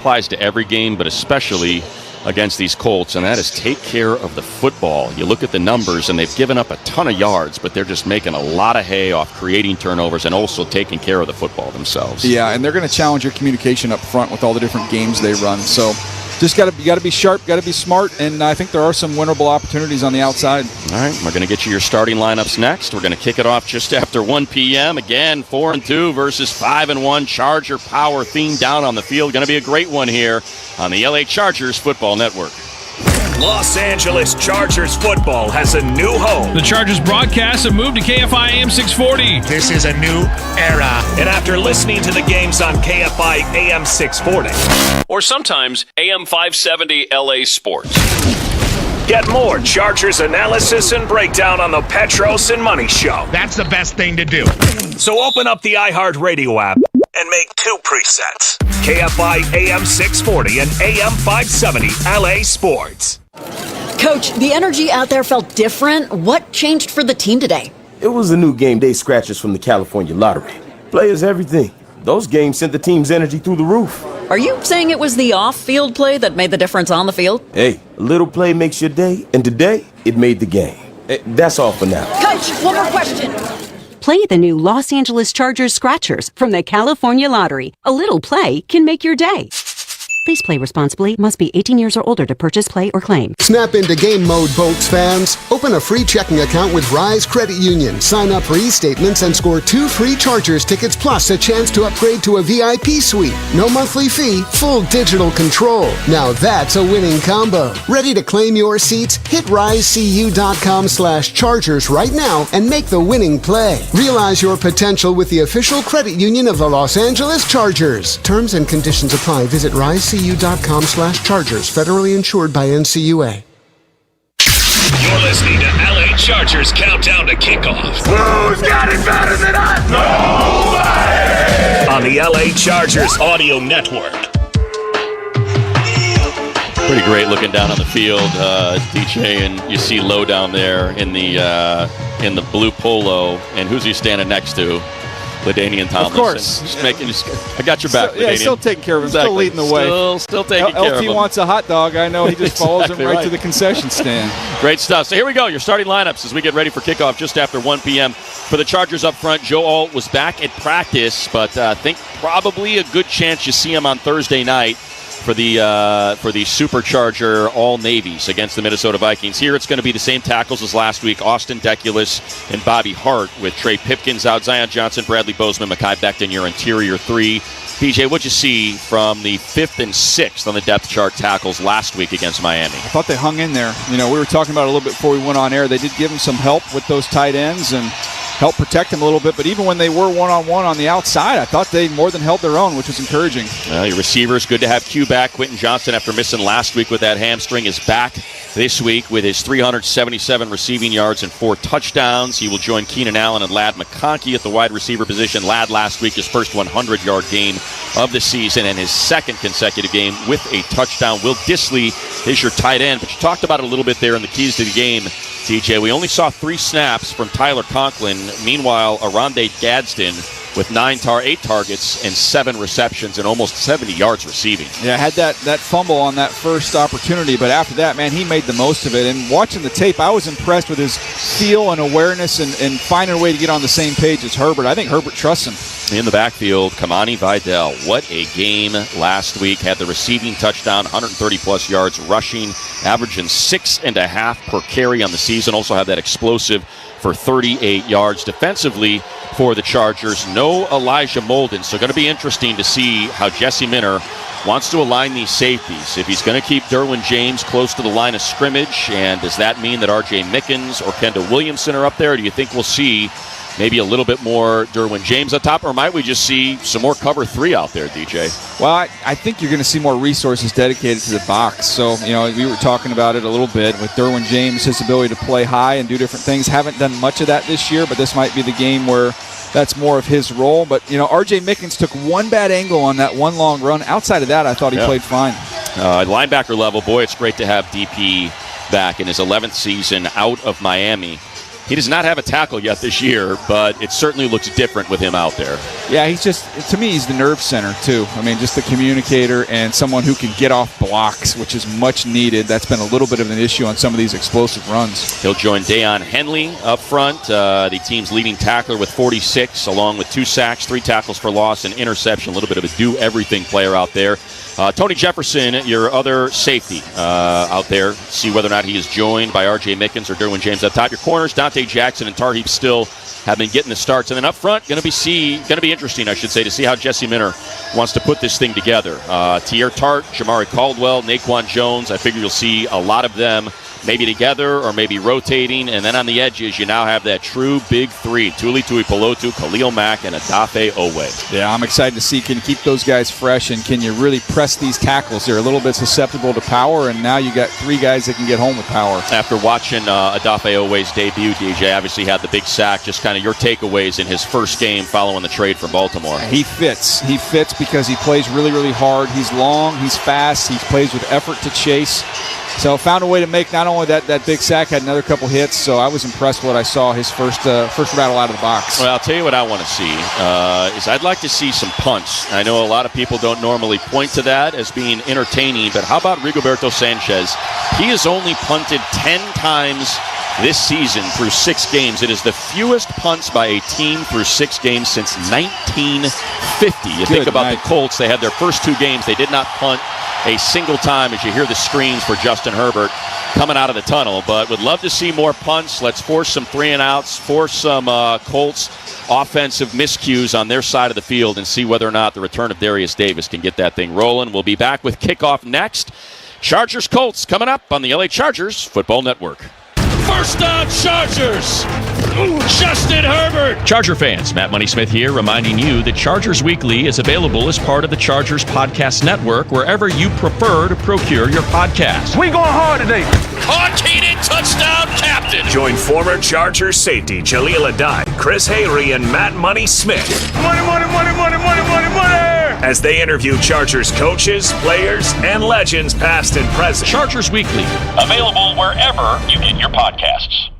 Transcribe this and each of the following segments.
applies to every game, but especially against these Colts, and that is take care of the football. You look at the numbers, and they've given up a ton of yards, but they're just making a lot of hay off creating turnovers and also taking care of the football themselves. Yeah, and they're going to challenge your communication up front with all the different games they run. So just got to be sharp, got to be smart, and I think there are some winnable opportunities on the outside. All right, we're going to get you your starting lineups next. We're going to kick it off just after 1 p.m. Again, 4-2 versus 5-1. Charger power theme down on the field. Going to be a great one here on the LA Chargers Football Network. Los Angeles Chargers football has a new home. The Chargers broadcasts have moved to KFI AM 640. This is a new era. And after listening to the games on KFI AM 640, Or sometimes AM 570 LA Sports. get more Chargers analysis and breakdown on the Petros and Money Show. That's the best thing to do. So open up the iHeartRadio app and make 2 presets. KFI AM 640 and AM 570 LA Sports. Coach, the energy out there felt different. What changed for the team today? It was the new game day scratchers from the California Lottery. Players, everything. Those games sent the team's energy through the roof. Are you saying it was the off-field play that made the difference on the field? Hey, a little play makes your day, and today, it made the game. That's all for now. Coach, one more question. Play the new Los Angeles Chargers Scratchers from the California Lottery. A little play can make your day. Please play responsibly. Must be 18 years or older to purchase, play, or claim. Snap into game mode, Bolts fans. Open a free checking account with Rise Credit Union. Sign up for e-statements and score 2 free Chargers tickets plus a chance to upgrade to a VIP suite. No monthly fee, full digital control. Now that's a winning combo. Ready to claim your seats? Hit risecu.com/Chargers right now and make the winning play. Realize your potential with the official credit union of the Los Angeles Chargers. Terms and conditions apply. Visit risecu.com/Chargers. Federally insured by NCUA. You're listening to LA Chargers Countdown to Kickoff. Who's got it better than us? Nobody! On the LA Chargers Audio Network. Pretty great looking down on the field, DJ, and you see Lowe down there in the blue polo, and who's he standing next to? LaDainian Tomlinson. Of course. I got your back, Yeah, still taking care of him. Exactly. Still leading the way. Still taking care of him. LT wants a hot dog. I know he just follows him right to the concession stand. Great stuff. So here we go. Your starting lineups as we get ready for kickoff just after 1 p.m. For the Chargers up front, Joe Alt was back at practice, but I think probably a good chance you see him on Thursday night for the Supercharger All-Navies against the Minnesota Vikings. Here it's going to be the same tackles as last week, Austin Deculus and Bobby Hart, with Trey Pipkins out, Zion Johnson, Bradley Bozeman, Mekhi Becton, your interior 3. PJ, what'd you see from the 5th and 6th on the depth chart tackles last week against Miami? I thought they hung in there. You know, we were talking about it a little bit before we went on air. They did give him some help with those tight ends and help protect him a little bit, but even when they were one-on-one on the outside, I thought they more than held their own, which was encouraging. Your receivers, good to have Q back. Quentin Johnson, after missing last week with that hamstring, is back this week with his 377 receiving yards and 4 touchdowns. He will join Keenan Allen and Ladd McConkey at the wide receiver position. Ladd last week, his first 100-yard game of the season and his second consecutive game with a touchdown. Will Dissly is your tight end, but you talked about it a little bit there in the keys to the game, DJ. We only saw 3 snaps from Tyler Conklin. Meanwhile, Aronde Gadsden with 8 targets and 7 receptions and almost 70 yards receiving. Yeah, had that fumble on that first opportunity, but after that, man, he made the most of it. And watching the tape, I was impressed with his feel and awareness and finding a way to get on the same page as Herbert. I think Herbert trusts him. In the backfield, Kamani Vidal. What a game last week. Had the receiving touchdown, 130-plus yards rushing, averaging 6.5 per carry on the season. Also had that explosive for 38 yards. Defensively for the Chargers, no Elijah Molden. So going to be interesting to see how Jesse Minter wants to align these safeties. If he's going to keep Derwin James close to the line of scrimmage, and does that mean that R.J. Mickens or Kendall Williamson are up there? Or do you think we'll see maybe a little bit more Derwin James up top, or might we just see some more cover 3 out there, DJ? Well, I think you're going to see more resources dedicated to the box. So, you know, we were talking about it a little bit with Derwin James, his ability to play high and do different things. Haven't done much of that this year, but this might be the game where that's more of his role. But, you know, R.J. Mickens took one bad angle on that one long run. Outside of that, I thought he played fine. Linebacker level, boy, it's great to have DP back in his 11th season out of Miami. He does not have a tackle yet this year, but it certainly looks different with him out there. Yeah, he's just, to me, he's the nerve center, too. I mean, just the communicator and someone who can get off blocks, which is much needed. That's been a little bit of an issue on some of these explosive runs. He'll join Deion Henley up front, the team's leading tackler with 46, along with 2 sacks, 3 tackles for loss, and interception. A little bit of a do-everything player out there. Tony Jefferson, your other safety out there. See whether or not he is joined by R.J. Mickens or Derwin James up top. Your corners, Dante Jackson and Tarheeb still have been getting the starts. And then up front, going to be interesting, I should say, to see how Jesse Minter wants to put this thing together. Tier Tart, Jamari Caldwell, Naquan Jones. I figure you'll see a lot of them maybe together or maybe rotating. And then on the edges, you now have that true big 3, Tuli Tuipulotu, Khalil Mack, and Adafe Owe. Yeah, I'm excited to see, can you keep those guys fresh, and can you really press these tackles? They're a little bit susceptible to power, and now you got 3 guys that can get home with power. After watching Adafe Owe's debut, DJ obviously had the big sack. Just kind of your takeaways in his first game following the trade from Baltimore. He fits. He fits because he plays really, really hard. He's long, he's fast, he plays with effort to chase. So found a way to make not only that big sack, had another couple hits. So I was impressed with what I saw his first rattle out of the box. Well, I'll tell you what I want to see is I'd like to see some punts. I know a lot of people don't normally point to that as being entertaining, but how about Rigoberto Sanchez? He has only punted 10 times this season through 6 games. It is the fewest punts by a team through 6 games since 1950. You think about the Colts, they had their first 2 games. They did not punt a single time as you hear the screams for Justin Herbert coming out of the tunnel. But would love to see more punts. Let's force some 3-and-outs, force some Colts offensive miscues on their side of the field and see whether or not the return of Darius Davis can get that thing rolling. We'll be back with kickoff next. Chargers Colts coming up on the LA Chargers Football Network. First down, Chargers! Justin Herbert! Charger fans, Matt Money Smith here, reminding you that Chargers Weekly is available as part of the Chargers Podcast Network wherever you prefer to procure your podcast. We going hard today. Caught Keenan, touchdown, captain! Join former Chargers safety Jaleel Adai, Chris Hayrie, and Matt Money Smith. Money, money, money, money, money, money, money! As they interview Chargers coaches, players, and legends past and present. Chargers Weekly, available wherever you get your podcasts.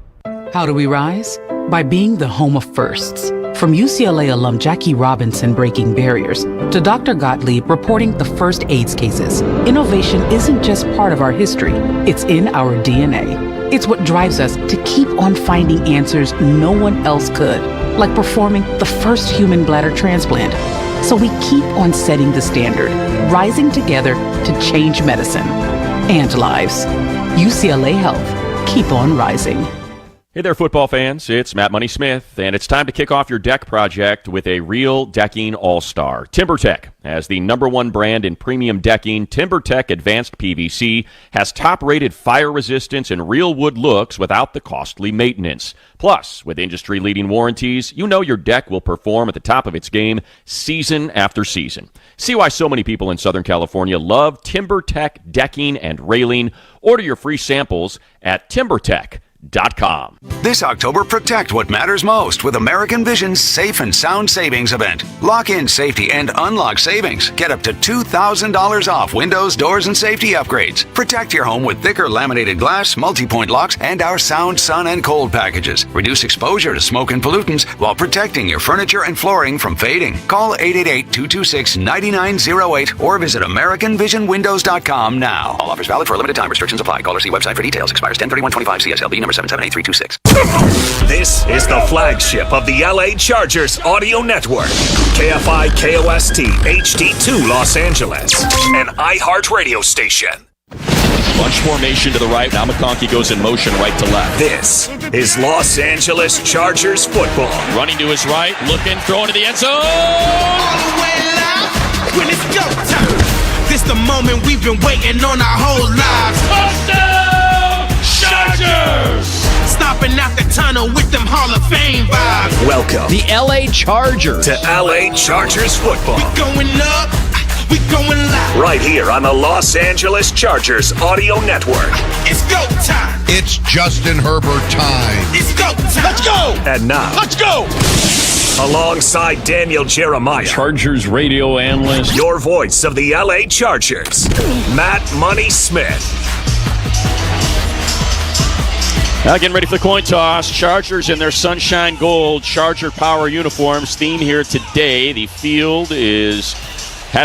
How do we rise? By being the home of firsts. From UCLA alum Jackie Robinson breaking barriers to Dr. Gottlieb reporting the first AIDS cases, innovation isn't just part of our history, it's in our DNA. It's what drives us to keep on finding answers no one else could, like performing the first human bladder transplant. So we keep on setting the standard, rising together to change medicine and lives. UCLA Health. Keep on rising. Hey there, football fans. It's Matt Money Smith, and it's time to kick off your deck project with a real decking all-star. TimberTech. As the #1 brand in premium decking, TimberTech Advanced PVC has top-rated fire resistance and real wood looks without the costly maintenance. Plus, with industry-leading warranties, you know your deck will perform at the top of its game season after season. See why so many people in Southern California love TimberTech decking and railing. Order your free samples at TimberTech.com. This October, protect what matters most with American Vision's Safe and Sound Savings event. Lock in safety and unlock savings. Get up to $2,000 off windows, doors, and safety upgrades. Protect your home with thicker laminated glass, multi-point locks, and our sound, sun, and cold packages. Reduce exposure to smoke and pollutants while protecting your furniture and flooring from fading. Call 888-226-9908 or visit AmericanVisionWindows.com now. All offers valid for a limited time. Restrictions apply. Call or see website for details. Expires 10/31/25. CSLB number 778326. This is the flagship of the LA Chargers audio network. KFI KOST HD2 Los Angeles, an iHeart radio station. Bunch formation to the right. Now McConkey goes in motion right to left. This is Los Angeles Chargers football. Running to his right, looking, throwing to the end zone. All the way live when it's go time. This the moment we've been waiting on our whole lives. Touchdown, Chargers! Stopping out the tunnel with them Hall of Fame vibes. Welcome, the LA Chargers, to LA Chargers football. We going up, we going live. Right here on the Los Angeles Chargers audio network. It's go time. It's Justin Herbert time. It's go time. Let's go. And now, let's go. Alongside Daniel Jeremiah, Chargers radio analyst, your voice of the LA Chargers, Matt Money Smith. Now getting ready for the coin toss. Chargers in their sunshine gold Charger Power uniforms. Theme here today. The field has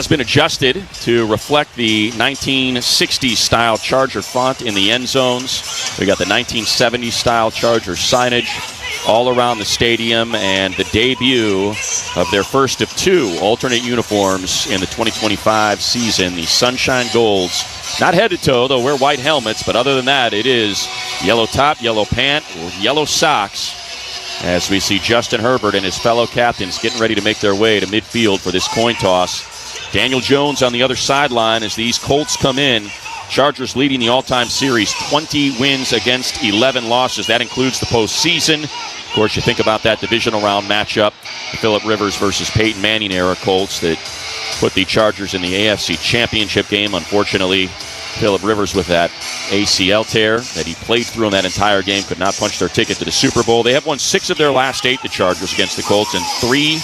been adjusted to reflect the 1960s style Charger font in the end zones. We got the 1970s style Charger signage all around the stadium, and the debut of their first of two alternate uniforms in the 2025 season, the sunshine golds. Not head to toe, they'll wear white helmets, but other than that, it is yellow top, yellow pant, yellow socks, as we see Justin Herbert and his fellow captains getting ready to make their way to midfield for this coin toss. Daniel Jones on the other sideline as these Colts come in. Chargers leading the all-time series, 20 wins against 11 losses. That includes the postseason. Of course, you think about that divisional round matchup, the Phillip Rivers versus Peyton Manning era Colts that put the Chargers in the AFC Championship game. Unfortunately, Phillip Rivers with that ACL tear that he played through in that entire game could not punch their ticket to the Super Bowl. They have won 6 of their last 8, the Chargers, against the Colts, and 3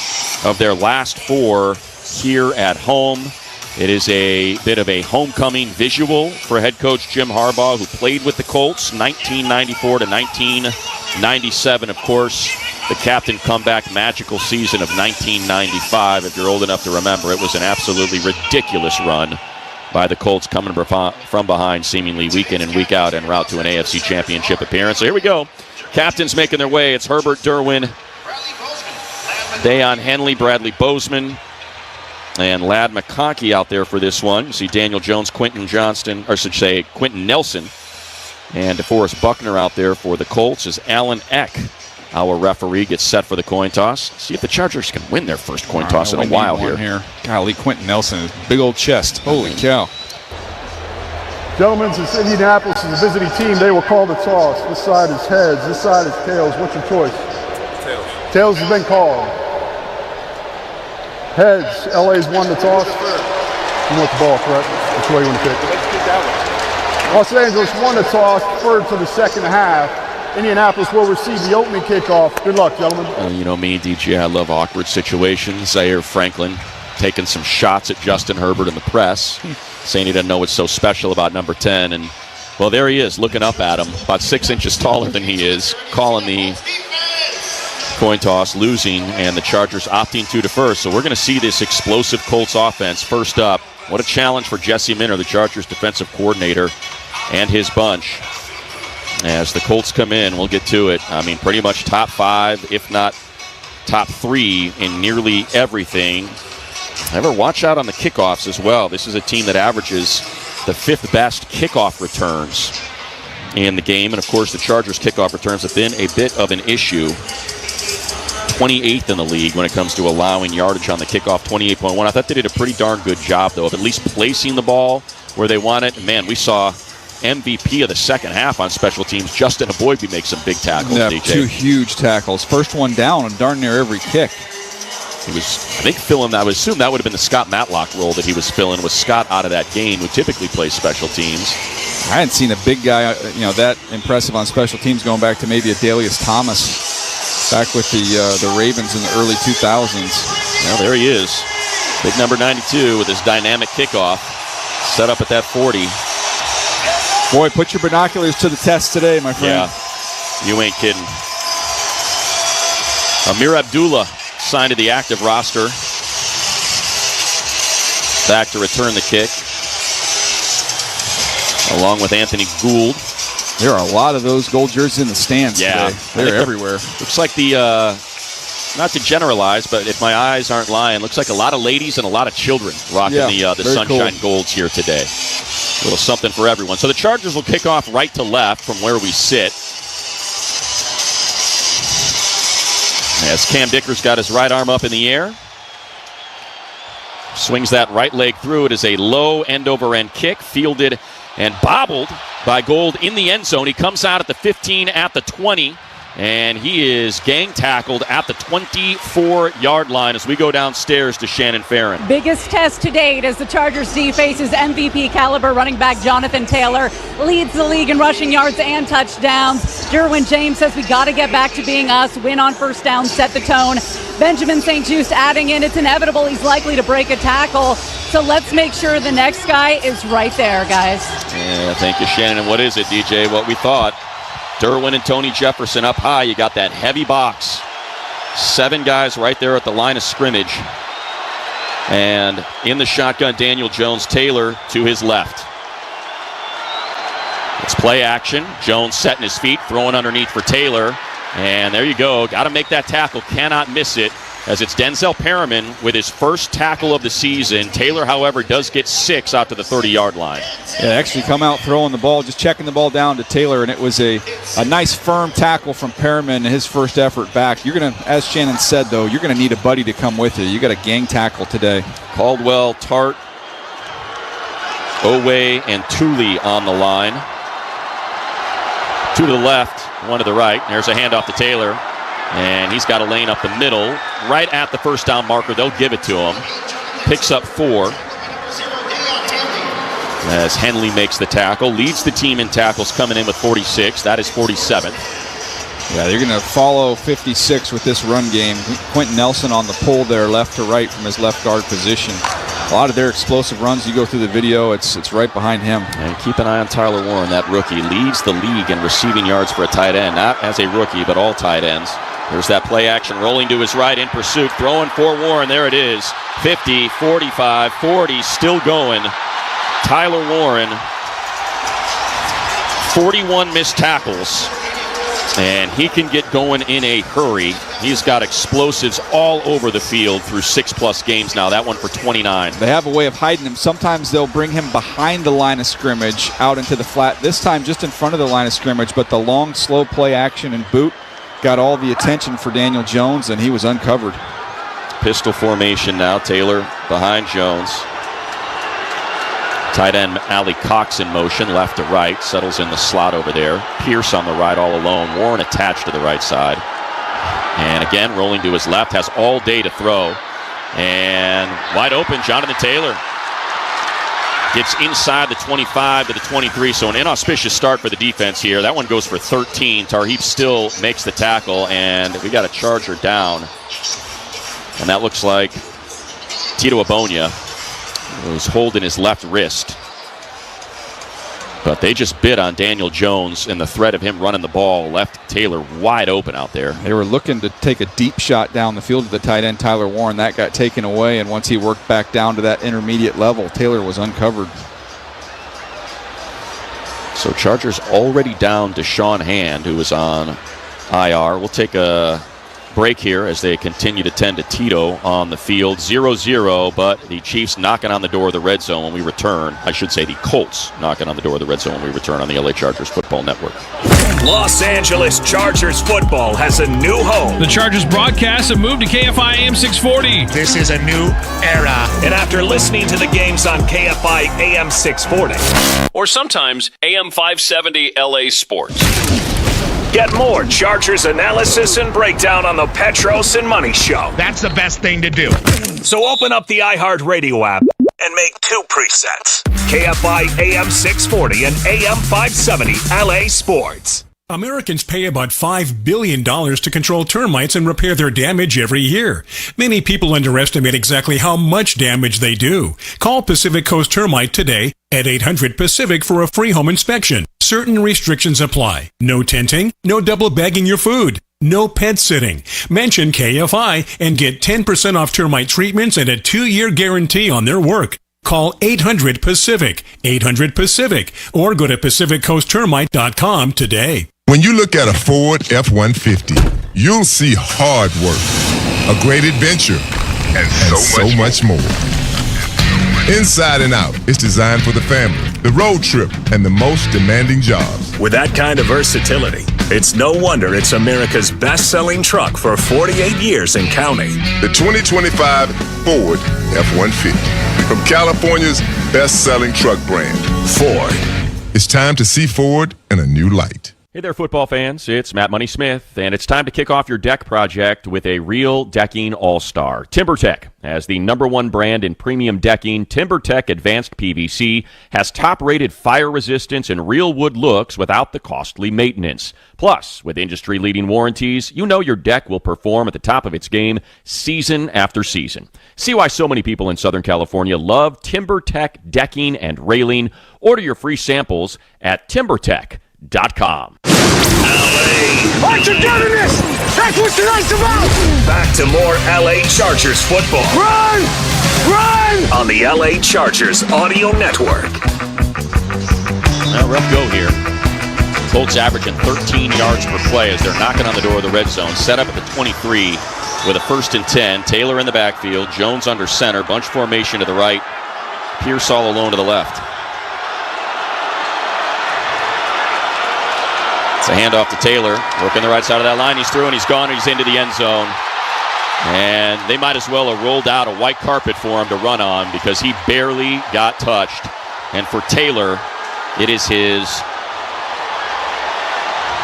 of their last 4 here at home. It is a bit of a homecoming visual for head coach Jim Harbaugh, who played with the Colts 1994 to 1997. Of course, the captain comeback magical season of 1995. If you're old enough to remember, it was an absolutely ridiculous run by the Colts, coming from behind seemingly week in and week out en route to an AFC Championship appearance. So here we go. Captains making their way. It's Herbert, Derwin, Dayon Henley, Bradley Bozeman, and Ladd McConkey out there for this one. You see Daniel Jones, Quentin Nelson, and DeForest Buckner out there for the Colts as Alan Eck, our referee, gets set for the coin toss. See if the Chargers can win their first coin toss in a while here. Golly, Quentin Nelson, big old chest. Holy cow. Gentlemen, since Indianapolis is a visiting team, they will call the toss. This side is heads, this side is tails. What's your choice? Tails. Tails has been called. Heads, LA's won the toss. You want the ball, correct? Which way you want to pick? Los Angeles won the toss, deferred to the second half. Indianapolis will receive the opening kickoff. Good luck, gentlemen. You know me, DJ, I love awkward situations. Zaire Franklin taking some shots at Justin Herbert in the press, saying he doesn't know what's so special about number 10. And, well, there he is, looking up at him, about 6 inches taller than he is, calling the coin toss, losing, and the Chargers opting to defer. So we're going to see this explosive Colts offense. First up, what a challenge for Jesse Minter, the Chargers defensive coordinator, and his bunch. As the Colts come in, we'll get to it. I mean, pretty much top 5, if not top 3 in nearly everything. However, watch out on the kickoffs as well. This is a team that averages the 5th best kickoff returns in the game. And, of course, the Chargers' kickoff returns have been a bit of an issue. 28th in the league when it comes to allowing yardage on the kickoff, 28.1. I thought they did a pretty darn good job, though, of at least placing the ball where they want it. Man, we saw MVP of the second half on special teams, Justin Aboybe, make some big tackles. Yeah, DJ. 2 huge tackles. First one down on darn near every kick. He was, I think, filling, I would assume that would have been the Scott Matlock role that he was filling with Scott out of that game, who typically plays special teams. I hadn't seen a big guy, that impressive on special teams going back to maybe a Adalius Thomas back with the Ravens in the early 2000s. Well, there he is. Big number 92 with his dynamic kickoff. Set up at that 40. Boy, put your binoculars to the test today, my friend. Yeah, you ain't kidding. Amir Abdullah signed to the active roster. Back to return the kick, along with Anthony Gould. There are a lot of those gold jerseys in the stands today. They're everywhere. Looks like the, not to generalize, but if my eyes aren't lying, looks like a lot of ladies and a lot of children rocking the Sunshine Golds here today. A little something for everyone. So the Chargers will kick off right to left from where we sit. As Cam Dicker's got his right arm up in the air. Swings that right leg through. It is a low end-over-end kick, fielded and bobbled by Gould in the end zone. He comes out at the 15, at the 20, and he is gang tackled at the 24-yard line as we go downstairs to Shannon Farron. Biggest test to date as the Chargers D faces MVP caliber running back Jonathan Taylor. Leads the league in rushing yards and touchdowns. Derwin James says we got to get back to being us. Win on first down, set the tone. Benjamin St. Juste adding in, it's inevitable he's likely to break a tackle. So let's make sure the next guy is right there, guys. Yeah, thank you, Shannon. And what is it, DJ? What we thought. Derwin and Tony Jefferson up high. You got that heavy box. 7 guys right there at the line of scrimmage. And in the shotgun, Daniel Jones. Taylor to his left. It's play action. Jones setting his feet, throwing underneath for Taylor. And there you go. Got to make that tackle. Cannot miss it, as it's Denzel Perriman with his first tackle of the season. Taylor, however, does get 6 out to the 30-yard line. Yeah, actually come out throwing the ball, just checking the ball down to Taylor, and it was a nice firm tackle from Perriman, his first effort back. You're going to, as Shannon said, though, you're going to need a buddy to come with you. You got a gang tackle today. Caldwell, Tart, Owe, and Tooley on the line. 2 to the left, 1 to the right. There's a handoff to Taylor. And he's got a lane up the middle, right at the first down marker. They'll give it to him. Picks up 4. As Henley makes the tackle. Leads the team in tackles, coming in with 46. That is 47th. Yeah, they're going to follow 56 with this run game. Quentin Nelson on the pull there, left to right from his left guard position. A lot of their explosive runs, you go through the video, it's right behind him. And keep an eye on Tyler Warren, that rookie. Leads the league in receiving yards for a tight end. Not as a rookie, but all tight ends. There's that play action, rolling to his right in pursuit, throwing for Warren. There it is. 50, 45, 40, still going. Tyler Warren, 41 missed tackles, and he can get going in a hurry. He's got explosives all over the field through 6+ games now. That one for 29. They have a way of hiding him. Sometimes they'll bring him behind the line of scrimmage, out into the flat. This time just in front of the line of scrimmage, but the long, slow play action and boot got all the attention for Daniel Jones, and he was uncovered. Pistol formation now. Taylor behind Jones. Tight end Ali Cox in motion, left to right. Settles in the slot over there. Pierce on the right all alone. Warren attached to the right side. And again, rolling to his left. Has all day to throw. And wide open, Jonathan Taylor. Gets inside the 25 to the 23, so an inauspicious start for the defense here. That one goes for 13. Tarheep still makes the tackle, and we got a Charger down. And that looks like Tito Abonia, who's holding his left wrist. But they just bit on Daniel Jones, and the threat of him running the ball left Taylor wide open out there. They were looking to take a deep shot down the field to the tight end, Tyler Warren. That got taken away, and once he worked back down to that intermediate level, Taylor was uncovered. So Chargers already down to Sean Hand, who was on IR. We'll take a break here as they continue to tend to Tito on the field. 0-0, but the Chiefs knocking on the door of the red zone when we return. I should say the Colts knocking on the door of the red zone when we return on the LA Chargers Football Network. Los Angeles Chargers football has a new home. The Chargers broadcast have moved to KFI AM 640. This is a new era. And after listening to the games on KFI AM 640, or sometimes AM 570 LA Sports. Get more Chargers analysis and breakdown on the Petros and Money Show. That's the best thing to do. So open up the iHeartRadio app and make 2 presets. KFI AM 640 and AM 570 LA Sports. Americans pay about $5 billion to control termites and repair their damage every year. Many people underestimate exactly how much damage they do. Call Pacific Coast Termite today at 800-PACIFIC for a free home inspection. Certain restrictions apply. No tenting, no double bagging your food, no pet sitting. Mention KFI and get 10% off termite treatments and a 2-year guarantee on their work. Call 800-PACIFIC, 800-PACIFIC, or go to PacificCoastTermite.com today. When you look at a Ford F-150, you'll see hard work, a great adventure, and so much more. Inside and out, it's designed for the family, the road trip, and the most demanding jobs. With that kind of versatility, it's no wonder it's America's best-selling truck for 48 years and counting. The 2025 Ford F-150, from California's best-selling truck brand, Ford. It's time to see Ford in a new light. Hey there, football fans. It's Matt Money Smith, and it's time to kick off your deck project with a real decking all-star. TimberTech. As the #1 brand in premium decking, TimberTech Advanced PVC has top-rated fire resistance and real wood looks without the costly maintenance. Plus, with industry-leading warranties, you know your deck will perform at the top of its game season after season. See why so many people in Southern California love TimberTech decking and railing. Order your free samples at TimberTech.com. LA. Aren't you getting this? That's what tonight's about! Back to more LA Chargers football. Run! Run! On the LA Chargers Audio Network. Well, rough go here. Colts averaging 13 yards per play as they're knocking on the door of the red zone. Set up at the 23 with a 1st and 10. Taylor in the backfield. Jones under center. Bunch formation to the right. Pierce all alone to the left. It's a handoff to Taylor. Working the right side of that line. He's through and he's gone. And he's into the end zone. And they might as well have rolled out a white carpet for him to run on because he barely got touched. And for Taylor, it is his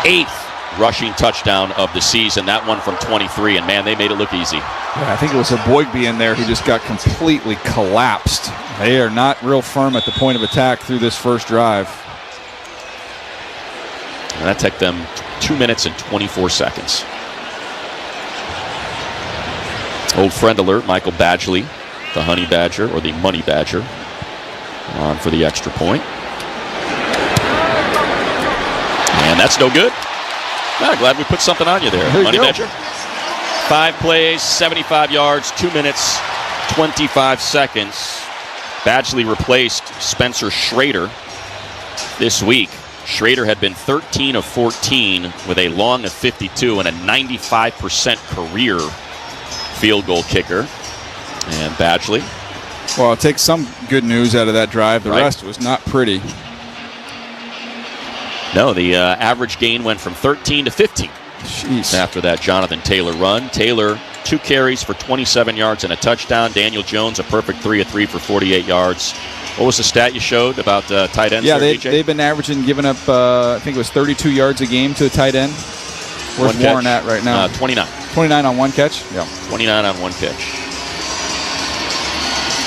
8th rushing touchdown of the season. That one from 23. And, man, they made it look easy. Yeah, I think it was a Boygby in there who just got completely collapsed. They are not real firm at the point of attack through this first drive. And that took them 2 minutes and 24 seconds. Old friend alert, Michael Badgley, the Honey Badger, or the Money Badger, on for the extra point. And that's no good. Well, glad we put something on you there, Money Badger. 5 plays, 75 yards, 2 minutes, 25 seconds. Badgley replaced Spencer Schrader this week. Schrader had been 13 of 14 with a long of 52 and a 95% career field goal kicker. And Badgley. Well, I'll take some good news out of that drive. The rest was not pretty. No, the average gain went from 13 to 15. Jeez. After that Jonathan Taylor run. Taylor, 2 carries for 27 yards and a touchdown. Daniel Jones, a perfect 3 of 3 for 48 yards. What was the stat you showed about tight ends? Yeah, there, they've been averaging, giving up, I think it was 32 yards a game to the tight end. Where's Warren at right now? 29. 29 on 1 catch? Yeah. 29 on 1 catch.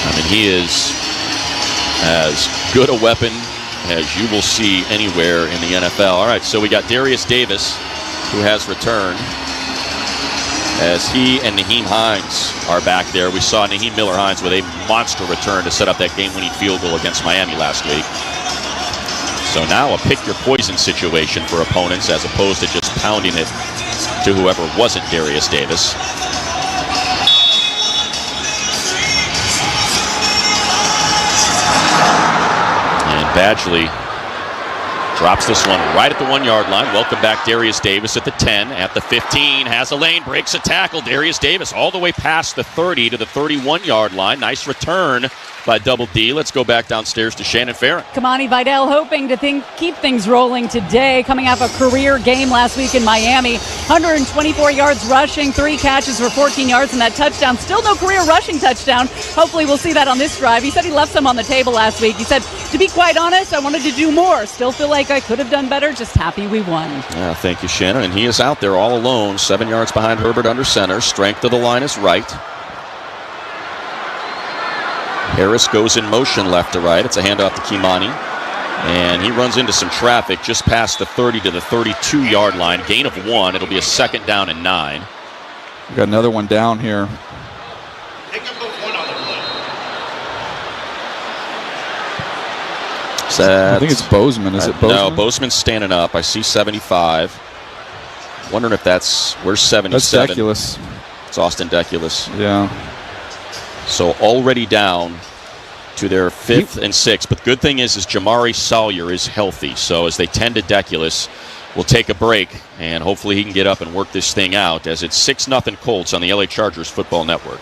I mean, he is as good a weapon as you will see anywhere in the NFL. All right, so we got Darius Davis, who has returned, as he and Naheem Hines are back there. We saw Naheem Miller-Hines with a monster return to set up that game-winning field goal against Miami last week. So now a pick-your-poison situation for opponents as opposed to just pounding it to whoever wasn't Darius Davis. And Badgley drops this one right at the 1-yard line. Welcome back Darius Davis at the 10, at the 15, has a lane, breaks a tackle. Darius Davis all the way past the 30 to the 31-yard line. Nice return by Double D. Let's go back downstairs to Shannon Farron. Kamani Vidal hoping to keep things rolling today, coming off a career game last week in Miami. 124 yards rushing, 3 catches for 14 yards and that touchdown. Still no career rushing touchdown. Hopefully we'll see that on this drive. He said he left some on the table last week. He said, to be quite honest, I wanted to do more. Still feel like I could have done better. Just happy we won. Yeah, thank you, Shannon. And he is out there all alone, 7 yards behind Herbert under center. Strength of the line is right. Harris goes in motion left to right. It's a handoff to Kimani. And he runs into some traffic just past the 30 to the 32-yard line. Gain of 1. It'll be a 2nd down and 9. We got another one down here. I think it's Bozeman. Is it Bozeman? No, Bozeman's standing up. I see 75. Wondering if where's 77? That's Deculus. It's Austin Deculus. Yeah. So already down to their 5th and 6th. But the good thing is Jamari Sawyer is healthy. So as they tend to Deculus, we'll take a break, and hopefully he can get up and work this thing out as it's 6-0 Colts on the LA Chargers Football Network.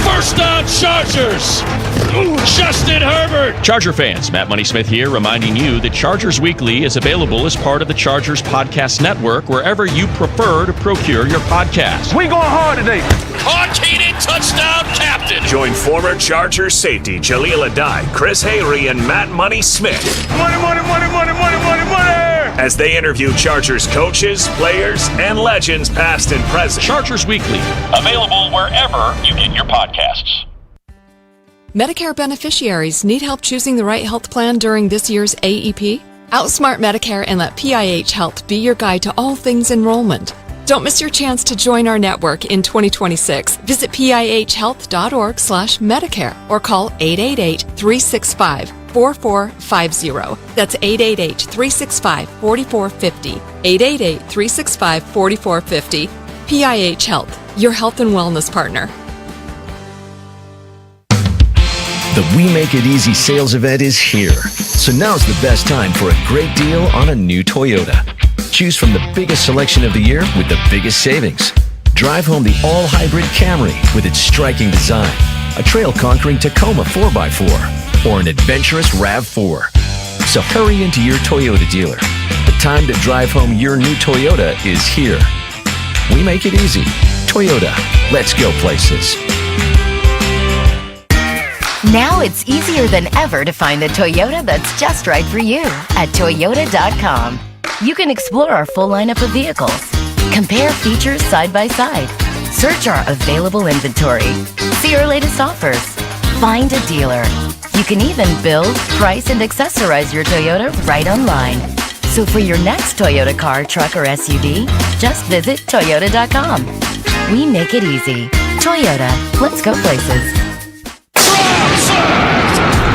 First down, Chargers! Justin Herbert! Charger fans, Matt Money Smith here, reminding you that Chargers Weekly is available as part of the Chargers Podcast Network wherever you prefer to procure your podcast. We going hard today. Caught Keenan, touchdown, captain! Join former Chargers safety Jaleel Adai, Chris Hayrie, and Matt Money Smith. Money, money, money, money, money, money, money! As they interview Chargers coaches, players, and legends past and present. Chargers Weekly, available wherever you get your podcasts. Medicare beneficiaries need help choosing the right health plan during this year's AEP? Outsmart Medicare and let PIH Health be your guide to all things enrollment. Don't miss your chance to join our network in 2026. Visit PIHhealth.org/Medicare or call 888-365 888-365-4450. That's 888-365-4450. 888-365-4450. PIH Health, your health and wellness partner. The We Make It Easy sales event is here. So now's the best time for a great deal on a new Toyota. Choose from the biggest selection of the year with the biggest savings. Drive home the all-hybrid Camry with its striking design, a trail-conquering Tacoma 4x4, or an adventurous RAV4. So hurry into your Toyota dealer. The time to drive home your new Toyota is here. We make it easy. Toyota. Let's go places. Now it's easier than ever to find the Toyota that's just right for you at Toyota.com. You can explore our full lineup of vehicles, compare features side by side, search our available inventory, see our latest offers, find a dealer. You can even build, price, and accessorize your Toyota right online. So for your next Toyota car, truck, or SUV, just visit Toyota.com. We make it easy. Toyota. Let's go places.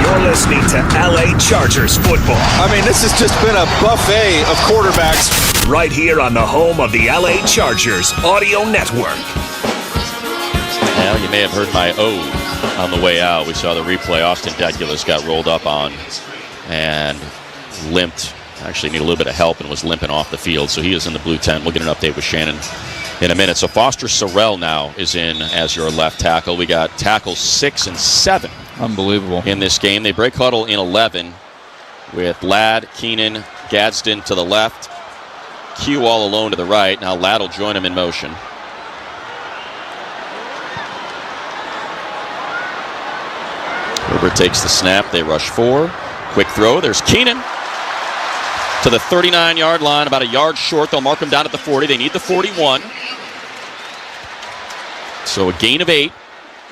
You're listening to LA Chargers football. I mean, this has just been a buffet of quarterbacks. Right here on the home of the LA Chargers Audio Network. Now, you may have heard my ode on the way out. We saw the replay. Austin Deculus got rolled up on and limped. Actually needed a little bit of help and was limping off the field. So he is in the blue tent. We'll get an update with Shannon in a minute. So Foster Sorrell now is in as your left tackle. We got tackles 6 and 7. Unbelievable. In this game. They break huddle in 11 with Ladd, Keenan, Gadsden to the left. Q all alone to the right. Now Ladd will join him in motion. Herbert takes the snap. They rush 4. Quick throw. There's Keenan to the 39-yard line, about a yard short. They'll mark him down at the 40. They need the 41. So a gain of 8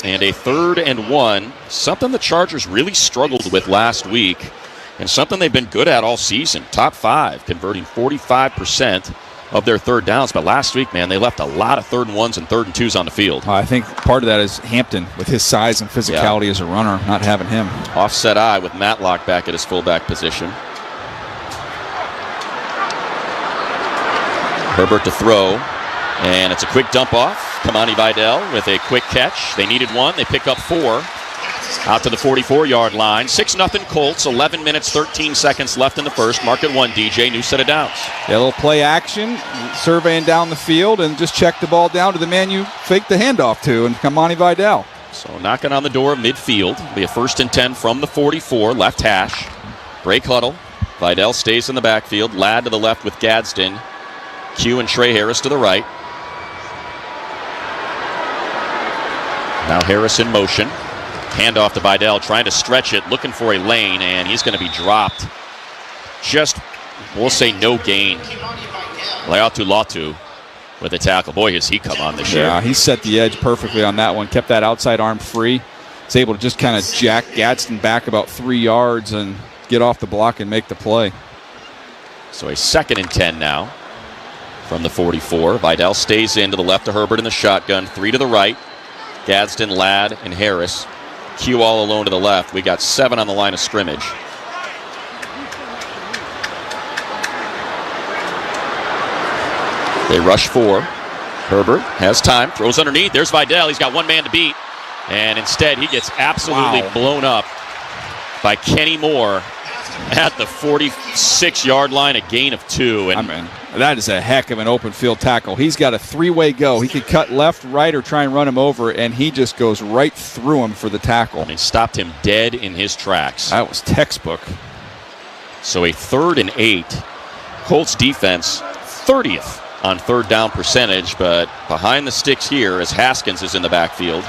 and a 3rd and 1. Something the Chargers really struggled with last week and something they've been good at all season. Top 5, converting 45% of their third downs. But last week, man, they left a lot of 3rd and 1s and 3rd and 2s on the field. I think part of that is Hampton with his size and physicality as a runner, not having him. Offset eye with Matlock back at his fullback position. Herbert to throw, and it's a quick dump off. Kamani Vidal with a quick catch. They needed 1. They pick up 4. Out to the 44-yard line. 6-0 Colts. 11 minutes, 13 seconds left in the first. Mark it 1, DJ. New set of downs. Yeah, a little play action, surveying down the field, and just check the ball down to the man you faked the handoff to, and Kamani Vidal. So knocking on the door of midfield. It'll be a 1st and 10 from the 44, left hash. Break huddle. Vidal stays in the backfield. Ladd to the left with Gadsden. Q and Trey Harris to the right. Now Harris in motion. Handoff to Vidal, trying to stretch it, looking for a lane, and he's going to be dropped. Just, we'll say, no gain. Leatu Latu with a tackle. Boy, has he come on this year. Yeah, he set the edge perfectly on that one. Kept that outside arm free. Was able to just kind of jack Gadsden back about 3 yards and get off the block and make the play. So a 2nd and 10 now from the 44. Vidal stays in to the left of Herbert in the shotgun. 3 to the right. Gadsden, Ladd, and Harris. Q all alone to the left. We got 7 on the line of scrimmage. They rush 4. Herbert has time. Throws underneath. There's Vidal. He's got 1 man to beat. And instead, he gets absolutely blown up by Kenny Moore at the 46-yard line, a gain of 2. And that is a heck of an open field tackle. He's got a 3-way go. He could cut left, right, or try and run him over, and he just goes right through him for the tackle. And stopped him dead in his tracks. That was textbook. So a 3rd and 8. Colts defense 30th on 3rd down percentage, but behind the sticks here as Haskins is in the backfield.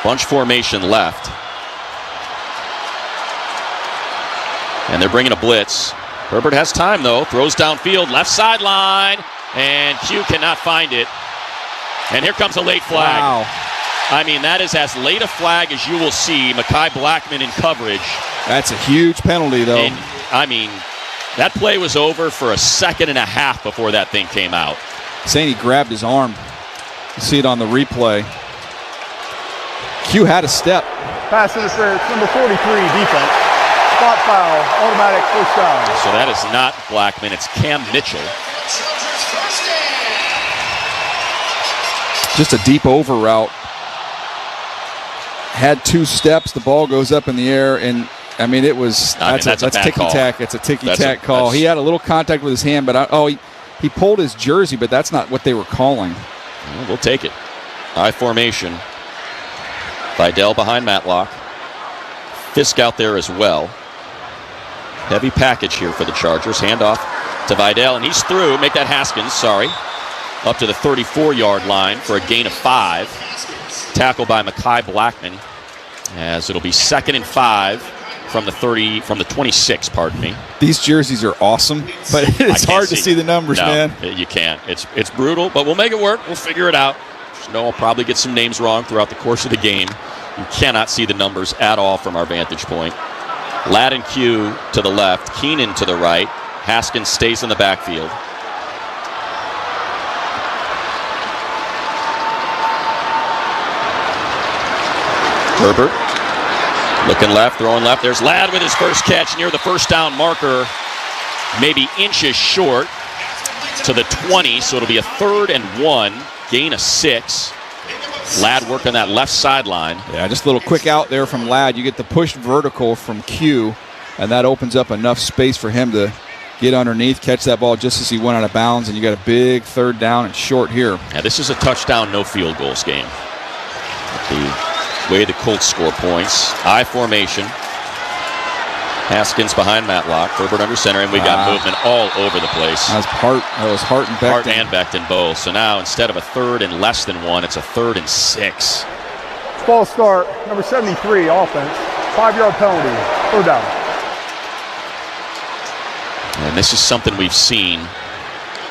Bunch formation left. And they're bringing a blitz. Herbert has time, though. Throws downfield, left sideline, and Q cannot find it. And here comes a late flag. Wow. I mean, that is as late a flag as you will see. Mekhi Blackman in coverage. That's a huge penalty, though. And, I mean, that play was over for a 2.5 seconds before that thing came out. Saying he grabbed his arm. You see it on the replay. Q had a step. Pass interference, number 43, defense. spot foul, automatic first down. So that is not Blackman, it's Cam Mitchell. Just a deep over route. Had 2 steps, the ball goes up in the air, and I mean it was that's ticky-tack. It's a ticky-tack call. He had a little contact with his hand, but he pulled his jersey, but that's not what they were calling. Well, we'll take it. I formation. Vidal behind Matlock. Fisk out there as well. Heavy package here for the Chargers. Handoff to Vidal, and he's through. Make that Haskins, sorry. Up to the 34-yard line for a gain of 5. Tackle by Mekhi Blackman, as it'll be 2nd and 5 from the 26, pardon me. These jerseys are awesome, but it's hard to see the numbers, man. You can't. It's brutal, but we'll make it work. We'll figure it out. I'll probably get some names wrong throughout the course of the game. You cannot see the numbers at all from our vantage point. Ladd and Q to the left, Keenan to the right. Haskins stays in the backfield. Herbert looking left, throwing left. There's Ladd with his first catch near the first down marker, maybe inches short to the 20, so it'll be a 3rd and 1, gain of 6. Ladd working that left sideline. Yeah, just a little quick out there from Ladd. You get the push vertical from Q, and that opens up enough space for him to get underneath, catch that ball just as he went out of bounds, and you got a big 3rd down and short here. Yeah, this is a touchdown, no field goals game. The way the Colts score points. I formation. Haskins behind Matlock. Herbert under center, and we got movement all over the place. That was Hart and Becton. Hart and Becton both. So now instead of a 3rd and less than 1, it's a 3rd and 6. False start, number 73, offense. 5-yard penalty, 3rd down. And this is something we've seen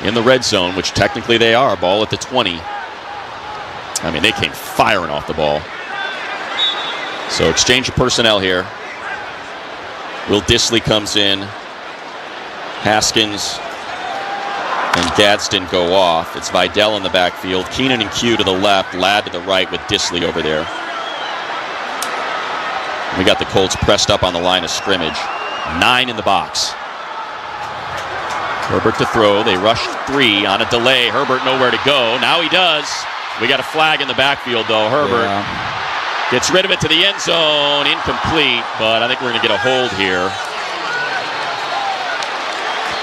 in the red zone, which technically they are. Ball at the 20. I mean, they came firing off the ball. So exchange of personnel here. Will Dissly comes in. Haskins and Gadsden go off. It's Vidal in the backfield. Keenan and Q to the left. Ladd to the right with Dissly over there. We got the Colts pressed up on the line of scrimmage. 9 in the box. Herbert to throw. They rushed 3 on a delay. Herbert nowhere to go. Now he does. We got a flag in the backfield, though. Herbert gets rid of it to the end zone. Incomplete, but I think we're going to get a hold here.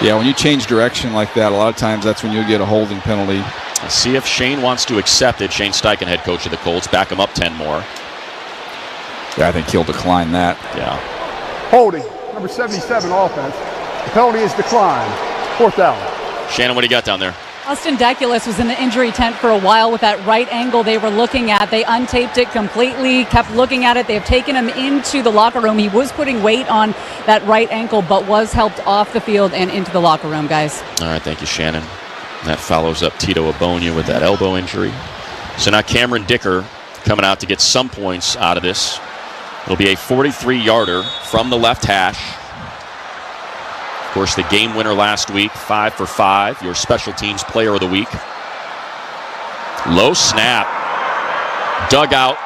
Yeah, when you change direction like that, a lot of times that's when you'll get a holding penalty. Let's see if Shane wants to accept it. Shane Steichen, head coach of the Colts, back him up 10 more. Yeah, I think he'll decline that. Yeah. Holding, number 77, offense. The penalty is declined. 4th down. Shannon, what do you got down there? Austin Deculus was in the injury tent for a while with that right angle they were looking at. They untaped it completely, kept looking at it. They have taken him into the locker room. He was putting weight on that right ankle, but was helped off the field and into the locker room, guys. All right, thank you, Shannon. That follows up Tito Abonia with that elbow injury. So now Cameron Dicker coming out to get some points out of this. It'll be a 43-yarder from the left hash. Of course, the game winner last week, 5 for 5, your special teams player of the week. Low snap. Dug out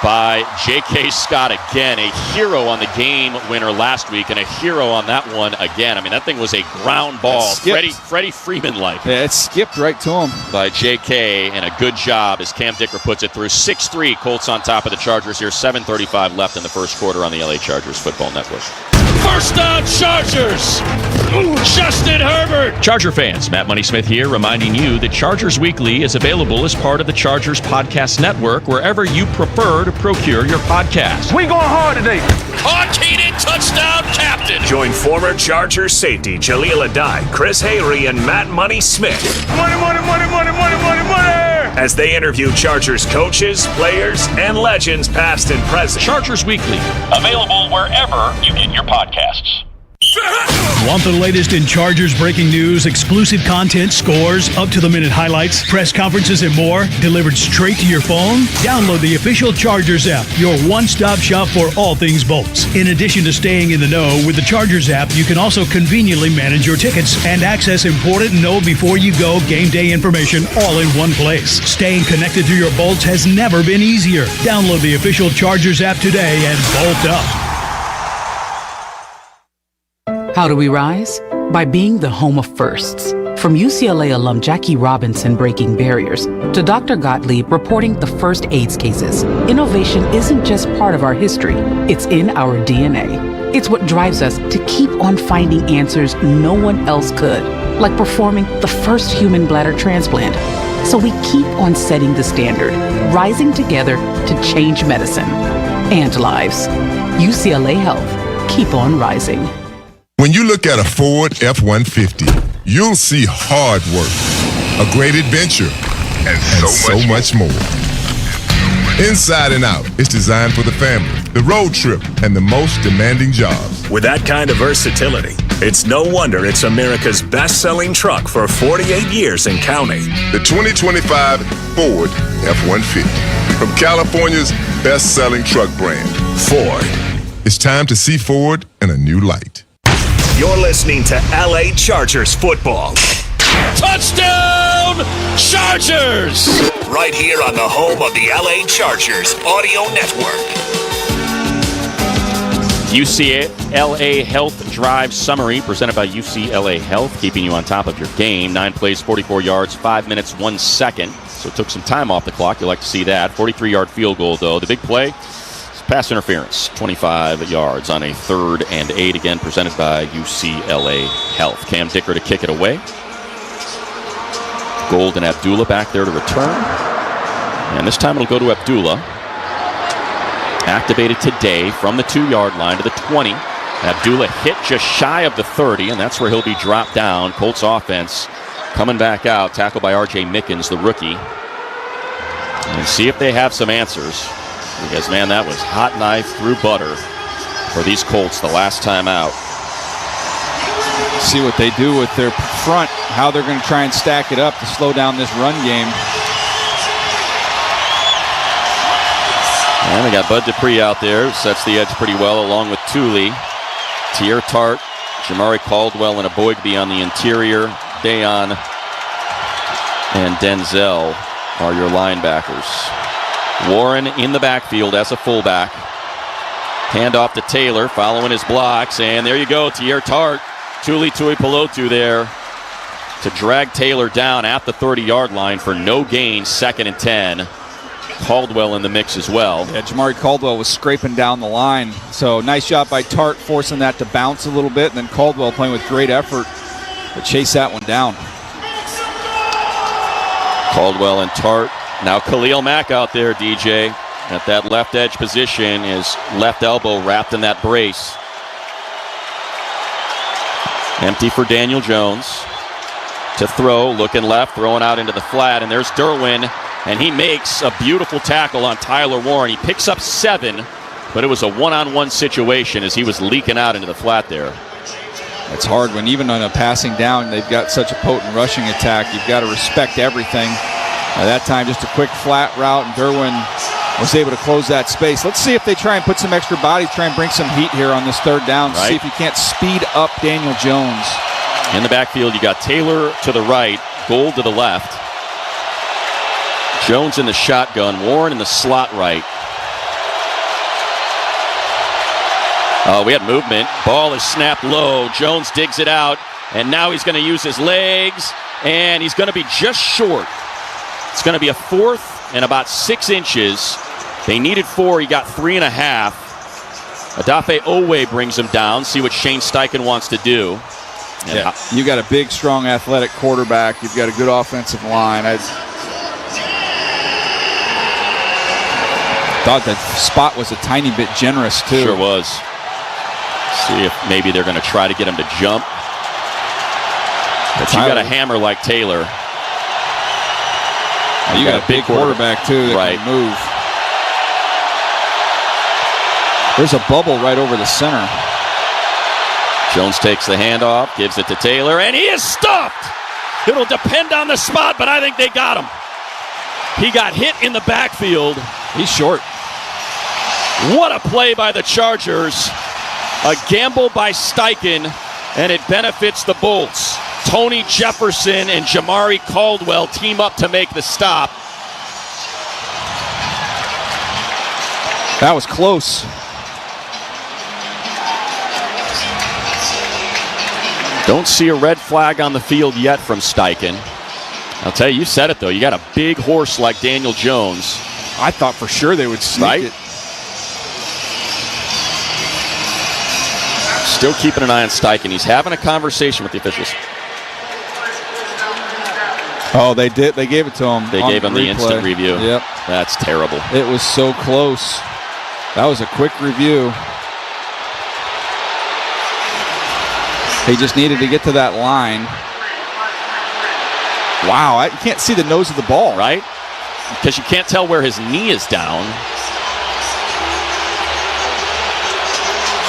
by J.K. Scott again, a hero on the game winner last week and a hero on that one again. I mean, that thing was a ground ball. Freddie Freeman-like. Yeah, it skipped right to him. By J.K., and a good job as Cam Dicker puts it through. 6-3, Colts on top of the Chargers here. 7:35 left in the first quarter on the LA Chargers Football Network. First down, Chargers! Justin Herbert! Charger fans, Matt Money Smith here, reminding you that Chargers Weekly is available as part of the Chargers Podcast Network wherever you prefer to procure your podcast. We going hard today. Hard-heated touchdown captain. Join former Chargers safety Jaleel Adai, Chris Hayrie, and Matt Money Smith. Money, money, money, money, money, money, money! As they interview Chargers coaches, players, and legends past and present. Chargers Weekly. Available wherever you get your podcasts. Want the latest in Chargers breaking news, exclusive content, scores, up-to-the-minute highlights, press conferences, and more delivered straight to your phone? Download the official Chargers app, your one-stop shop for all things Bolts. In addition to staying in the know with the Chargers app, you can also conveniently manage your tickets and access important know-before-you-go game day information all in one place. Staying connected to your Bolts has never been easier. Download the official Chargers app today and bolt up. How do we rise? By being the home of firsts. From UCLA alum Jackie Robinson breaking barriers to Dr. Gottlieb reporting the first AIDS cases, innovation isn't just part of our history, it's in our DNA. It's what drives us to keep on finding answers no one else could, like performing the first human bladder transplant. So we keep on setting the standard, rising together to change medicine and lives. UCLA Health. Keep on rising. When you look at a Ford F-150, you'll see hard work, a great adventure, and so much more. Inside and out, it's designed for the family, the road trip, and the most demanding jobs. With that kind of versatility, it's no wonder it's America's best-selling truck for 48 years and counting. The 2025 Ford F-150, from California's best-selling truck brand, Ford. It's time to see Ford in a new light. You're listening to LA Chargers football. Touchdown, Chargers! Right here on the home of the LA Chargers Audio Network. UCLA Health Drive Summary presented by UCLA Health, keeping you on top of your game. 9 plays, 44 yards, 5 minutes, 1 second. So it took some time off the clock. You like to see that. 43-yard field goal, though. The big play, pass interference, 25 yards on a 3rd and 8, again presented by UCLA Health. Cam Dicker to kick it away. Gold and Abdullah back there to return. And this time it'll go to Abdullah. Activated today from the 2-yard line to the 20. Abdullah hit just shy of the 30, and that's where he'll be dropped down. Colts offense coming back out, tackled by R.J. Mickens, the rookie. And see if they have some answers. Because, man, that was hot knife through butter for these Colts the last time out. See what they do with their front, how they're going to try and stack it up to slow down this run game. And we got Bud Dupree out there, sets the edge pretty well along with Thule. Tier Tart, Jamari Caldwell, and a Boygby on the interior. Dayon and Denzel are your linebackers. Warren in the backfield as a fullback. Handoff to Taylor, following his blocks, and there you go, Tier Tart. Tuli Tuipulotu there to drag Taylor down at the 30-yard line for no gain, 2nd and 10. Caldwell in the mix as well. Yeah, Jamari Caldwell was scraping down the line. So nice job by Tart, forcing that to bounce a little bit, and then Caldwell playing with great effort to chase that one down. Caldwell and Tart. Now Khalil Mack out there, DJ, at that left edge position, his left elbow wrapped in that brace. Empty for Daniel Jones to throw, looking left, throwing out into the flat, and there's Derwin, and he makes a beautiful tackle on Tyler Warren. He picks up 7, but it was a one-on-one situation as he was leaking out into the flat there. It's hard when even on a passing down, they've got such a potent rushing attack. You've got to respect everything. At that time, just a quick flat route, and Derwin was able to close that space. Let's see if they try and put some extra bodies, try and bring some heat here on this 3rd down. Right. See if you can't speed up Daniel Jones. In the backfield, you got Taylor to the right, Gold to the left. Jones in the shotgun, Warren in the slot right. We had movement. Ball is snapped low. Jones digs it out, and now he's going to use his legs, and he's going to be just short. It's going to be a 4th and about 6 inches. They needed 4. He got 3.5. Adafe Owe brings him down. See what Shane Steichen wants to do. Yeah. You got a big, strong, athletic quarterback. You've got a good offensive line. I thought that spot was a tiny bit generous, too. Sure was. See if maybe they're going to try to get him to jump. But you got a hammer like Taylor. You got a big quarterback, too, that can move. There's a bubble right over the center. Jones takes the handoff, gives it to Taylor, and he is stuffed. It'll depend on the spot, but I think they got him. He got hit in the backfield. He's short. What a play by the Chargers. A gamble by Steichen, and it benefits the Bolts. Tony Jefferson and Jamari Caldwell team up to make the stop. That was close. Don't see a red flag on the field yet from Steichen. I'll tell you said it, though. You got a big horse like Daniel Jones. I thought for sure they would sneak it. Still keeping an eye on Steichen. He's having a conversation with the officials. Oh, they did. They gave it to him. They gave him the instant review. Yep. That's terrible. It was so close. That was a quick review. He just needed to get to that line. Wow, you can't see the nose of the ball. Right? Because you can't tell where his knee is down.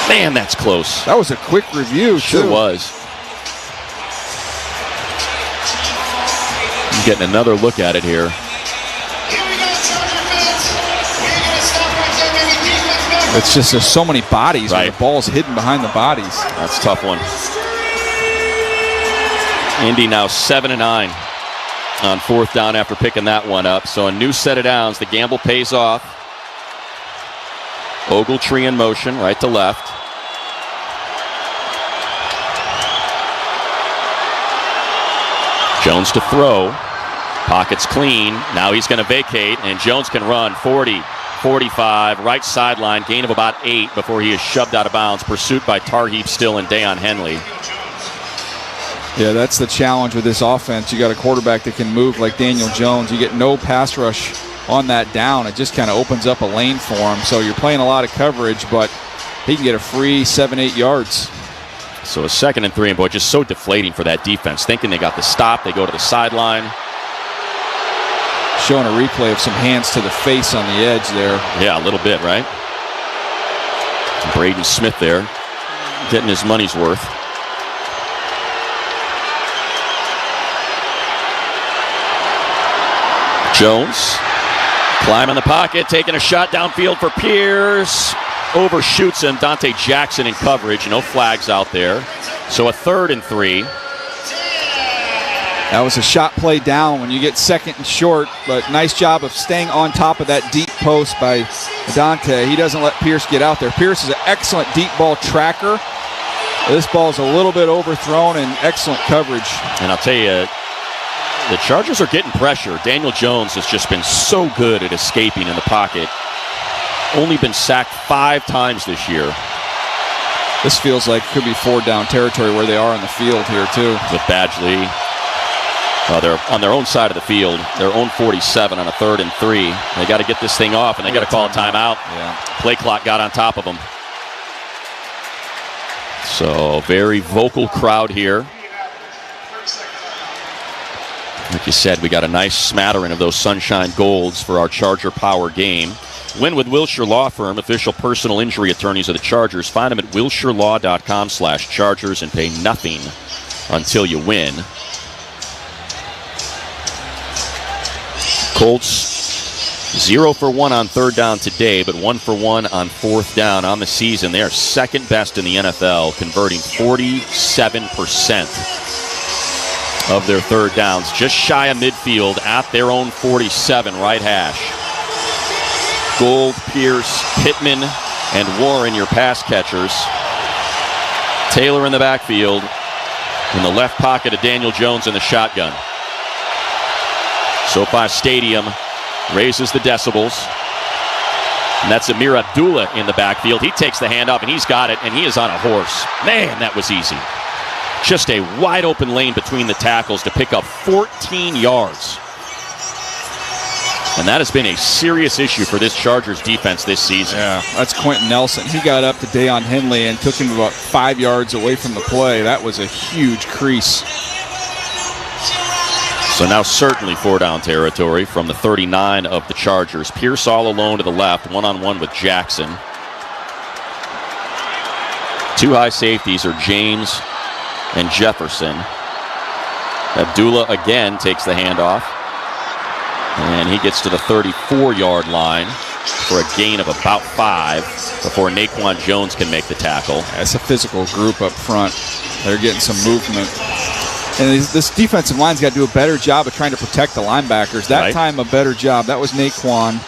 Man, that's close. That was a quick review, Sure too. was. I'm getting another look at it here. It's just there's so many bodies. Right. The ball's hidden behind the bodies. That's a tough one. Indy now 7-9 on fourth down after picking that one up. So a new set of downs. The gamble pays off. Ogletree in motion, right to left. Jones to throw. Pocket's clean. Now he's going to vacate, and Jones can run 40, 45, right sideline, gain of about 8 before he is shoved out of bounds. Pursuit by Tarheeb Still and Deion Henley. Yeah, that's the challenge with this offense. You got a quarterback that can move like Daniel Jones. You get no pass rush on that down. It just kind of opens up a lane for him. So you're playing a lot of coverage, but he can get a free 7-8 yards. So a 2nd and 3, and boy, just so deflating for that defense. Thinking they got the stop, they go to the sideline. Showing a replay of some hands to the face on the edge there. Yeah, a little bit, right? Braden Smith there, getting his money's worth. Jones, climbing the pocket, taking a shot downfield for Pierce. Overshoots him. Dante Jackson in coverage. No flags out there. So a 3rd and 3. That was a shot play down when you get 2nd and short, but nice job of staying on top of that deep post by Dante. He doesn't let Pierce get out there. Pierce is an excellent deep ball tracker. This ball is a little bit overthrown and excellent coverage. And I'll tell you, the Chargers are getting pressure. Daniel Jones has just been so good at escaping in the pocket. Only been sacked 5 times this year. This feels like it could be 4th down territory where they are on the field here, too. With Badgley. They're on their own side of the field. Their own 47 on a 3rd and 3. They got to get this thing off, and they got to call a timeout. Yeah. Play clock got on top of them. So, very vocal crowd here. Like you said, we got a nice smattering of those Sunshine Golds for our Charger Power game. Win with Wilshire Law Firm, official personal injury attorneys of the Chargers. Find them at wilshirelaw.com/Chargers and pay nothing until you win. Colts 0 for 1 on 3rd down today, but 1 for 1 on 4th down on the season. They are 2nd best in the NFL, converting 47% of their 3rd downs. Just shy of midfield at their own 47, right hash. Gould, Pierce, Pittman, and Warren, your pass catchers. Taylor in the backfield. In the left pocket of Daniel Jones in the shotgun. SoFi Stadium raises the decibels. And that's Amir Abdullah in the backfield. He takes the handoff, and he's got it, and he is on a horse. Man, that was easy. Just a wide open lane between the tackles to pick up 14 yards. And that has been a serious issue for this Chargers defense this season. Yeah, that's Quentin Nelson. He got up to Deion Henley and took him about 5 yards away from the play. That was a huge crease. So now certainly 4 down territory from the 39 of the Chargers. Pierce all alone to the left, one-on-one with Jackson. 2 high safeties are James and Jefferson. Abdullah again takes the handoff. And he gets to the 34-yard line for a gain of about 5 before Naquan Jones can make the tackle. That's a physical group up front. They're getting some movement. And this defensive line's got to do a better job of trying to protect the linebackers. That time, a better job. That was Naquan.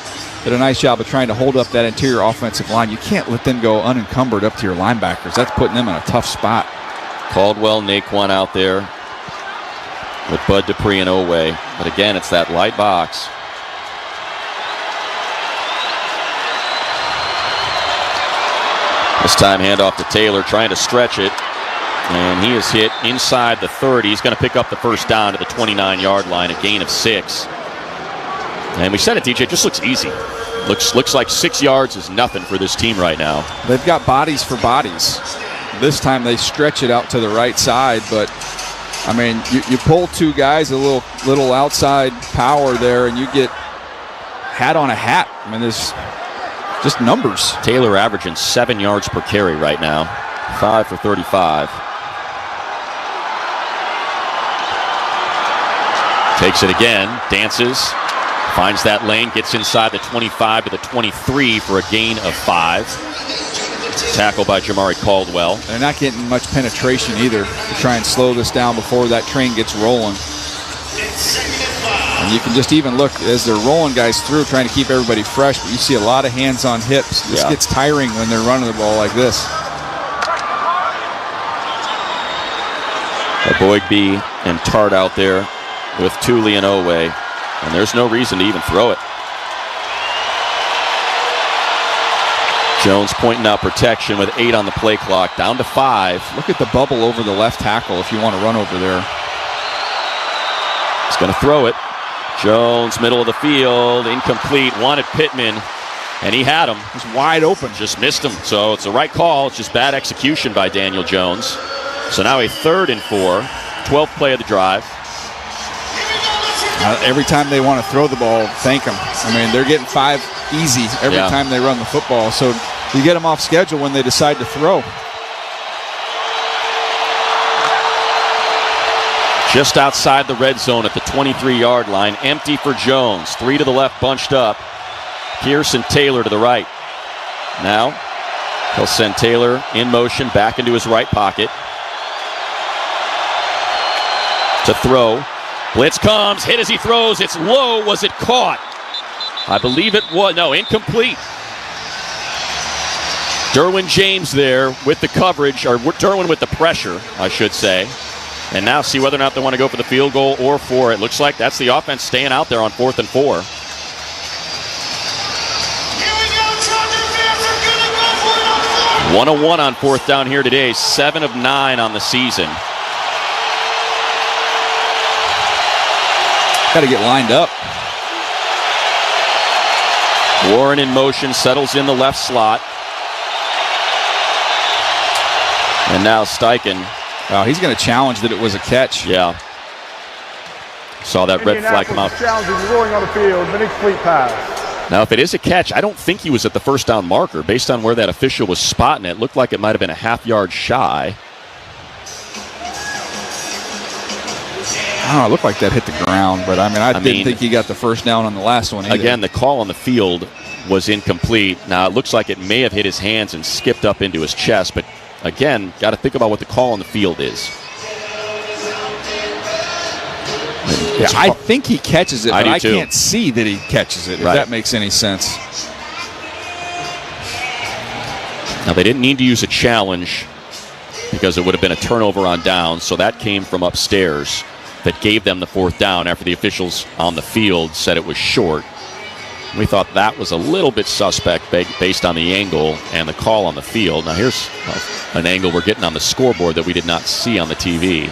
Did a nice job of trying to hold up that interior offensive line. You can't let them go unencumbered up to your linebackers. That's putting them in a tough spot. Caldwell, Naquan out there with Bud Dupree and Oweh. But again, it's that light box. This time handoff to Taylor, trying to stretch it. And he is hit inside the 30. He's going to pick up the first down to the 29-yard line, a gain of 6. And we said it, DJ, it just looks easy. Looks like 6 yards is nothing for this team right now. They've got bodies for bodies. This time they stretch it out to the right side, but I mean, you pull two guys, a little outside power there, and you get hat on a hat. I mean, there's just numbers. Taylor averaging 7 yards per carry right now, 5 for 35. Takes it again, dances, finds that lane, gets inside the 25 to the 23 for a gain of 5. Tackle by Jamari Caldwell. They're not getting much penetration either to try and slow this down before that train gets rolling. And you can just even look as they're rolling guys through, trying to keep everybody fresh, but you see a lot of hands on hips. This gets tiring when they're running the ball like this. Boygby and Tart out there with Thule and Oweh, and there's no reason to even throw it. Jones pointing out protection with 8 on the play clock, down to 5. Look at the bubble over the left tackle if you want to run over there. He's going to throw it. Jones, middle of the field, incomplete, wanted Pittman, and he had him. He's wide open. Just missed him, so it's the right call. It's just bad execution by Daniel Jones. So now a 3rd and 4, 12th play of the drive. Every time they want to throw the ball, thank them. I mean, they're getting 5 easy every time they run the football. So you get them off schedule when they decide to throw. Just outside the red zone at the 23-yard line. Empty for Jones. 3 to the left, bunched up. Pierce and Taylor to the right. Now he'll send Taylor in motion back into his right pocket. To throw. Blitz comes, hit as he throws. It's low. Was it caught? I believe it was. No, incomplete. Derwin James there with the coverage, or Derwin with the pressure, I should say. And now see whether or not they want to go for the field goal or for it. Looks like that's the offense staying out there on 4th and 4. Here we go, Charger fans are gonna go for it on 4th. 1 of 1 on 4th down here today. 7 of 9 on the season. Got to get lined up. Warren in motion, settles in the left slot. And now Steichen. Oh, he's going to challenge that it was a catch. Yeah. Saw that red flag come out. Challenging rolling on the field, an incomplete pass. Now, if it is a catch, I don't think he was at the first down marker. Based on where that official was spotting it, looked like it might have been a half-yard shy. Oh, it looked like that hit the ground, but I didn't think he got the first down on the last one either. Again, the call on the field was incomplete. Now, it looks like it may have hit his hands and skipped up into his chest, but again, got to think about what the call on the field is. Yeah, I think he catches it, but I too. can't see that he catches it, if that makes any sense. Now, they didn't need to use a challenge because it would have been a turnover on downs, so that came from upstairs. That gave them the 4th down after the officials on the field said it was short. We thought that was a little bit suspect based on the angle and the call on the field. Now here's an angle we're getting on the scoreboard that we did not see on the TV.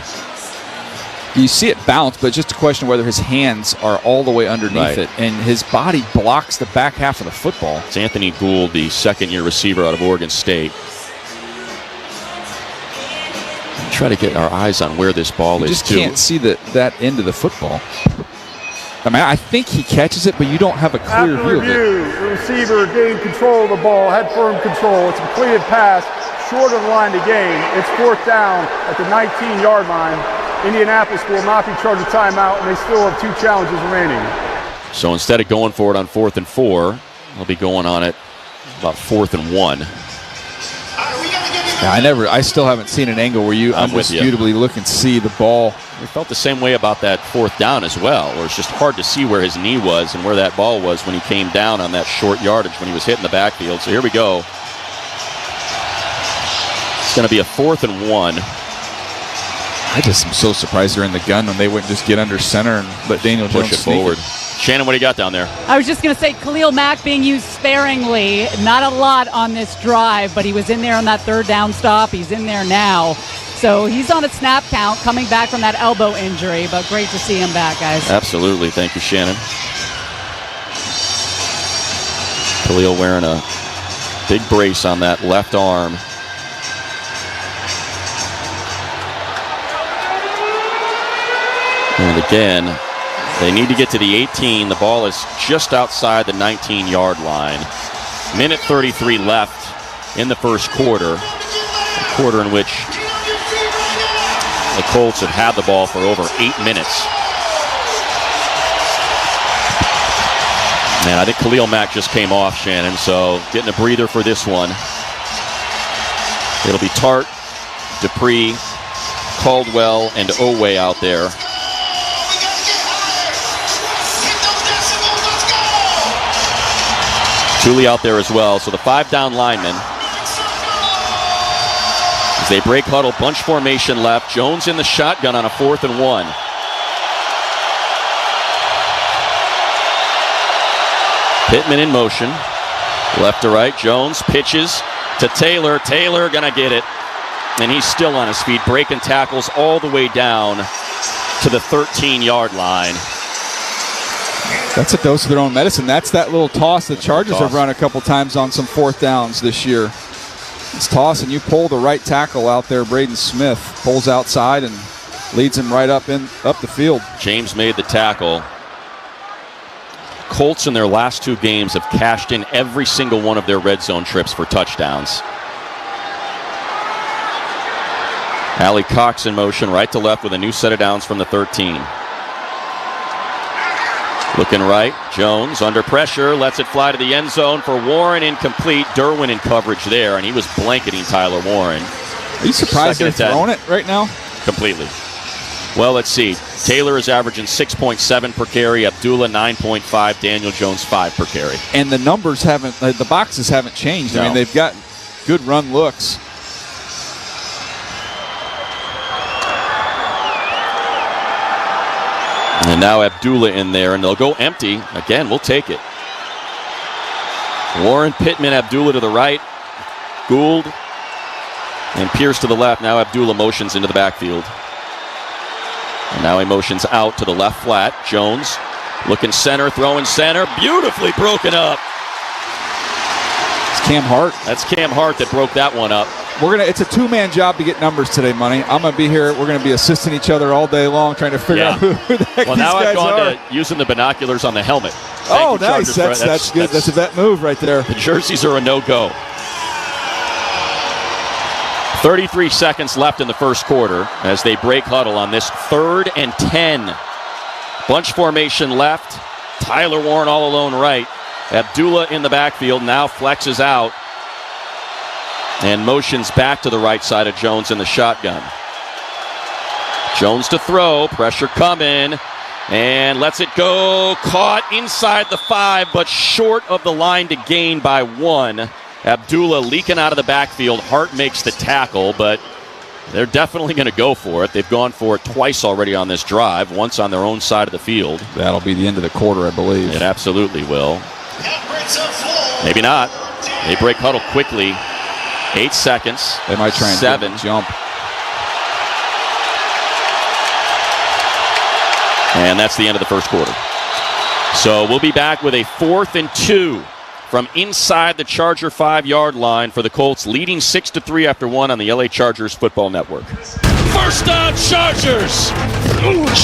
You see it bounce, but just a question of whether his hands are all the way underneath it, and his body blocks the back half of the football. It's Anthony Gould, the second-year receiver out of Oregon State. Try to get our eyes on where this ball is, too. You just can't see that end of the football. I mean, I think he catches it, but you don't have a clear view of it. The receiver gained control of the ball, had firm control. It's a completed pass, short of the line to gain. It's 4th down at the 19-yard line. Indianapolis will not be charged a timeout, and they still have 2 challenges remaining. So instead of going for it on 4th and 4, they'll be going on it about 4th and 1. Yeah, I still haven't seen an angle where you undisputably look and see the ball. We felt the same way about that 4th down as well, where it's just hard to see where his knee was and where that ball was when he came down on that short yardage when he was hitting the backfield. So here we go. It's going to be a 4th and 1. I just am so surprised they're in the gun when they wouldn't just get under center and let Daniel Jones push it sneak forward. it. Shannon, what do you got down there? I was just going to say Khalil Mack being used sparingly. Not a lot on this drive, but he was in there on that third down stop. He's in there now. So he's on a snap count coming back from that elbow injury, but great to see him back, guys. Absolutely. Thank you, Shannon. Khalil wearing a big brace on that left arm. And again, they need to get to the 18. The ball is just outside the 19-yard line. Minute 33 left in the first quarter. A quarter in which the Colts have had the ball for over 8 minutes. Man, I think Khalil Mack just came off, Shannon, so getting a breather for this one. It'll be Tart, Dupree, Caldwell, and Oweh out there. Julie out there as well, so the 5 down linemen. As they break huddle, bunch formation left. Jones in the shotgun on a 4th and 1. Pittman in motion. Left to right, Jones pitches to Taylor. Taylor gonna get it. And he's still on his feet, breaking tackles all the way down to the 13-yard line. That's a dose of their own medicine. That's that little toss the Chargers have run a couple times on some 4th downs this year. It's toss and you pull the right tackle out there. Braden Smith pulls outside and leads him right up the field. James made the tackle. Colts in their last 2 games have cashed in every single one of their red zone trips for touchdowns. Allie Cox in motion, right to left with a new set of downs from the 13. Looking right, Jones under pressure, lets it fly to the end zone for Warren, incomplete. Derwin in coverage there, and he was blanketing Tyler Warren. Are you surprised they're throwing it right now? Completely. Well, let's see. Taylor is averaging 6.7 per carry, Abdullah 9.5, Daniel Jones 5 per carry. And the numbers haven't, the boxes haven't changed. No. I mean, they've got good run looks. And now Abdullah in there, and they'll go empty. Again, we'll take it. Warren, Pittman, Abdullah to the right. Gould and Pierce to the left. Now Abdullah motions into the backfield. And now he motions out to the left flat. Jones looking center, throwing center. Beautifully broken up. It's Cam Hart. That's Cam Hart that broke that one up. It's a 2-man job to get numbers today, Money. I'm going to be here. We're going to be assisting each other all day long, trying to figure out who the heck well, these now guys I've gone are. to using the binoculars on the helmet. Oh, nice. That's good. That's a vet move right there. The jerseys are a no-go. 33 seconds left in the first quarter as they break huddle on this 3rd and 10. Bunch formation left. Tyler Warren all alone right. Abdullah in the backfield now flexes out and motions back to the right side of Jones in the shotgun. Jones to throw, pressure coming, and lets it go. Caught inside the 5, but short of the line to gain by 1. Abdullah leaking out of the backfield. Hart makes the tackle, but they're definitely going to go for it. They've gone for it twice already on this drive, once on their own side of the field. That'll be the end of the quarter, I believe. It absolutely will. Maybe not. They break huddle quickly. 8 seconds. They might try and 7. Jump. And that's the end of the first quarter. So we'll be back with a 4th and 2 from inside the Charger 5-yard line for the Colts, leading 6-3 after 1 on the LA Chargers Football Network. First down, Chargers!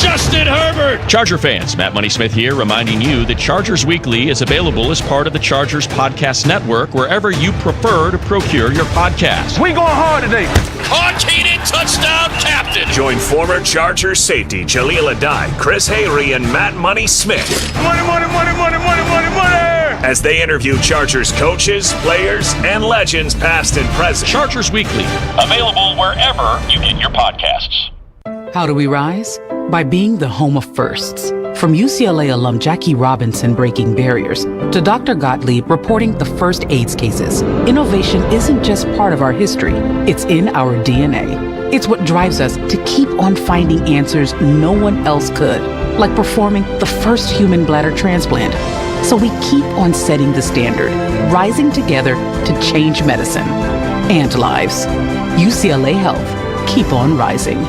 Justin Herbert! Charger fans, Matt Money Smith here, reminding you that Chargers Weekly is available as part of the Chargers Podcast Network wherever you prefer to procure your podcast. We going hard today. Caught Keenan, touchdown, captain. Join former Chargers safety Jaleel Adai, Chris Hayrie, and Matt Money Smith. Money, money, money, money, money, money, money! As they interview Chargers coaches, players, and legends past and present. Chargers Weekly, available wherever you get your podcasts. How do we rise? By being the home of firsts. From UCLA alum Jackie Robinson breaking barriers to Dr. Gottlieb reporting the first AIDS cases, innovation isn't just part of our history, it's in our DNA. It's what drives us to keep on finding answers no one else could, like performing the first human bladder transplant. So we keep on setting the standard, rising together to change medicine and lives. UCLA Health. Keep on rising.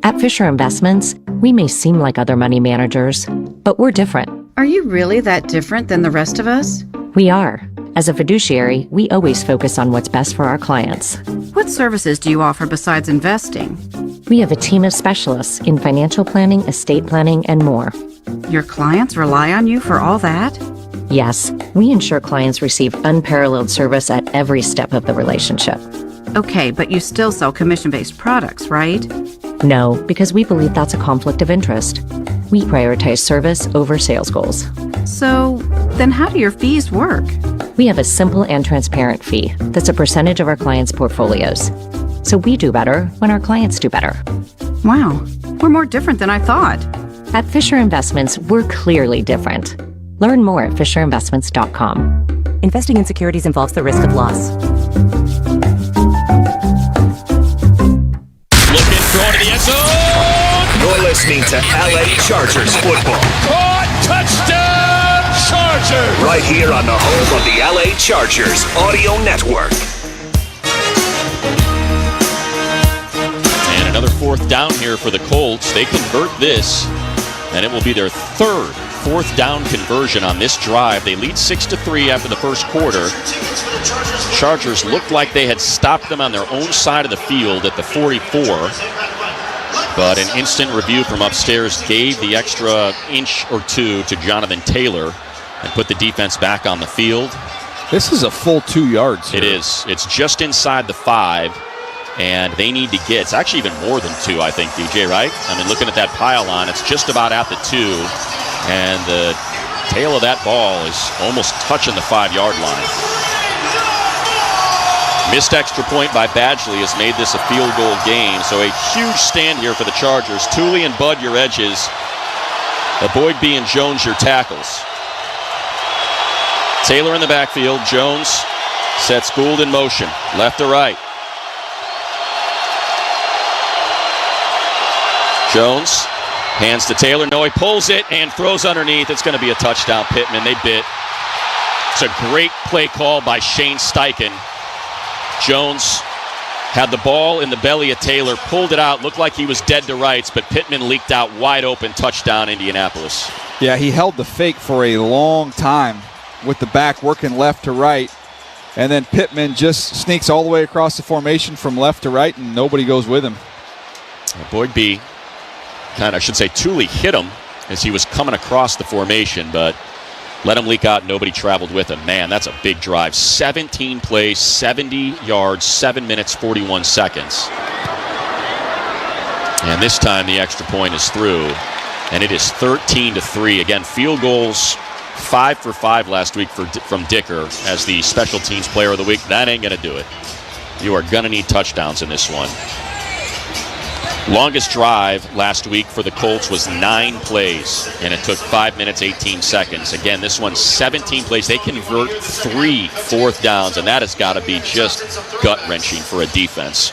At Fisher Investments, we may seem like other money managers, but we're different. Are you really that different than the rest of us? We are. As a fiduciary, we always focus on what's best for our clients. What services do you offer besides investing? We have a team of specialists in financial planning, estate planning, and more. Your clients rely on you for all that? Yes, we ensure clients receive unparalleled service at every step of the relationship. Okay, but you still sell commission-based products, right? No, because we believe that's a conflict of interest. We prioritize service over sales goals. So, then how do your fees work? We have a simple and transparent fee that's a percentage of our clients' portfolios. So we do better when our clients do better. Wow, we're more different than I thought. At Fisher Investments, we're clearly different. Learn more at FisherInvestments.com. Investing in securities involves the risk of loss. Looking, throwing to the end zone. You're listening to LA Chargers football. Caught, touchdown, Chargers. Right here on the home of the LA Chargers audio network. And another fourth down here for the Colts. They convert this, and it will be their third fourth down conversion on this drive. They lead 6-3 after the first quarter. Chargers looked like they had stopped them on their own side of the field at the 44. But an instant review from upstairs gave the extra inch or two to Jonathan Taylor and put the defense back on the field. This is a full 2 yards here. It is. It's just inside the 5, and they need to get, it's actually even more than 2, I think, DJ, right? I mean, looking at that pylon, it's just about at the 2, and the tail of that ball is almost touching the 5-yard line. Missed extra point by Badgley has made this a field goal game, so a huge stand here for the Chargers. Tooley and Bud, your edges. Boyd B. and Jones, your tackles. Taylor in the backfield. Jones sets Gould in motion, left to right. Jones hands to Taylor. No, he pulls it and throws underneath. It's going to be a touchdown, Pittman. They bit. It's a great play call by Shane Steichen. Jones had the ball in the belly of Taylor, pulled it out, looked like he was dead to rights, but Pittman leaked out wide open. Touchdown, Indianapolis. Yeah, he held the fake for a long time with the back working left to right, and then Pittman just sneaks all the way across the formation from left to right, and nobody goes with him. Boyd B. I should say Tooley hit him as he was coming across the formation, but let him leak out. Nobody traveled with him. Man, that's a big drive. 17 plays, 70 yards, 7 minutes, 41 seconds. And this time the extra point is through, and it is 13-3. Again, field goals 5 for 5 last week from Dicker as the special teams player of the week. That ain't going to do it. You are going to need touchdowns in this one. Longest drive last week for the Colts was 9 plays, and it took 5 minutes, 18 seconds. Again, this one's 17 plays. They convert 3 fourth downs, and that has got to be just gut-wrenching for a defense.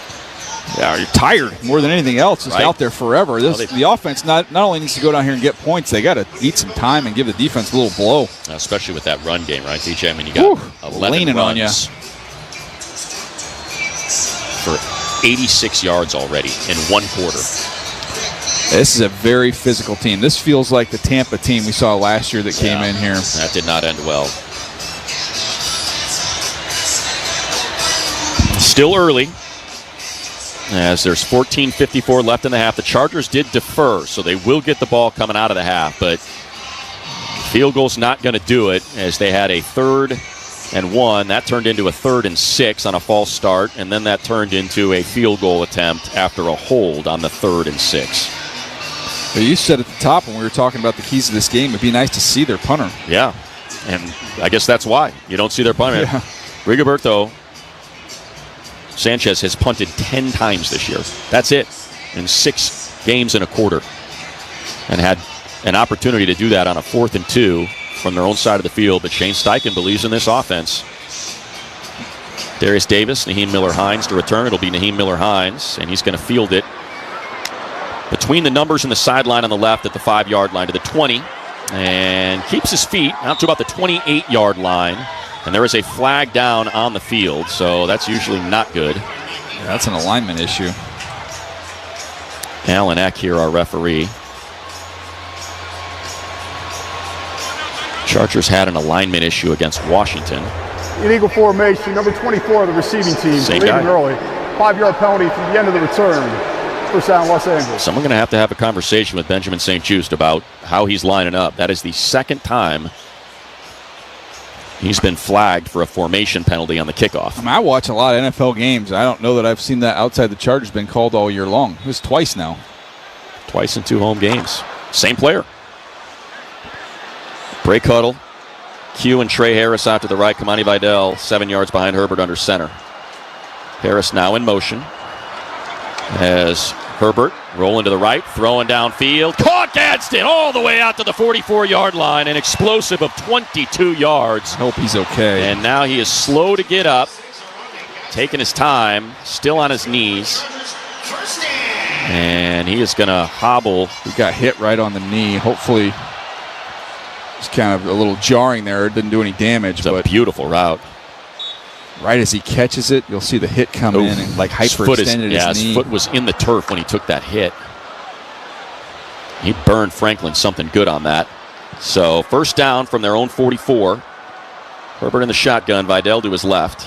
Yeah, you're tired more than anything else. It's right? Out there forever. The offense not only needs to go down here and get points, they got to eat some time and give the defense a little blow. Especially with that run game, right, DJ? I mean, you got 11 runs for 86 yards already in 1 quarter. This is a very physical team. This feels like the Tampa team we saw last year that came in here. That did not end well. Still early, as there's 14:54 left in the half. The Chargers did defer, so they will get the ball coming out of the half, but field goal's not going to do it, as they had a 3rd and 1. That turned into a 3rd and 6 on a false start, and then that turned into a field goal attempt after a hold on the 3rd and 6. Well, you said at the top when we were talking about the keys of this game, it'd be nice to see their punter. Yeah, and I guess that's why you don't see their punter. Yeah. Rigoberto Sanchez has punted 10 times this year. That's it, in 6 games and a quarter, and had an opportunity to do that on a 4th and 2 from their own side of the field, but Shane Steichen believes in this offense. Darius Davis, Naheem Miller-Hines to return. It'll be Naheem Miller-Hines, and he's going to field it between the numbers and the sideline on the left at the 5-yard line to the 20, and keeps his feet out to about the 28-yard line. And there is a flag down on the field, so that's usually not good. Yeah, that's an alignment issue. Alan Eck here, our referee. Chargers had an alignment issue against Washington. Illegal formation, number 24 of the receiving team, leaving early. 5-yard penalty from the end of the return. First down, Los Angeles. So I'm going to have a conversation with Benjamin St. Juste about how he's lining up. That is the second time he's been flagged for a formation penalty on the kickoff. I mean, I watch a lot of NFL games. I don't know that I've seen that outside the Chargers been called all year long. It was twice now. Twice in 2 home games. Same player. Break huddle. Q and Trey Harris out to the right. Kamani Vidal 7 yards behind Herbert under center. Harris now in motion as Herbert rolling to the right, throwing downfield. Caught Gadsden all the way out to the 44-yard line. An explosive of 22 yards. Hope he's okay. And now he is slow to get up, taking his time, still on his knees. And he is going to hobble. He got hit right on the knee. Hopefully it's kind of a little jarring there. It didn't do any damage. It's a beautiful route. Right as he catches it, you'll see the hit come in and like hyperextended his knee. His foot was in the turf when he took that hit. He burned Franklin something good on that. So first down from their own 44. Herbert in the shotgun, Vidal to his left.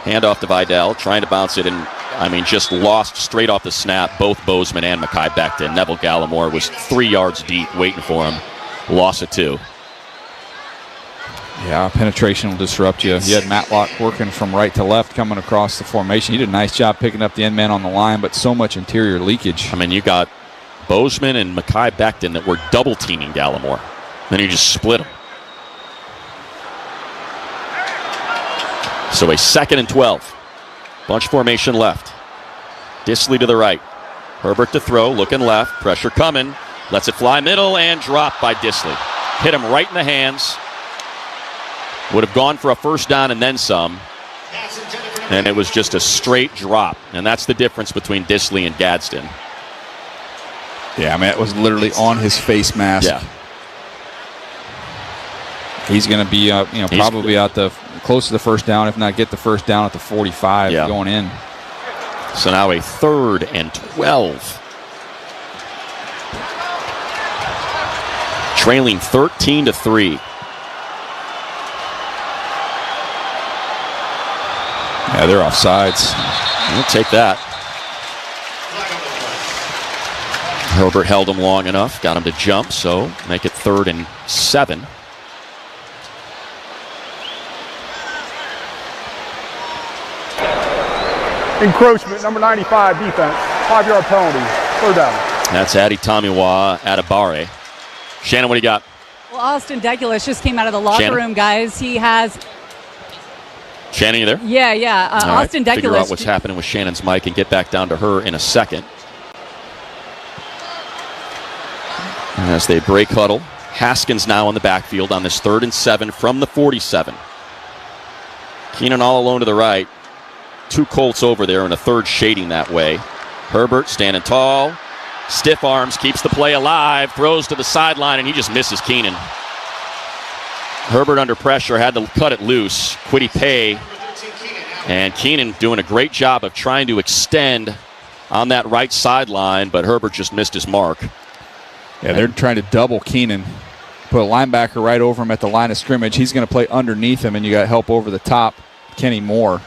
Hand off to Vidal, trying to bounce it, and just lost straight off the snap both Bozeman and Mekhi Becton. Neville Gallimore was 3 yards deep waiting for him. Loss of 2. Yeah, penetration will disrupt you. You had Matlock working from right to left coming across the formation. He did a nice job picking up the end man on the line, but so much interior leakage. I mean, you got Bozeman and Mekhi Becton that were double-teaming Gallimore. Then you just split them. So a 2nd and 12. Bunch formation left. Disley to the right. Herbert to throw, looking left. Pressure coming. Lets it fly middle and dropped by Disley. Hit him right in the hands. Would have gone for a first down and then some. And it was just a straight drop. And that's the difference between Disley and Gadsden. Yeah, I mean, it was literally on his face mask. Yeah. He's going to be, probably out close to the first down, if not get the first down at the 45 going in. So now a 3rd and 12. Trailing 13-3. Yeah, they're offsides. We'll take that. Herbert held him long enough, got him to jump, so make it 3rd and 7. Encroachment, number 95, defense. 5-yard penalty. 3rd down. That's Adi Tamiwa Adibare. Shannon, what do you got? Well, Austin Deculus just came out of the locker room, guys. He has... Shannon, you there? Yeah. Austin Deculus. Figure out what's happening with Shannon's mic and get back down to her in a second. And as they break huddle, Haskins now in the backfield on this 3rd and 7 from the 47. Keenan all alone to the right. 2 Colts over there and a 3rd shading that way. Herbert standing tall. Stiff arms, keeps the play alive. Throws to the sideline, and he just misses Keenan. Herbert under pressure, had to cut it loose. Kwity Paye and Keenan doing a great job of trying to extend on that right sideline, but Herbert just missed his mark. Yeah, they're trying to double Keenan. Put a linebacker right over him at the line of scrimmage. He's going to play underneath him, and you got help over the top, Kenny Moore.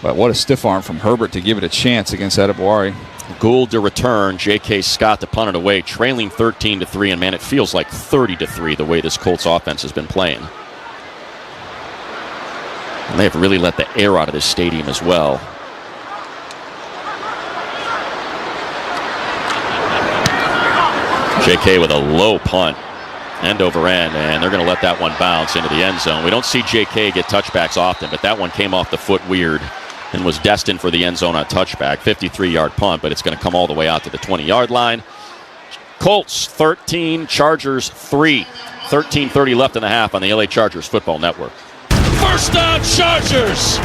But what a stiff arm from Herbert to give it a chance against Adibare. Gould to return, J.K. Scott to punt it away, trailing 13-3, and man, it feels like 30-3 the way this Colts offense has been playing. And they have really let the air out of this stadium as well. J.K. with a low punt, end over end, and they're going to let that one bounce into the end zone. We don't see J.K. get touchbacks often, but that one came off the foot weird and was destined for the end zone on touchback. 53-yard punt, but it's going to come all the way out to the 20-yard line. Colts 13, Chargers 3. 13:30 left in the half on the LA Chargers Football Network. First down, Chargers!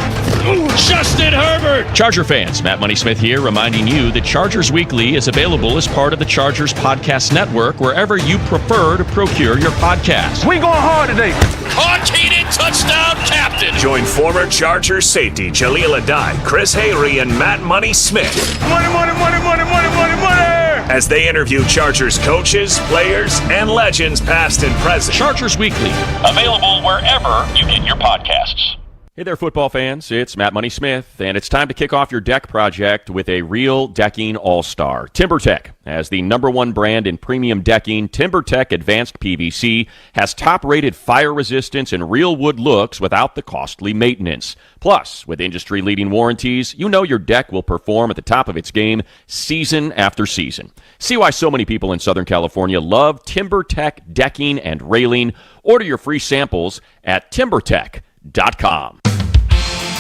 Justin Herbert. Charger fans, Matt Money Smith here, reminding you that Chargers Weekly is available as part of the Chargers Podcast Network wherever you prefer to procure your podcast. We going hard today. Caught Keenan, touchdown captain. Join former Chargers safety Jaleel Adai, Chris Hayrie, and Matt Money Smith. Money, money, money, money, money, money, money. As they interview Chargers coaches, players, and legends past and present. Chargers Weekly, Available wherever you get your podcasts. Hey there, football fans. It's Matt Money Smith, and it's time to kick off your deck project with a real decking all-star. TimberTech, as the #1 brand in premium decking, TimberTech Advanced PVC has top-rated fire resistance and real wood looks without the costly maintenance. Plus, with industry-leading warranties, you know your deck will perform at the top of its game season after season. See why so many people in Southern California love TimberTech decking and railing. Order your free samples at TimberTech.com.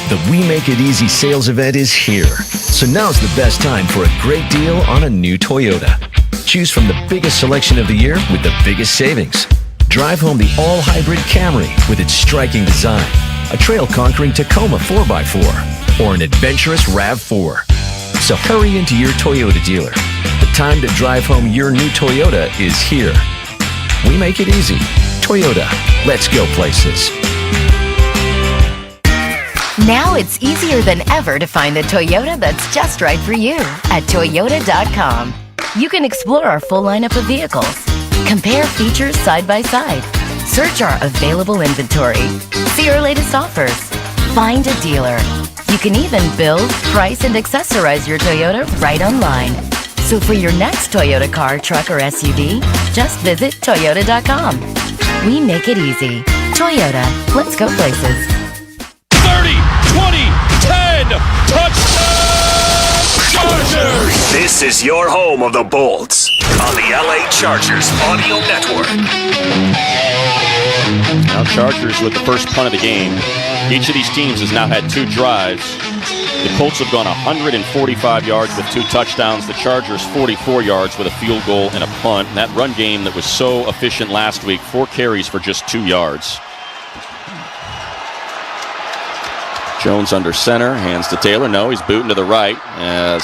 The We Make It Easy sales event is here. So now's the best time for a great deal on a new Toyota. Choose from the biggest selection of the year with the biggest savings. Drive home the all-hybrid Camry with its striking design, a trail-conquering Tacoma 4x4, or an adventurous RAV4. So hurry into your Toyota dealer. The time to drive home your new Toyota is here. We make it easy. Toyota. Let's go places. Now it's easier than ever to find the Toyota that's just right for you at Toyota.com. You can explore our full lineup of vehicles, compare features side by side, search our available inventory, see our latest offers, find a dealer. You can even build, price, and accessorize your Toyota right online. So for your next Toyota car, truck, or SUV, just visit Toyota.com. We make it easy. Toyota. Let's go places. 30, 20, 10, touchdown Chargers! This is your home of the Bolts on the LA Chargers Audio Network. Now Chargers with the first punt of the game. Each of these teams has now had 2 drives. The Colts have gone 145 yards with 2 touchdowns. The Chargers 44 yards with a field goal and a punt. And that run game that was so efficient last week, 4 carries for just 2 yards. Jones under center, hands to Taylor. No, he's booting to the right as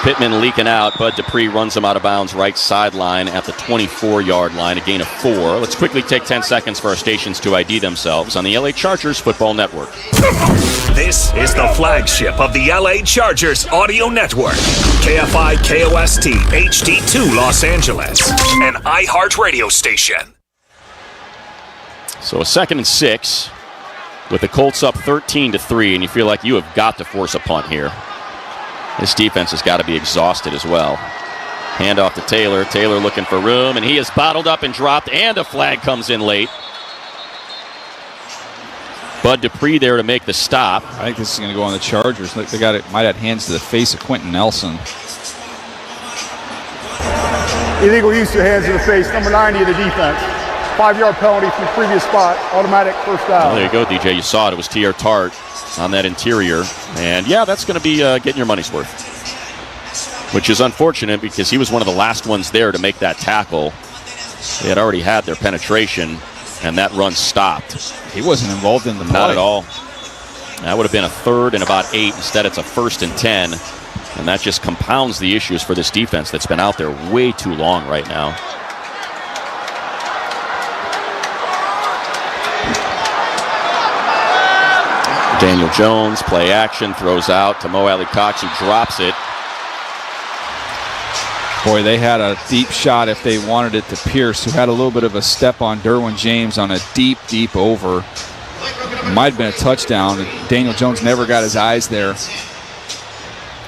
Pittman leaking out. Bud Dupree runs him out of bounds right sideline at the 24-yard line, a gain of 4. Let's quickly take 10 seconds for our stations to ID themselves on the LA Chargers Football Network. This is the flagship of the LA Chargers Audio Network. KFI KOST HD2 Los Angeles, an iHeartRadio station. So a 2nd and 6 with the Colts up 13-3, and you feel like you have got to force a punt here. This defense has got to be exhausted as well. Hand off to Taylor. Taylor looking for room, and he is bottled up and dropped, and a flag comes in late. Bud Dupree there to make the stop. I think this is going to go on the Chargers. They got it. Might have hands to the face of Quentin Nelson. Illegal use of hands to the face, number 90 of the defense. 5-yard penalty from the previous spot, automatic first down. Well, there you go, DJ. You saw it. It was T.R. Tart on that interior. And, yeah, that's going to be getting your money's worth, which is unfortunate because he was one of the last ones there to make that tackle. They had already had their penetration, and that run stopped. He wasn't involved in the play. Not at all. That would have been a 3rd and about 8. Instead, it's a 1st and 10. And that just compounds the issues for this defense that's been out there way too long right now. Daniel Jones, play action, throws out to Mo Alley-Cox, who drops it. Boy, they had a deep shot if they wanted it to Pierce, who had a little bit of a step on Derwin James on a deep, deep over. Might have been a touchdown. Daniel Jones never got his eyes there.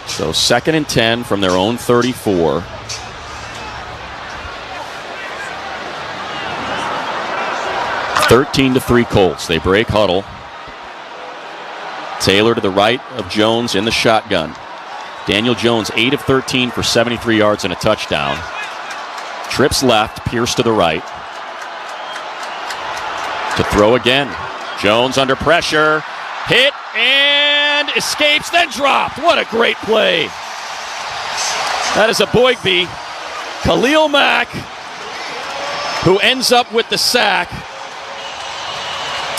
So 2nd and 10 from their own 34. (13-3) Colts. They break huddle. Taylor to the right of Jones in the shotgun. Daniel Jones, 8 of 13 for 73 yards and a touchdown. Trips left, Pierce to the right. To throw again. Jones under pressure. Hit and escapes, then dropped. What a great play. That is a Boygby. Khalil Mack, who ends up with the sack,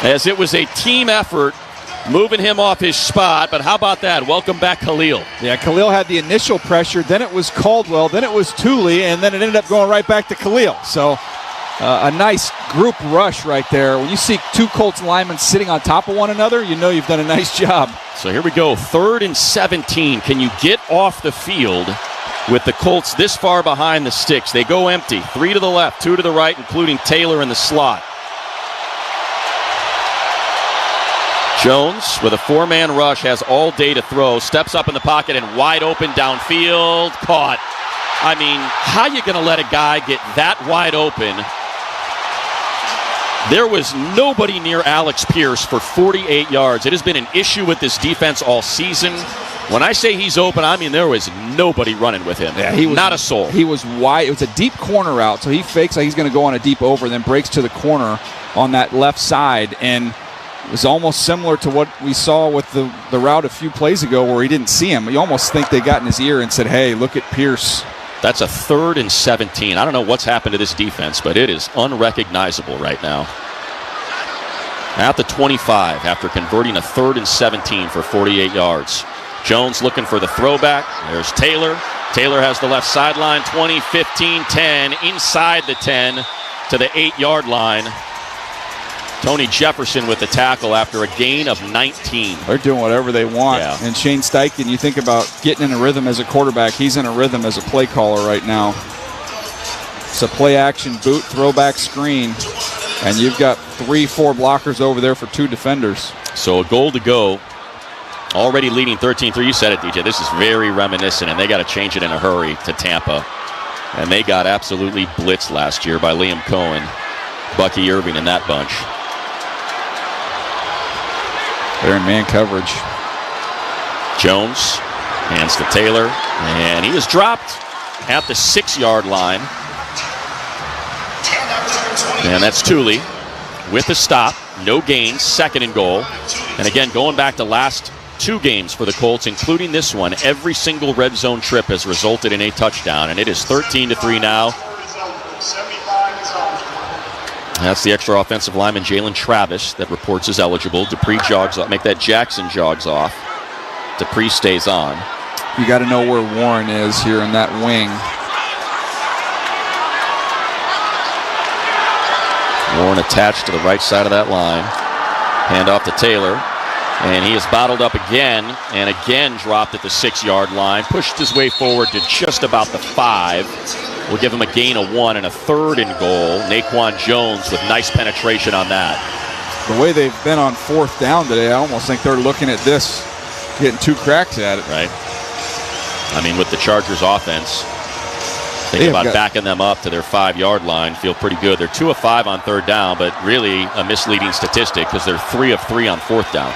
as it was a team effort moving him off his spot, but how about that? Welcome back, Khalil. Yeah, Khalil had the initial pressure, then it was Caldwell, then it was Thule, and then it ended up going right back to Khalil. So a nice group rush right there. When you see two Colts linemen sitting on top of one another, you know you've done a nice job. So here we go, 3rd and 17. Can you get off the field with the Colts this far behind the sticks? They go empty. 3 to the left, 2 to the right, including Taylor in the slot. Jones, with a 4-man rush, has all day to throw. Steps up in the pocket and wide open downfield. Caught. I mean, how you going to let a guy get that wide open? There was nobody near Alex Pierce for 48 yards. It has been an issue with this defense all season. When I say he's open, I mean there was nobody running with him. Yeah, he was not a soul. He was wide. It was a deep corner route, so he fakes like he's going to go on a deep over, then breaks to the corner on that left side, and it was almost similar to what we saw with the route a few plays ago where he didn't see him. You almost think they got in his ear and said, hey, look at Pierce. That's a 3rd and 17. I don't know what's happened to this defense, but it is unrecognizable right now. At the 25 after converting a 3rd and 17 for 48 yards. Jones looking for the throwback. There's Taylor. Taylor has the left sideline. 20, 15, 10. Inside the 10 to the 8-yard line. Tony Jefferson with the tackle after a gain of 19. They're doing whatever they want. Yeah. And Shane Steichen, you think about getting in a rhythm as a quarterback. He's in a rhythm as a play caller right now. It's a play-action boot, throwback screen. And you've got 3-4 blockers over there for 2 defenders. So a goal to go. Already leading 13-3. You said it, DJ. This is very reminiscent, and they got to change it in a hurry to Tampa. And they got absolutely blitzed last year by Liam Cohen, Bucky Irving, and that bunch. They're in man coverage. Jones hands to Taylor, and he is dropped at the 6-yard line. And that's Thule with the stop. No gains, 2nd and goal. And again, going back to last 2 games for the Colts, including this one, every single red zone trip has resulted in a touchdown, and it is 13-3 now. That's the extra offensive lineman, Jalen Travis, that reports is eligible. Dupree jogs off. Make that Jackson jogs off. Dupree stays on. You got to know where Warren is here in that wing. Warren attached to the right side of that line. Hand off to Taylor. And he is bottled up again, and again dropped at the 6-yard line. Pushed his way forward to just about the 5. We'll give him a gain of 1 and a 3rd and goal. Naquan Jones with nice penetration on that. The way they've been on 4th down today, I almost think they're looking at this, getting 2 cracks at it. Right. I mean, with the Chargers offense, think about backing them up to their 5-yard line. Feel pretty good. They're 2 of 5 on 3rd down, but really a misleading statistic because they're 3 of 3 on 4th down.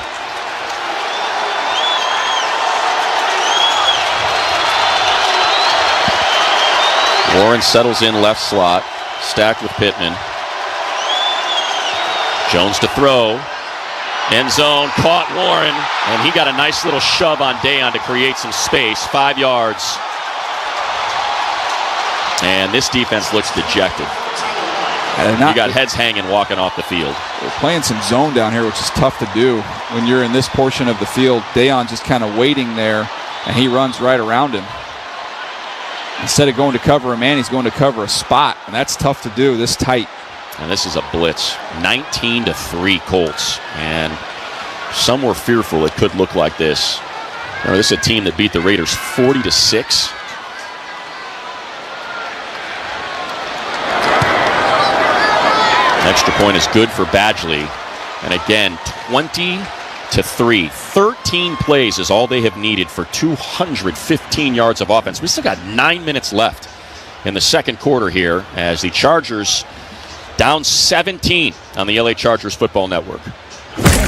Warren settles in left slot, stacked with Pittman. Jones to throw. End zone, caught Warren, and he got a nice little shove on Dayon to create some space. 5 yards. And this defense looks dejected. You got heads hanging walking off the field. We're playing some zone down here, which is tough to do when you're in this portion of the field. Dayon just kind of waiting there, and he runs right around him. Instead of going to cover a man, he's going to cover a spot, and that's tough to do this tight. And this is a blitz. 19-3 Colts. And some were fearful it could look like this. Remember, this is a team that beat the Raiders 40-6. Extra point is good for Badgley. And again, 20-3. 13 plays is all they have needed for 215 yards of offense. We still got 9 minutes left in the second quarter here as the Chargers down 17 on the LA Chargers Football Network.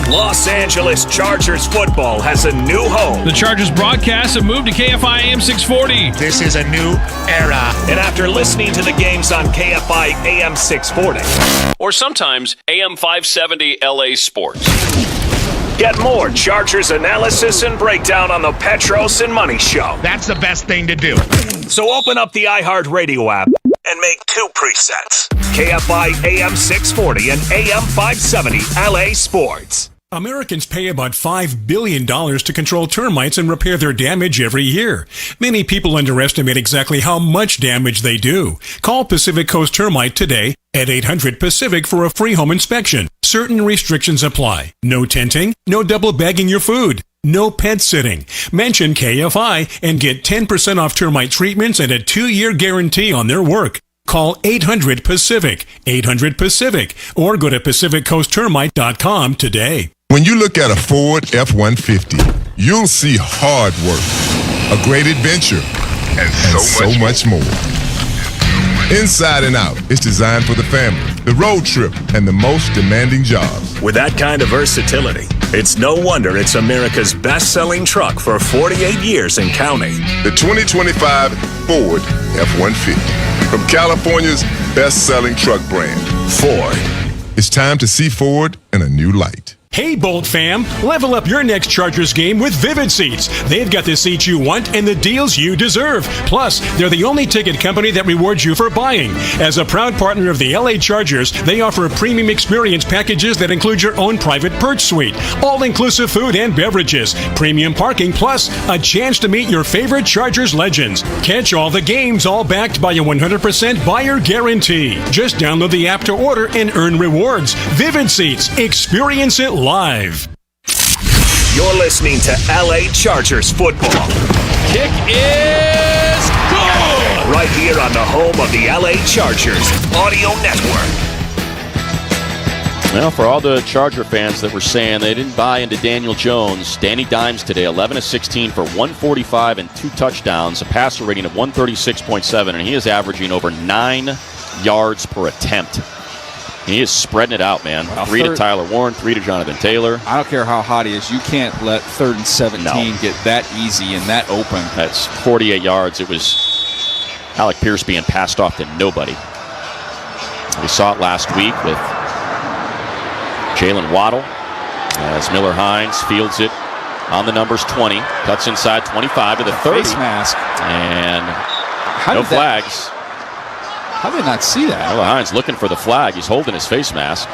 Los Angeles Chargers football has a new home. The Chargers broadcast have moved to KFI AM 640. This is a new era. And after listening to the games on KFI AM 640, or sometimes AM 570 LA Sports. Get more Chargers analysis and breakdown on the Petros and Money Show. That's the best thing to do. So open up the iHeartRadio app and make 2 presets. KFI AM 640 and AM 570 LA Sports. Americans pay about $5 billion to control termites and repair their damage every year. Many people underestimate exactly how much damage they do. Call Pacific Coast Termite today at 800-PACIFIC for a free home inspection. Certain restrictions apply. No tenting, no double bagging your food, no pet sitting. Mention KFI and get 10% off termite treatments and a 2-year guarantee on their work. Call 800-PACIFIC, 800-PACIFIC, or go to PacificCoastTermite.com today. When you look at a Ford F-150, you'll see hard work, a great adventure, and so much more. Inside and Out, it's designed for the family, the road trip, and the most demanding jobs. With that kind of versatility, it's no wonder it's America's best-selling truck for 48 years and counting. The 2025 Ford F-150, from California's best-selling truck brand, Ford. It's time to see Ford in a new light. Hey, Bolt fam, level up your next Chargers game with Vivid Seats. They've got the seats you want and the deals you deserve. Plus, they're the only ticket company that rewards you for buying. As a proud partner of the LA Chargers, they offer premium experience packages that include your own private perch suite, all-inclusive food and beverages, premium parking, plus a chance to meet your favorite Chargers legends. Catch all the games, all backed by a 100% buyer guarantee. Just download the app to order and earn rewards. Vivid Seats. Experience it live. You're listening to LA Chargers football. Kick is good! Right here on the home of the LA Chargers Audio Network. Well, for all the Charger fans that were saying they didn't buy into Daniel Jones, Danny Dimes today, 11 of 16 for 145 and 2 touchdowns, a passer rating of 136.7, and he is averaging over 9 yards per attempt. He is spreading it out, man. 3 to Tyler Warren, 3 to Jonathan Taylor. I don't care how hot he is. You can't let 3rd and 17 get that easy and that open. That's 48 yards. It was Alec Pierce being passed off to nobody. We saw it last week with Jalen Waddle as Miller Hines fields it on the numbers 20. Cuts inside 25 to the 30. Face mask. And no flags. How did I not see that? Miller Hines looking for the flag. He's holding his face mask.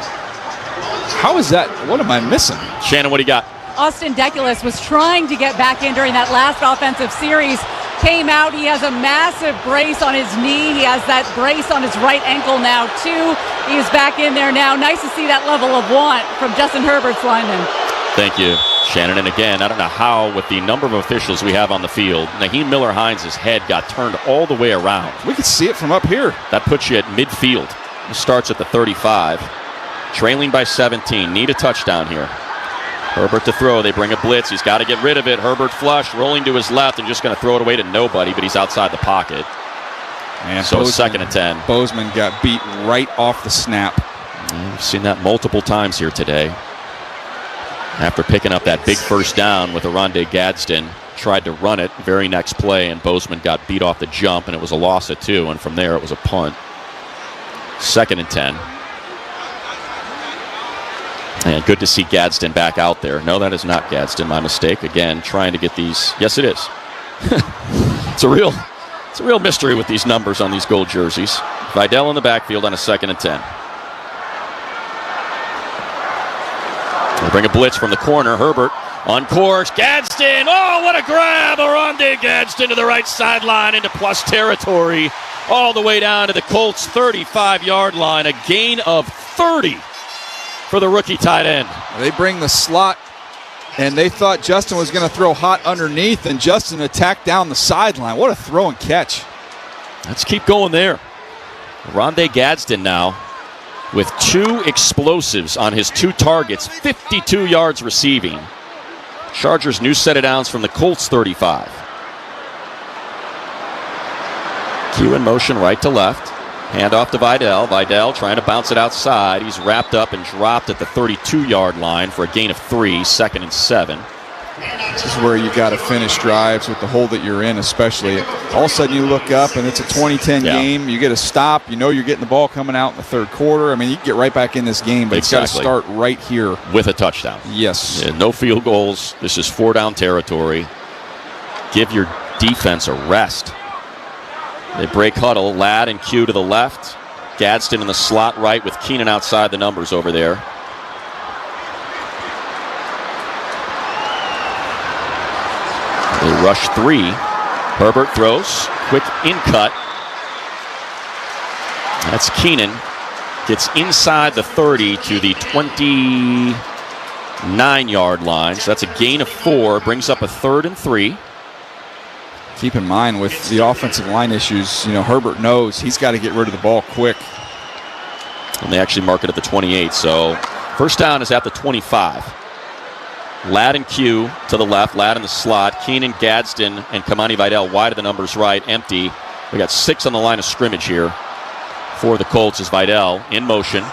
How is that? What am I missing? Shannon, what do you got? Austin Deculus was trying to get back in during that last offensive series. Came out. He has a massive brace on his knee. He has that brace on his right ankle now, too. He is back in there now. Nice to see that level of want from Justin Herbert's lineman. Thank you, Shannon. And again, I don't know how, with the number of officials we have on the field, Naheem Miller Hines' head got turned all the way around. We can see it from up here. That puts you at midfield. It starts at the 35. Trailing by 17. Need a touchdown here. Herbert to throw. They bring a blitz. He's got to get rid of it. Herbert flush, rolling to his left and just going to throw it away to nobody, but he's outside the pocket. And so Bozeman, 2nd and 10. Bozeman got beat right off the snap. We've seen that multiple times here today. After picking up that big first down with Oronde Gadsden, tried to run it very next play, and Bozeman got beat off the jump, and it was a loss of 2, and from there it was a punt. 2nd and 10. And good to see Gadsden back out there. No, that is not Gadsden. My mistake. Again, trying to get these. Yes, it is. It's a real mystery with these numbers on these gold jerseys. Vidal in the backfield on a 2nd and 10. They bring a blitz from the corner. Herbert on course. Gadsden. Oh, what a grab. Oronde Gadsden to the right sideline into plus territory. All the way down to the Colts' 35-yard line. A gain of 30 for the rookie tight end. They bring the slot, and they thought Justin was going to throw hot underneath, and Justin attacked down the sideline. What a throw and catch. Let's keep going there. Oronde Gadsden now with 2 explosives on his 2 targets, 52 yards receiving. Chargers' new set of downs from the Colts' 35. Q in motion right to left. Hand off to Vidal. Vidal trying to bounce it outside. He's wrapped up and dropped at the 32-yard line for a gain of 3, 2nd and 7. This is where you got to finish drives with the hole that you're in, especially. All of a sudden you look up and it's a 20-10 game. You get a stop. You know you're getting the ball coming out in the 3rd quarter. I mean, you can get right back in this game, but it's got to start right here. With a touchdown. Yes. No field goals. This is 4-down territory. Give your defense a rest. They break huddle. Ladd and Q to the left. Gadsden in the slot right with Keenan outside the numbers over there. They rush 3. Herbert throws. Quick in cut. That's Keenan. Gets inside the 30 to the 29-yard line. So that's a gain of 4. Brings up a 3rd and 3. Keep in mind with the offensive line issues, Herbert knows he's got to get rid of the ball quick. And they actually mark it at the 28. So first down is at the 25. Ladd and Q to the left. Ladd in the slot. Keenan, Gadsden, and Kamani Vidal wide of the numbers right. Empty. We got 6 on the line of scrimmage here for the Colts is Vidal in motion.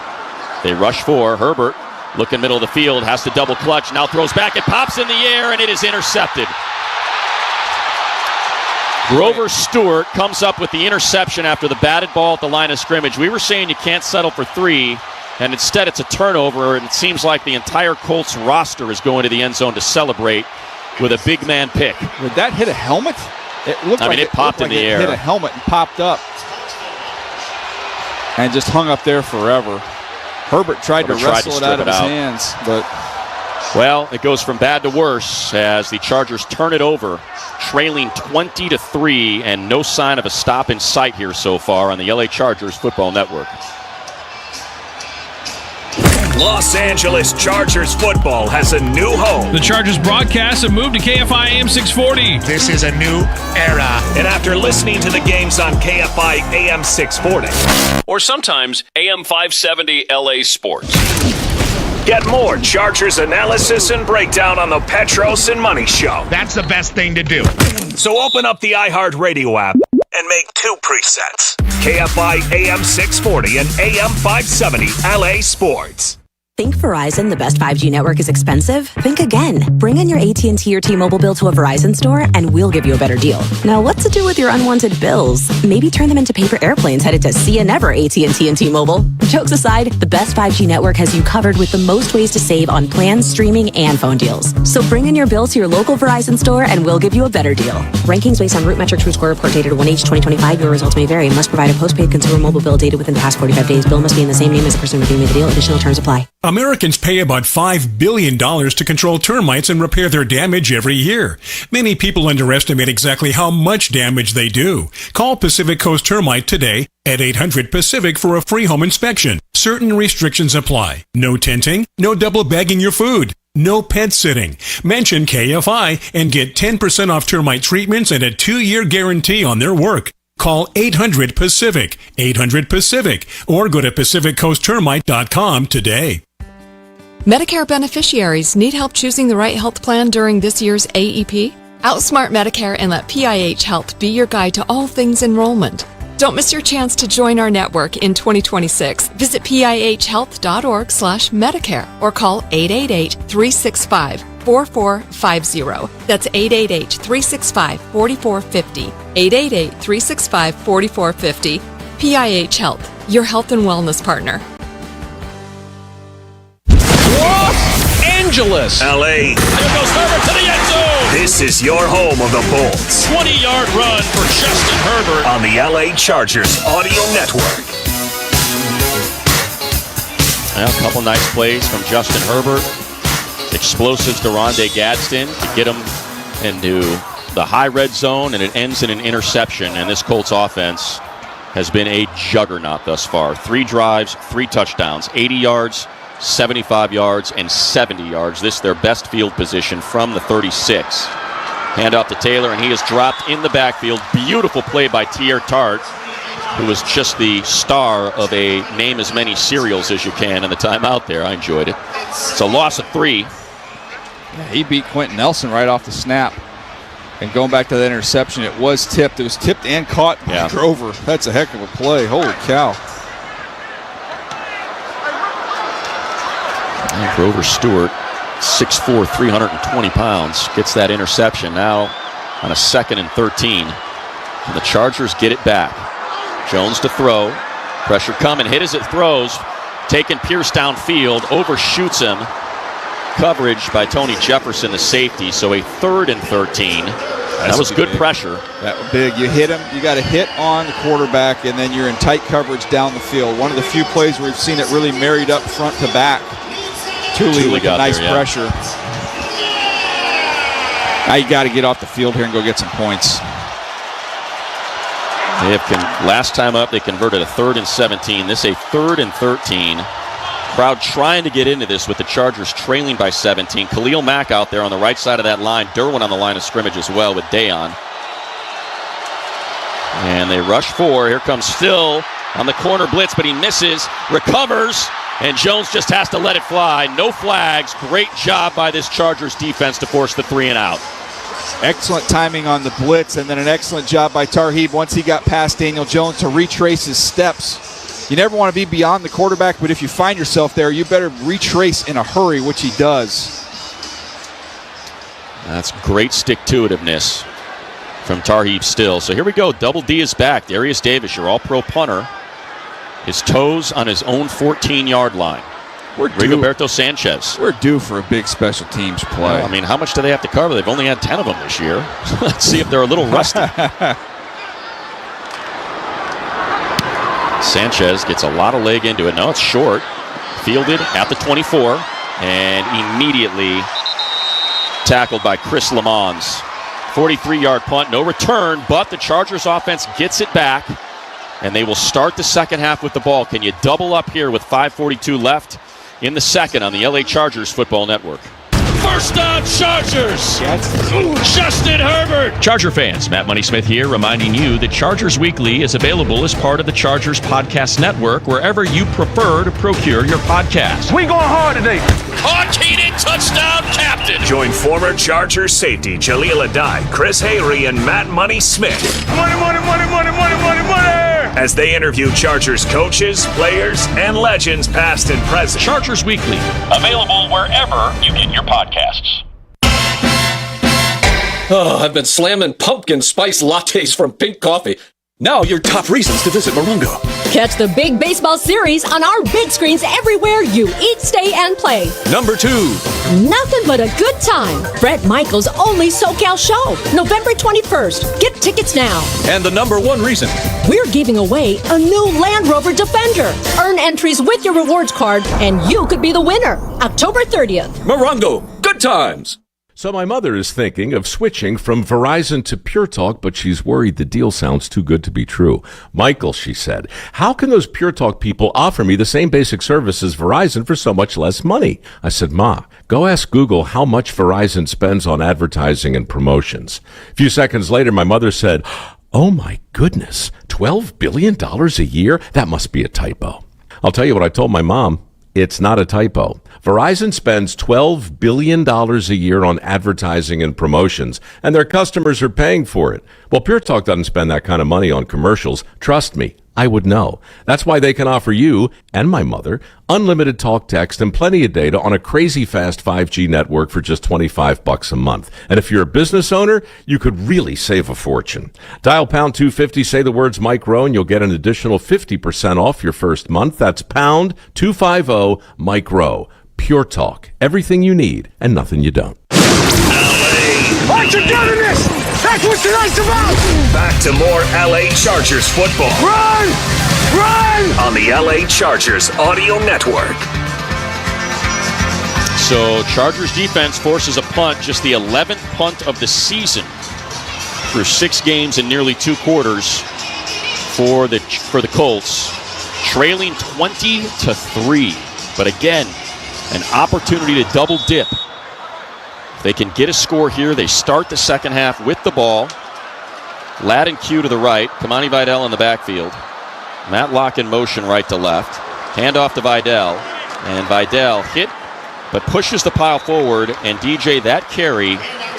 They rush 4. Herbert looking middle of the field. Has to double clutch. Now throws back. It pops in the air, and it is intercepted. Grover Stewart comes up with the interception after the batted ball at the line of scrimmage. We were saying you can't settle for 3, and instead it's a turnover, and it seems like the entire Colts roster is going to the end zone to celebrate with a big man pick. Would that hit a helmet? It looked like it popped in the air. It hit a helmet and popped up and just hung up there forever. Herbert tried to wrestle it out of his hands, but... Well, it goes from bad to worse as the Chargers turn it over, trailing 20-3, and no sign of a stop in sight here so far on the LA Chargers Football Network. Los Angeles Chargers football has a new home. The Chargers broadcast have moved to KFI AM 640. This is a new era. And after listening to the games on KFI AM 640, or sometimes AM 570 LA Sports. Get more Chargers analysis and breakdown on the Petros and Money Show. That's the best thing to do. So open up the iHeartRadio app and make 2 presets. KFI AM 640 and AM 570 LA Sports. Think Verizon, the best 5G network, is expensive? Think again. Bring in your AT&T or T-Mobile bill to a Verizon store and we'll give you a better deal. Now, what to do with your unwanted bills? Maybe turn them into paper airplanes headed to See Ya Never AT&T and T-Mobile. Jokes aside, the best 5G network has you covered with the most ways to save on plans, streaming, and phone deals. So bring in your bill to your local Verizon store and we'll give you a better deal. Rankings based on Root Metric True Score Report dated 1H 2025. Your results may vary. Must provide a postpaid consumer mobile bill dated within the past 45 days. Bill must be in the same name as the person redeeming the deal. Additional terms apply. Americans pay about $5 billion to control termites and repair their damage every year. Many people underestimate exactly how much damage they do. Call Pacific Coast Termite today at 800-PACIFIC for a free home inspection. Certain restrictions apply. No tenting, no double bagging your food, no pet sitting. Mention KFI and get 10% off termite treatments and a 2-year guarantee on their work. Call 800-PACIFIC, 800-PACIFIC, or go to PacificCoastTermite.com today. Medicare beneficiaries need help choosing the right health plan during this year's AEP? Outsmart Medicare and let PIH Health be your guide to all things enrollment. Don't miss your chance to join our network in 2026. Visit PIHhealth.org/Medicare or call 888-365-4450. That's 888-365-4450. 888-365-4450. PIH Health, your health and wellness partner. Los Angeles. LA. Here goes Herbert to the end zone. This is your home of the Bolts. 20-yard run for Justin Herbert on the LA Chargers Audio Network. Well, a couple nice plays from Justin Herbert. Explosives to Rondé Gadsden to get him into the high red zone, and it ends in an interception. And this Colts offense has been a juggernaut thus far. 3 drives, 3 touchdowns, 80 yards, 75 yards, and 70 yards. This is their best field position from the 36. Hand off to Taylor, and he is dropped in the backfield. Beautiful play by Tier Tart, who was just the star of a name as many cereals as you can in the timeout there. I enjoyed it. It's a loss of 3. Yeah, he beat Quentin Nelson right off the snap. And going back to that interception, it was tipped. It was tipped and caught by Grover. That's a heck of a play. Holy cow. And Grover Stewart, 6'4", 320 pounds, gets that interception now on a 2nd and 13. And the Chargers get it back. Jones to throw. Pressure coming. Hit as it throws. Taking Pierce downfield. Overshoots him. Coverage by Tony Jefferson, the safety. So a 3rd and 13. That was good pressure. That was big. You hit him. You got to hit on the quarterback, and then you're in tight coverage down the field. One of the few plays where we've seen it really married up front to back. Thule with a nice pressure. Now you got to get off the field here and go get some points. Last time up, they converted a 3rd and 17. This a 3rd and 13. Crowd trying to get into this with the Chargers trailing by 17. Khalil Mack out there on the right side of that line. Derwin on the line of scrimmage as well with Dayon. And they rush 4. Here comes Still on the corner blitz, but he misses, recovers, and Jones just has to let it fly. No flags. Great job by this Chargers defense to force the 3 and out. Excellent timing on the blitz, and then an excellent job by Tarheeb once he got past Daniel Jones to retrace his steps. You never want to be beyond the quarterback, but if you find yourself there, you better retrace in a hurry, which he does. That's great stick-to-itiveness from Tarheeb Still. So here we go. Double D is back. Darius Davis, your all-pro punter. His toes on his own 14-yard line. Rigoberto Sanchez. We're due for a big special teams play. Well, I mean, how much do they have to cover? They've only had 10 of them this year. Let's see if they're a little rusty. Sanchez gets a lot of leg into it. No, it's short. Fielded at the 24 and immediately tackled by Chris Lamons. 43-yard punt, no return, but the Chargers offense gets it back, and they will start the second half with the ball. Can you double up here with 5:42 left in the second on the LA Chargers Football Network? First down, Chargers! Justin Herbert! Charger fans, Matt Money Smith here, reminding you that Chargers Weekly is available as part of the Chargers Podcast Network wherever you prefer to procure your podcast. We going hard today. Caught Keenan, touchdown, captain. Join former Chargers safety Jaleel Adai, Chris Hayrie, and Matt Money Smith. Money, money, money, money, money, money, money! As they interview Chargers coaches, players, and legends past and present. Chargers Weekly, available wherever you get your podcasts. Oh, I've been slamming pumpkin spice lattes from Pink Coffee. Now your top reasons to visit Morongo. Catch the big baseball series on our big screens everywhere you eat, stay, and play. Number 2. Nothing but a good time. Brett Michaels' only SoCal show, November 21st. Get tickets now. And the number 1 reason. We're giving away a new Land Rover Defender. Earn entries with your rewards card, and you could be the winner. October 30th. Morongo, good times. So my mother is thinking of switching from Verizon to Pure Talk, but she's worried the deal sounds too good to be true. Michael, she said, how can those Pure Talk people offer me the same basic service as Verizon for so much less money? I said, Ma, go ask Google how much Verizon spends on advertising and promotions. A few seconds later, my mother said, oh my goodness, $12 billion a year? That must be a typo. I'll tell you what I told my mom. It's not a typo. Verizon spends $12 billion a year on advertising and promotions, and their customers are paying for it. Well, Pure Talk doesn't spend that kind of money on commercials. Trust me, I would know. That's why they can offer you and my mother unlimited talk, text, and plenty of data on a crazy fast 5G network for just $25 a month. And if you're a business owner, you could really save a fortune. Dial pound 250, say the words Mike Rowe, and you'll get an additional 50% off your first month. That's pound 250 Mike Rowe. Pure Talk. Everything you need and nothing you don't. Aren't you doing this? That's what tonight's about! Back to more LA Chargers football. Run! Run! On the LA Chargers Audio Network. So Chargers defense forces a punt, just the 11th punt of the season through 6 games and nearly 2 quarters for the Colts, trailing 20-3. But again, an opportunity to double dip. If they can get a score here, they start the second half with the ball. Ladd and Q to the right. Kamani Vidal in the backfield. Matt Locke in motion right to left. Hand off to Vidal. And Vidal hit, but pushes the pile forward. And DJ, that carry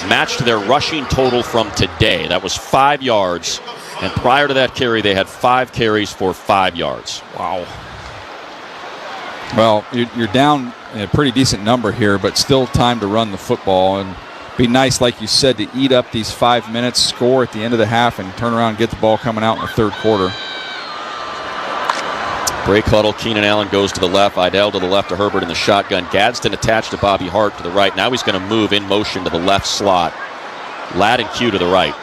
matched their rushing total from today. That was 5 yards. And prior to that carry, they had 5 carries for 5 yards. Wow. Well, you're down a pretty decent number here, but still time to run the football. And be nice, like you said, to eat up these 5 minutes, score at the end of the half, and turn around and get the ball coming out in the third quarter. Break huddle. Keenan Allen goes to the left. Idell to the left to Herbert in the shotgun. Gadsden attached to Bobby Hart to the right. Now he's going to move in motion to the left slot. Ladd and Q to the right.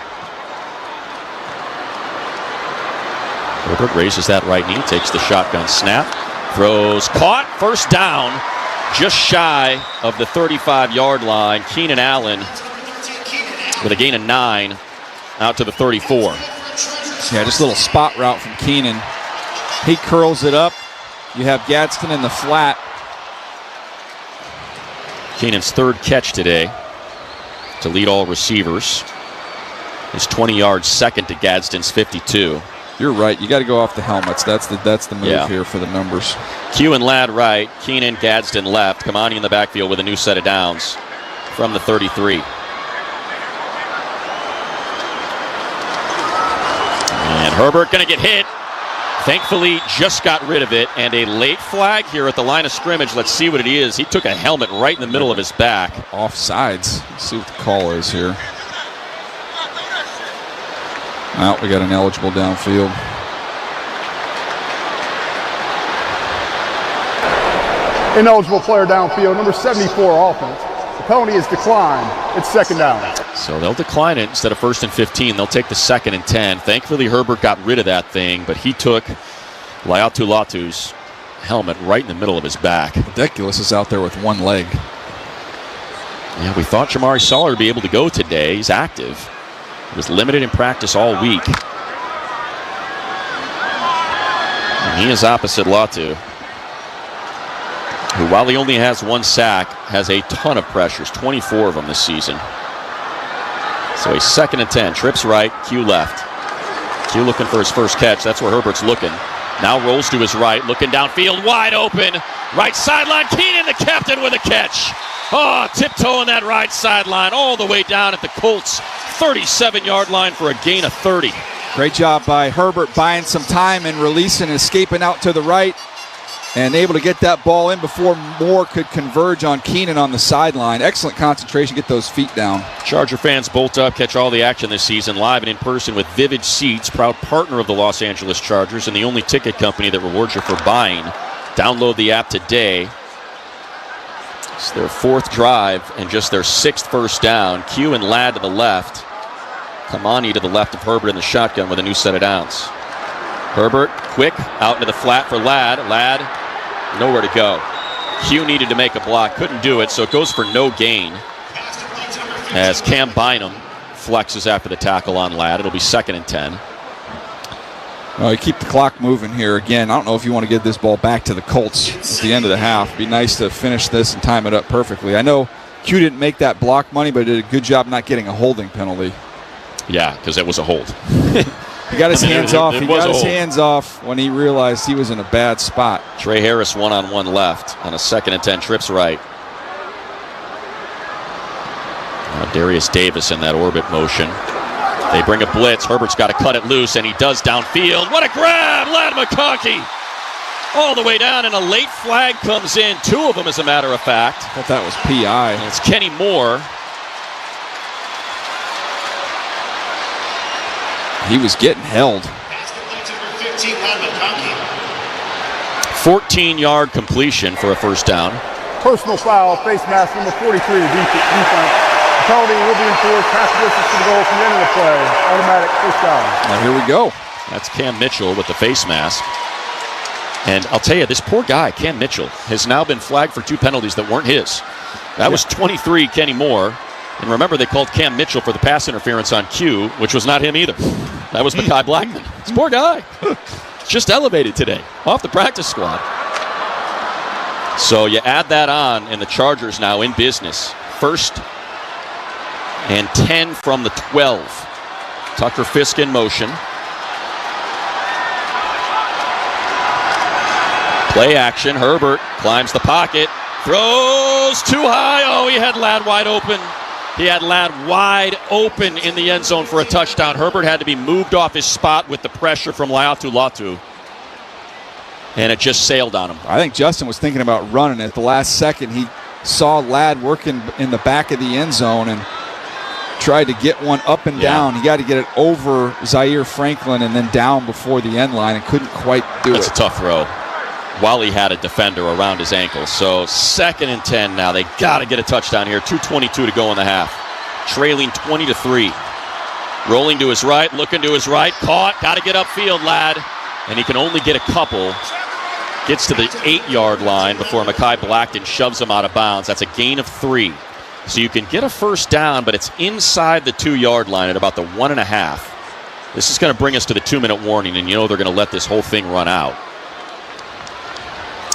Herbert raises that right knee, takes the shotgun snap. Throws, caught, first down, just shy of the 35-yard line. Keenan Allen with a gain of 9 out to the 34. Yeah, just a little spot route from Keenan. He curls it up. You have Gadsden in the flat. Keenan's third catch today to lead all receivers. His 20-yard second to Gadsden's 52. You're right. You got to go off the helmets. That's the move here for the numbers. Q and Ladd right. Keenan, Gadsden left. Kamani in the backfield with a new set of downs from the 33. And Herbert going to get hit. Thankfully, just got rid of it. And a late flag here at the line of scrimmage. Let's see what it is. He took a helmet right in the middle of his back. Offsides. Let's see what the call is here. Well, we got an eligible downfield. Ineligible player downfield, number 74 offense. The penalty is declined. It's second down. So they'll decline it instead of 1st and 15. They'll take the 2nd and 10. Thankfully, Herbert got rid of that thing, but he took Laiatu Latu's helmet right in the middle of his back. Ridiculous is out there with one leg. Yeah, we thought Jamari Soller would be able to go today. He's active. He was limited in practice all week. And he is opposite Latu, who, while he only has 1 sack, has a ton of pressures, 24 of them this season. So a 2nd and 10, trips right, Q left. Q looking for his first catch. That's where Herbert's looking. Now rolls to his right, looking downfield, wide open. Right sideline, Keenan, the captain, with a catch. Oh, tiptoeing that right sideline all the way down at the Colts' 37-yard line for a gain of 30. Great job by Herbert buying some time and releasing and escaping out to the right and able to get that ball in before Moore could converge on Keenan on the sideline. Excellent concentration, get those feet down. Charger fans bolt up, catch all the action this season live and in person with Vivid Seats, proud partner of the Los Angeles Chargers and the only ticket company that rewards you for buying. Download the app today. It's their 4th drive and just their 6th first down. Q and Ladd to the left. Kamani to the left of Herbert in the shotgun with a new set of downs. Herbert, quick, out into the flat for Ladd. Ladd, nowhere to go. Q needed to make a block, couldn't do it, so it goes for no gain. As Cam Bynum flexes after the tackle on Ladd. It'll be 2nd and 10. Well, you keep the clock moving here. Again, I don't know if you want to get this ball back to the Colts at the end of the half. It'd be nice to finish this and time it up perfectly. I know Q didn't make that block money, but did a good job not getting a holding penalty. Yeah, because it was a hold. He got his hands off. He got his hands off when he realized he was in a bad spot. Trey Harris one-on-one left on a 2nd and 10, trips right. Darius Davis in that orbit motion. They bring a blitz. Herbert's got to cut it loose, and he does downfield. What a grab! Ladd McConkey all the way down, and a late flag comes in. 2 of them, as a matter of fact. I thought that was PI. And it's Kenny Moore. He was getting held. 14-yard completion for a first down. Personal foul, face mask number 43 to defense. The penalty will be enforced. Pass distance to the goal from the end of the play. Automatic first down. Now here we go. That's Cam Mitchell with the face mask. And I'll tell you, this poor guy, Cam Mitchell, has now been flagged for 2 penalties that weren't his. That was 23, Kenny Moore. And remember, they called Cam Mitchell for the pass interference on Q, which was not him either. That was Mekhi Blackman. This poor guy. Just elevated today, off the practice squad. So you add that on, and the Chargers now in business. 1st and 10 from the 12. Tucker Fisk in motion. Play action. Herbert climbs the pocket. Throws too high. Oh, he had Ladd wide open. He had Ladd wide open in the end zone for a touchdown. Herbert had to be moved off his spot with the pressure from Laiatu Latu. And it just sailed on him. I think Justin was thinking about running. At the last second, he saw Ladd working in the back of the end zone and tried to get one up and down. He got to get it over Zaire Franklin and then down before the end line and couldn't quite do it. That's a tough throw while he had a defender around his ankle. So 2nd and 10 now. They got to get a touchdown here. 2:22 to go in the half. Trailing 20-3. Rolling to his right, looking to his right. Caught. Got to get upfield, Ladd. And he can only get a couple. Gets to the 8-yard line before Mekhi Blackton shoves him out of bounds. That's a gain of 3. So you can get a first down, but it's inside the 2-yard line at about the 1.5. This is going to bring us to the 2-minute warning, and you know they're going to let this whole thing run out.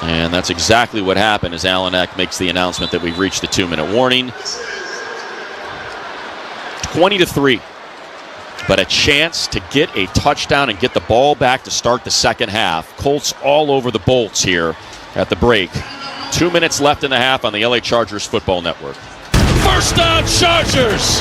And that's exactly what happened as Alan Eck makes the announcement that we've reached the 2-minute warning. 20-3. But a chance to get a touchdown and get the ball back to start the second half. Colts all over the Bolts here at the break. 2 minutes left in the half on the LA Chargers Football Network. First down, Chargers!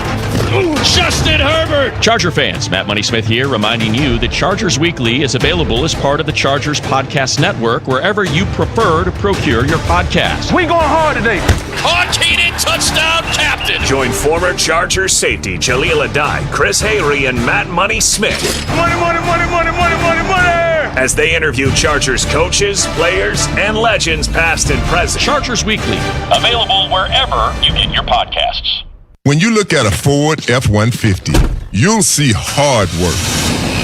Justin Herbert! Charger fans, Matt Money Smith here, reminding you that Chargers Weekly is available as part of the Chargers Podcast Network wherever you prefer to procure your podcast. We going hard today. Caught Keenan, touchdown, captain! Join former Chargers safety Jaleel Adai, Chris Hayrie, and Matt Money Smith. Money, money, money, money, money, money, money! As they interview Chargers coaches, players, and legends past and present. Chargers Weekly, available wherever you get your podcasts. When you look at a Ford F-150, you'll see hard work,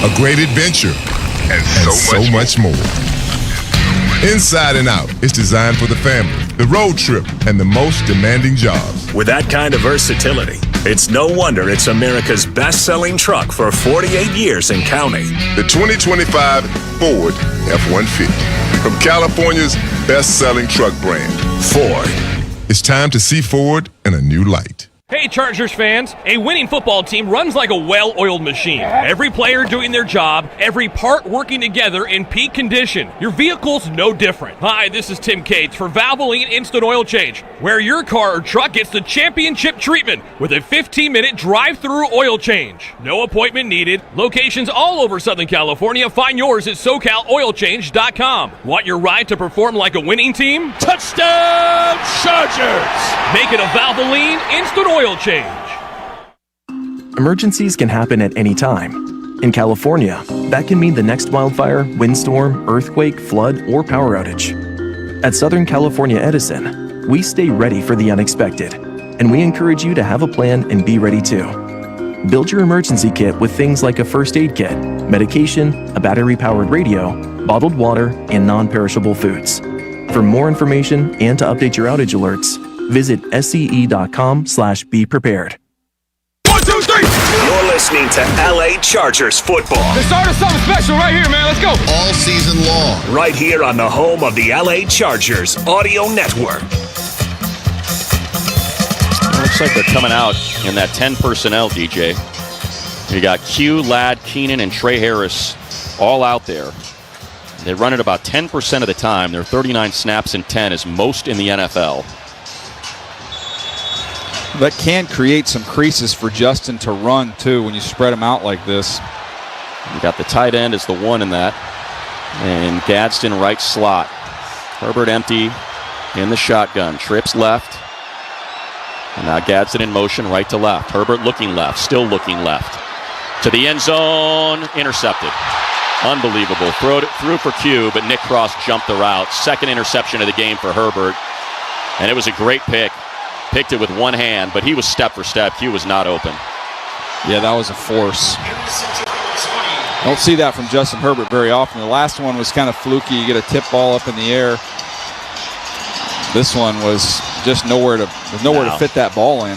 a great adventure, and so much more. Inside and Out is designed for the family, the road trip, and the most demanding jobs. With that kind of versatility, it's no wonder it's America's best-selling truck for 48 years and counting. The 2025 Ford F-150, from California's best-selling truck brand, Ford. It's time to see Ford in a new light. Hey Chargers fans, a winning football team runs like a well-oiled machine. Every player doing their job, every part working together in peak condition. Your vehicle's no different. Hi, this is Tim Cates for Valvoline Instant Oil Change, where your car or truck gets the championship treatment with a 15-minute drive-through oil change. No appointment needed. Locations all over Southern California. Find yours at SoCalOilChange.com. Want your ride to perform like a winning team? Touchdown, Chargers! Make it a Valvoline Instant Oil Change. Emergencies can happen at any time. In California, that can mean the next wildfire, windstorm, earthquake, flood, or power outage. At Southern California Edison, we stay ready for the unexpected, and we encourage you to have a plan and be ready too. Build your emergency kit with things like a first aid kit, medication, a battery-powered radio, bottled water, and non-perishable foods. For more information and to update your outage alerts, visit SCE.com/be-prepared. 1, 2, 3! You're listening to LA Chargers football. They started something special right here, man. Let's go. All season long. Right here on the home of the LA Chargers Audio Network. Looks like they're coming out in that 10 personnel, DJ. You got Q, Ladd, Keenan, and Trey Harris all out there. They run it about 10% of the time. Their 39 snaps in 10 is most in the NFL. That can create some creases for Justin to run, too, when you spread them out like this. You got the tight end as the one in that. And Gadsden right slot. Herbert empty in the shotgun. Trips left. And now Gadsden in motion right to left. Herbert looking left, still looking left. To the end zone, intercepted. Unbelievable. Threw for Q, but Nick Cross jumped the route. Second interception of the game for Herbert. And it was a great pick. Picked it with one hand, but he was step for step. Q was not open. Yeah, that was a force. Don't see that from Justin Herbert very often. The last one was kind of fluky. You get a tip ball up in the air. This one was just nowhere to fit that ball in.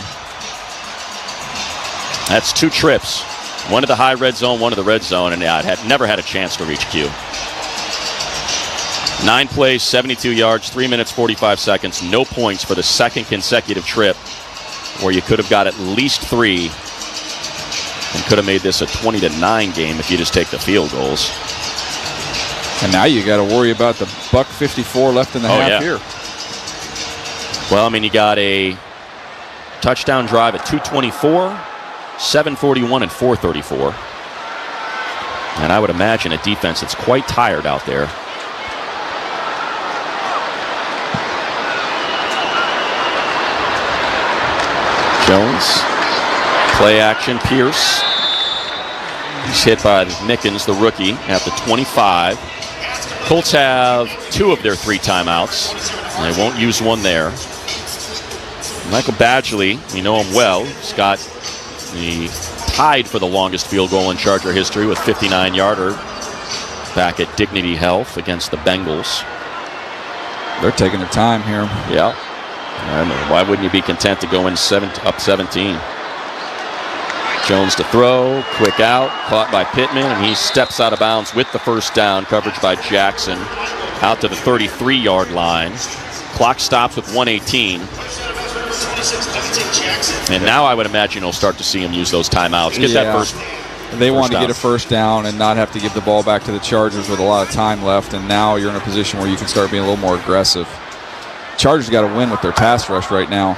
That's two trips. One to the high red zone, one to the red zone, and it had never had a chance to reach Q. 9 plays, 72 yards, 3 minutes, 45 seconds. No points for the second consecutive trip where you could have got at least 3 and could have made this a 20-9 game if you just take the field goals. And now you got to worry about the $1:54 left in the half here. Well, I mean, you got a touchdown drive at 2:24, 7:41, and 4:34. And I would imagine a defense that's quite tired out there. Jones, play action, Pierce. He's hit by Mickens, the rookie, at the 25. Colts have 2 of their 3 timeouts. And they won't use one there. Michael Badgley, we know him well. He's got the tied for the longest field goal in Charger history with 59-yarder back at Dignity Health against the Bengals. They're taking their time here. Yeah. I mean, why wouldn't you be content to go in up 17? Jones to throw, quick out, caught by Pittman, and he steps out of bounds with the first down. Coverage by Jackson out to the 33-yard line. Clock stops with 1:18. And now I would imagine you'll start to see him use those timeouts. Get that first. They want to get a first down and not have to give the ball back to the Chargers with a lot of time left, and now you're in a position where you can start being a little more aggressive. Chargers got to win with their pass rush right now.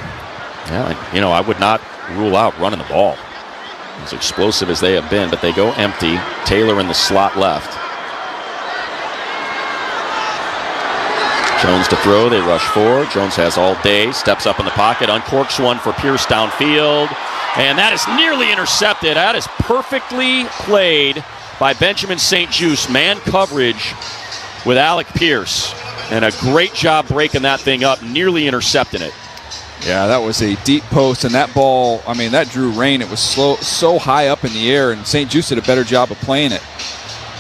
Yeah, I would not rule out running the ball. As explosive as they have been, but they go empty. Taylor in the slot left. Jones to throw, they rush forward. Jones has all day, steps up in the pocket, uncorks one for Pierce downfield, and that is nearly intercepted. That is perfectly played by Benjamin St. Juste. Man coverage with Alec Pierce, and a great job breaking that thing up, nearly intercepting it. Yeah, that was a deep post, and that ball, I mean, that drew rain. It was so high up in the air, and St. Juste did a better job of playing it.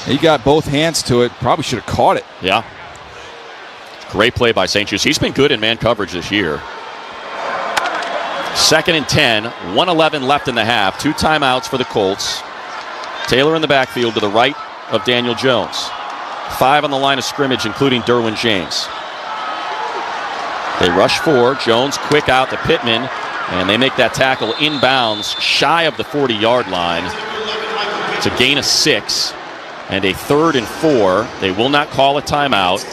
He got both hands to it, probably should have caught it. Yeah. Great play by St. Juste. He's been good in man coverage this year. 2nd and 10, 1:11 left in the half. 2 timeouts for the Colts. Taylor in the backfield to the right of Daniel Jones. 5 on the line of scrimmage, including Derwin James. They rush 4. Jones quick out to Pittman, and they make that tackle inbounds shy of the 40-yard line. It's a gain of 6 and a 3rd and 4. They will not call a timeout.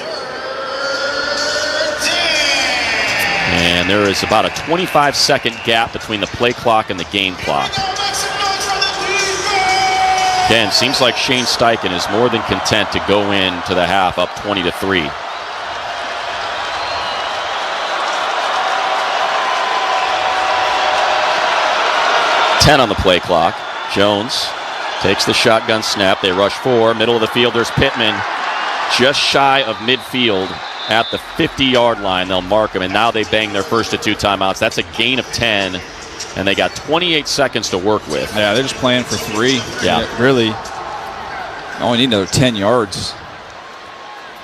And there is about a 25-second gap between the play clock and the game clock. Again, seems like Shane Steichen is more than content to go into the half up 20-3. On the play clock. Jones takes the shotgun snap. They rush 4. Middle of the field, there's Pittman. Just shy of midfield at the 50-yard line. They'll mark him, and now they bang their first of 2 timeouts. That's a gain of 10, and they got 28 seconds to work with. Yeah, they're just playing for 3. Yeah. Really, only need another 10 yards.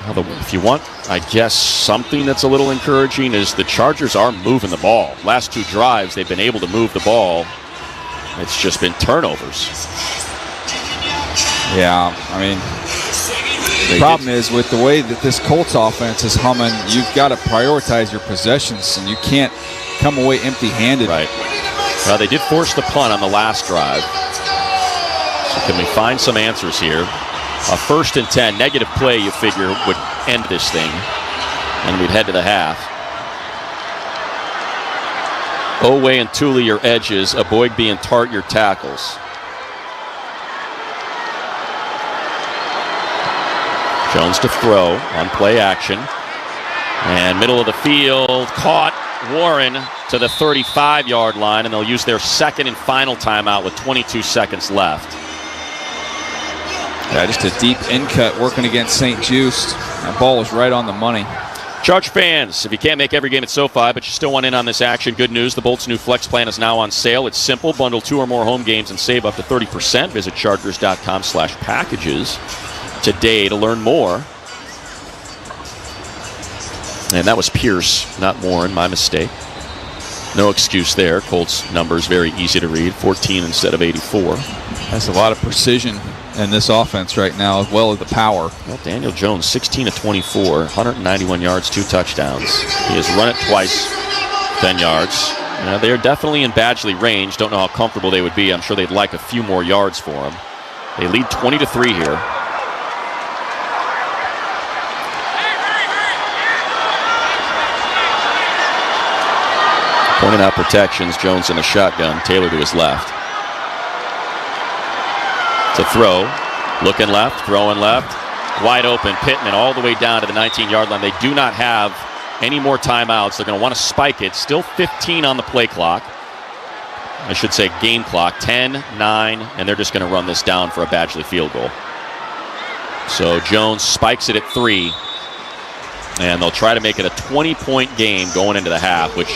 If you want, I guess, something that's a little encouraging is the Chargers are moving the ball. Last 2 drives, they've been able to move the ball. It's just been turnovers. Yeah, I mean, the problem is with the way that this Colts offense is humming, you've got to prioritize your possessions, and you can't come away empty-handed. Right. Well, they did force the punt on the last drive. So can we find some answers here? A 1st and 10, negative play, you figure, would end this thing, and we'd head to the half. Owe and Thule your edges. Aboigbe and Tart your tackles. Jones to throw on play action. And middle of the field, caught Warren to the 35-yard line, and they'll use their 2nd and final timeout with 22 seconds left. Yeah, just a deep in cut working against St. Juste. That ball was right on the money. Charger fans, if you can't make every game at SoFi, but you still want in on this action, good news. The Bolt's new Flex plan is now on sale. It's simple. Bundle 2 or more home games and save up to 30%. Visit Chargers.com/packages today to learn more. And that was Pierce, not Warren. My mistake. No excuse there. Colts numbers very easy to read. 14 instead of 84. That's a lot of precision in this offense right now, as well as the power. Well, Daniel Jones, 16 of 24, 191 yards, 2 touchdowns. He has run it twice, 10 yards. They are definitely in Badgley range. Don't know how comfortable they would be. I'm sure they'd like a few more yards for him. They lead 20-3 here. Pointing out protections, Jones in the shotgun, Taylor to his left. To throw, looking left, throwing left, wide open, Pittman all the way down to the 19-yard line. They do not have any more timeouts. They're going to want to spike it. Still 15 on the play clock. I should say game clock, 10, 9, and they're just going to run this down for a Badgley field goal. So Jones spikes it at 3, and they'll try to make it a 20-point game going into the half, which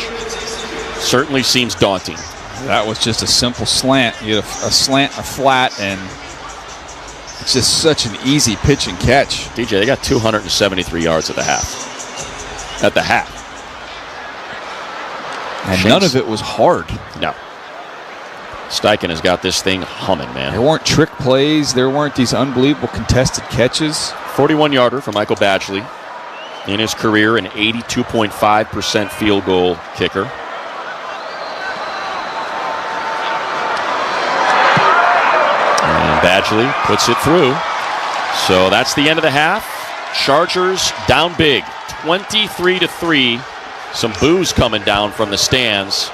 certainly seems daunting. That was just a simple slant. You had a slant, a flat, and it's just such an easy pitch and catch. DJ, they got 273 yards at the half. And none of it was hard. No. Steichen has got this thing humming, man. There weren't trick plays. There weren't these unbelievable contested catches. 41-yarder for Michael Badgley. In his career, an 82.5% field goal kicker. And Badgley puts it through. So that's the end of the half. Chargers down big, 23-3. Some boos coming down from the stands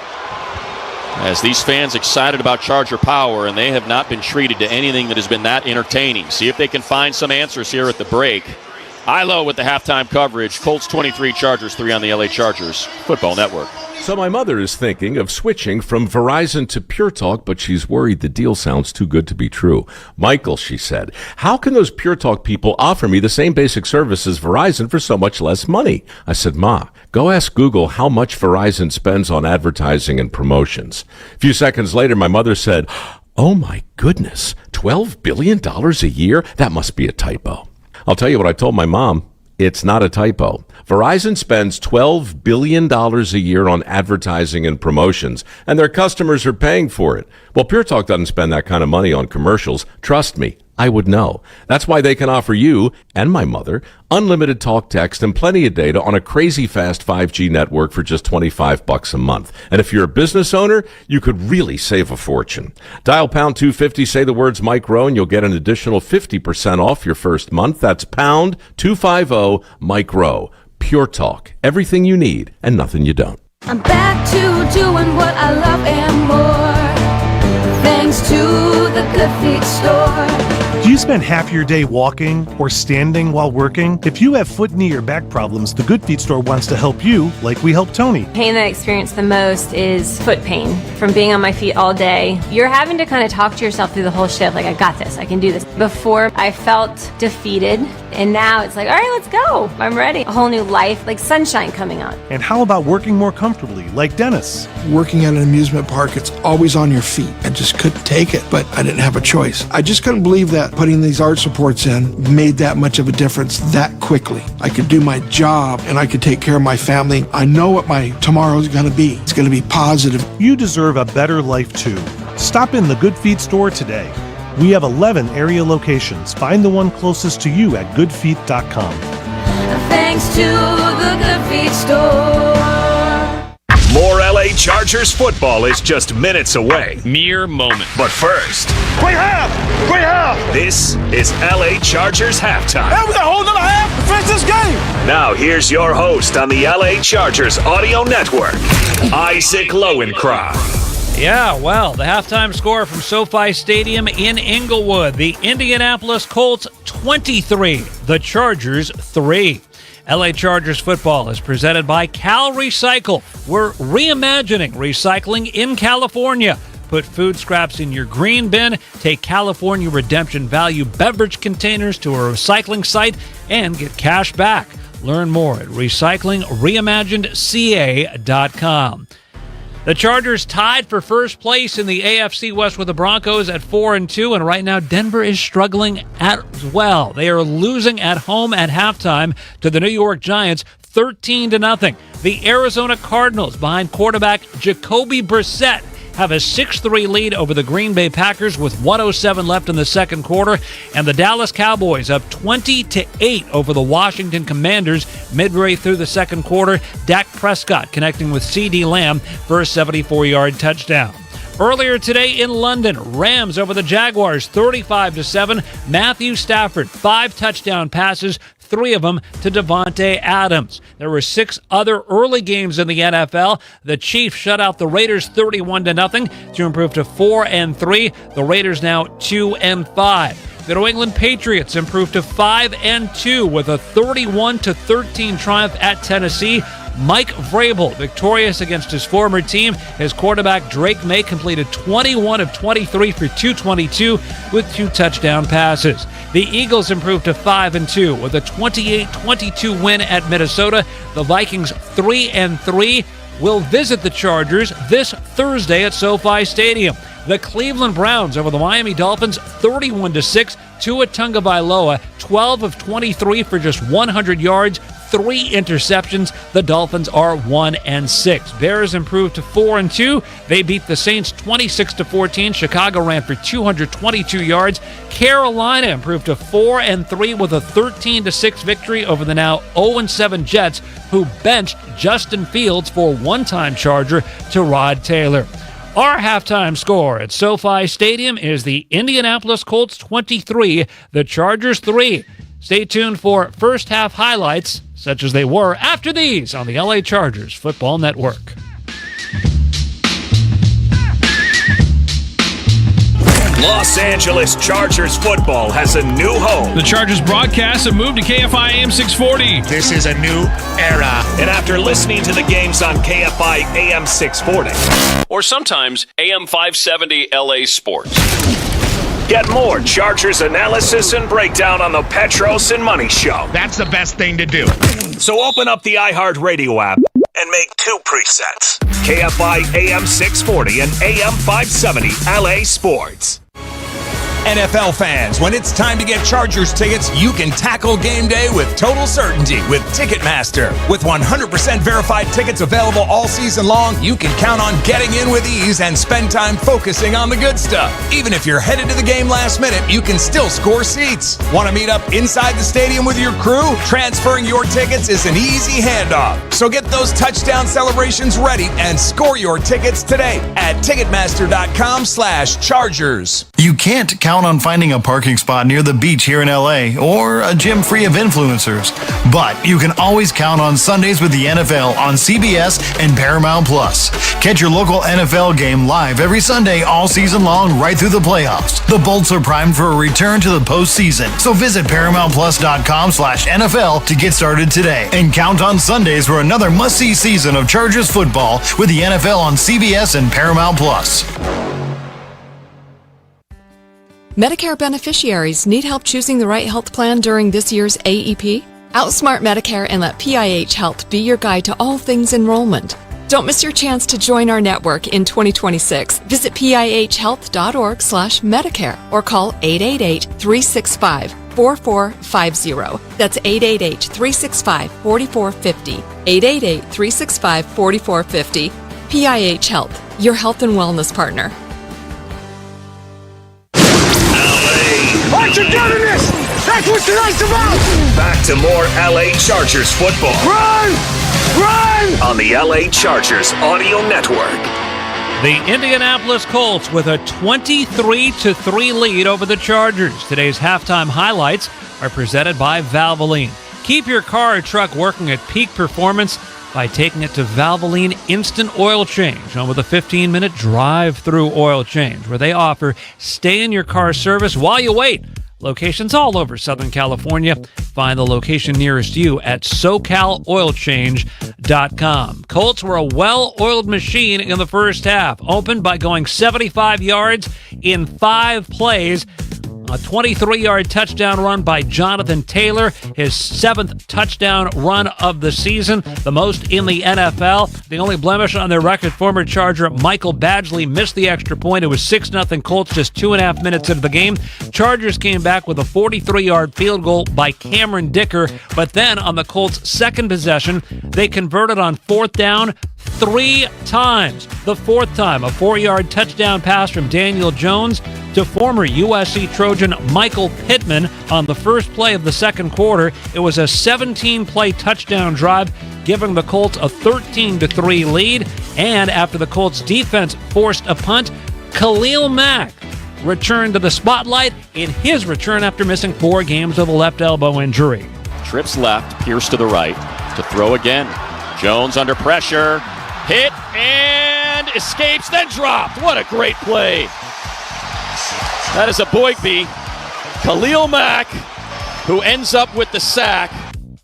as these fans excited about Charger power, and they have not been treated to anything that has been that entertaining. See if they can find some answers here at the break. Ilo with the halftime coverage. Colts 23, Chargers 3 on the LA Chargers Football Network. So my mother is thinking of switching from Verizon to Pure Talk, but she's worried the deal sounds too good to be true. Michael, she said, how can those Pure Talk people offer me the same basic service as Verizon for so much less money? I said, Ma, go ask Google how much Verizon spends on advertising and promotions. A few seconds later, my mother said, oh my goodness, $12 billion a year? That must be a typo. I'll tell you what I told my mom. It's not a typo. Verizon spends $12 billion a year on advertising and promotions, and their customers are paying for it. Well, Pure Talk doesn't spend that kind of money on commercials. Trust me, I would know. That's why they can offer you and my mother unlimited talk, text, and plenty of data on a crazy fast 5G network for just $25 a month. And if you're a business owner, you could really save a fortune. Dial pound 250, say the words Mike Rowe, and you'll get an additional 50% off your first month. That's pound 250 Mike Rowe. Pure Talk. Everything you need and nothing you don't. I'm back to doing what I love and more. Thanks to the Good Feet store. Do you spend half your day walking or standing while working? If you have foot, knee, or back problems, the Good Feet store wants to help you like we help Tony. Pain that I experience the most is foot pain from being on my feet all day. You're having to kind of talk to yourself through the whole shift, like, I got this, I can do this. Before, I felt defeated, and now it's like, all right, let's go. I'm ready. A whole new life, like sunshine coming on. And how about working more comfortably, like Dennis? Working at an amusement park, it's always on your feet. I just couldn't take it, but I didn't have a choice. I just couldn't believe that putting these arch supports in made that much of a difference that quickly. I could do my job and I could take care of my family. I know what my tomorrow's going to be. It's going to be positive. You deserve a better life too. Stop in the Good Feet store today. We have 11 area locations. Find the one closest to you at goodfeet.com. Thanks to the Good Feet store. More LA Chargers football is just minutes away. Mere moment. But first, Great half! Great half! this is LA Chargers halftime. Hey, we got a whole nother half to finish this game! Now here's your host on the LA Chargers audio network, Isaac Lowenkron. Yeah, well, the halftime score from SoFi Stadium in Inglewood. The Indianapolis Colts 23, the Chargers 3. LA Chargers football is presented by Cal Recycle. We're reimagining recycling in California. Put food scraps in your green bin, take California Redemption Value beverage containers to a recycling site, and get cash back. Learn more at recyclingreimaginedca.com. The Chargers tied for first place in the AFC West with the Broncos at 4-2, and right now Denver is struggling as well. They are losing at home at halftime to the New York Giants 13-0. The Arizona Cardinals, behind quarterback Jacoby Brissett, have a 6-3 lead over the Green Bay Packers with 1:07 left in the second quarter, and the Dallas Cowboys up 20-8 over the Washington Commanders midway through the second quarter. Dak Prescott connecting with C.D. Lamb for a 74-yard touchdown. Earlier today in London, Rams over the Jaguars 35-7. Matthew Stafford, 5 touchdown passes, 3 of them to Devontae Adams. There were 6 other early games in the NFL. The Chiefs shut out the Raiders 31-0 to improve to 4-3. The Raiders now 2-5. The New England Patriots improved to 5-2 with a 31-13 triumph at Tennessee. Mike Vrabel victorious against his former team. His quarterback Drake May completed 21 of 23 for 222 with 2 touchdown passes. The Eagles improved to 5-2 with a 28-22 win at Minnesota. The Vikings 3-3 will visit the Chargers this Thursday at SoFi Stadium. The Cleveland Browns over the Miami Dolphins 31-6. Tua Tagovailoa 12 of 23 for just 100 yards, 3 interceptions. The Dolphins are 1-6. Bears improved to 4-2. They beat the Saints 26-14. Chicago ran for 222 yards. Carolina improved to 4-3 with a 13-6 victory over the now 0-7 Jets, who benched Justin Fields for one-time Charger to Rod Taylor. Our halftime score at SoFi Stadium is the Indianapolis Colts 23, the Chargers 3. Stay tuned for first half highlights, such as they were after these on the LA Chargers Football Network. Los Angeles Chargers football has a new home. The Chargers broadcast have moved to KFI AM 640. This is a new era. And after listening to the games on KFI AM 640, or sometimes AM 570 LA Sports. Get more Chargers analysis and breakdown on the Petros and Money Show. That's the best thing to do. So open up the iHeartRadio app and make 2 presets. KFI AM 640 and AM 570 LA Sports. NFL fans, when it's time to get Chargers tickets, you can tackle game day with total certainty with Ticketmaster. With 100% verified tickets available all season long, you can count on getting in with ease and spend time focusing on the good stuff. Even if you're headed to the game last minute, you can still score seats. Want to meet up inside the stadium with your crew? Transferring your tickets is an easy handoff. So get those touchdown celebrations ready and score your tickets today at Ticketmaster.com/Chargers. You can't count on finding a parking spot near the beach here in LA or a gym free of influencers. But you can always count on Sundays with the NFL on CBS and Paramount Plus. Catch your local NFL game live every Sunday all season long right through the playoffs. The Bolts are primed for a return to the postseason. So visit ParamountPlus.com/NFL to get started today and count on Sundays for another must-see season of Chargers football with the NFL on CBS and Paramount Plus. Medicare beneficiaries need help choosing the right health plan during this year's AEP? Outsmart Medicare and let PIH Health be your guide to all things enrollment. Don't miss your chance to join our network in 2026. Visit pihhealth.org/Medicare or call 888-365-4450. That's 888-365-4450. 888-365-4450. PIH Health, your health and wellness partner. Aren't you doing this? That's what tonight's about! Back to more LA Chargers football. Run! Run! On the LA Chargers Audio Network. The Indianapolis Colts with a 23-3 lead over the Chargers. Today's halftime highlights are presented by Valvoline. Keep your car or truck working at peak performance by taking it to Valvoline Instant Oil Change, home with a 15-minute drive-through oil change, where they offer stay-in-your-car service while you wait. Locations all over Southern California. Find the location nearest you at SoCalOilChange.com. Colts were a well-oiled machine in the first half, opened by going 75 yards in 5 plays. A 23-yard touchdown run by Jonathan Taylor, his 7th touchdown run of the season, the most in the NFL. The only blemish on their record, former Charger Michael Badgley missed the extra point. It was 6-0 Colts just 2.5 minutes into the game. Chargers came back with a 43-yard field goal by Cameron Dicker, but then on the Colts' second possession, they converted on 4th down 3 times. The 4th time, a 4-yard touchdown pass from Daniel Jones to former USC Trojan Michael Pittman on the first play of the second quarter. It was a 17-play touchdown drive, giving the Colts a 13-3 lead. And after the Colts defense forced a punt, Khalil Mack returned to the spotlight in his return after missing 4 games with a left elbow injury. Trips left, Pierce to the right, to throw again. Jones under pressure, hit and escapes, then dropped. What a great play. That is a Boygby. Khalil Mack, who ends up with the sack.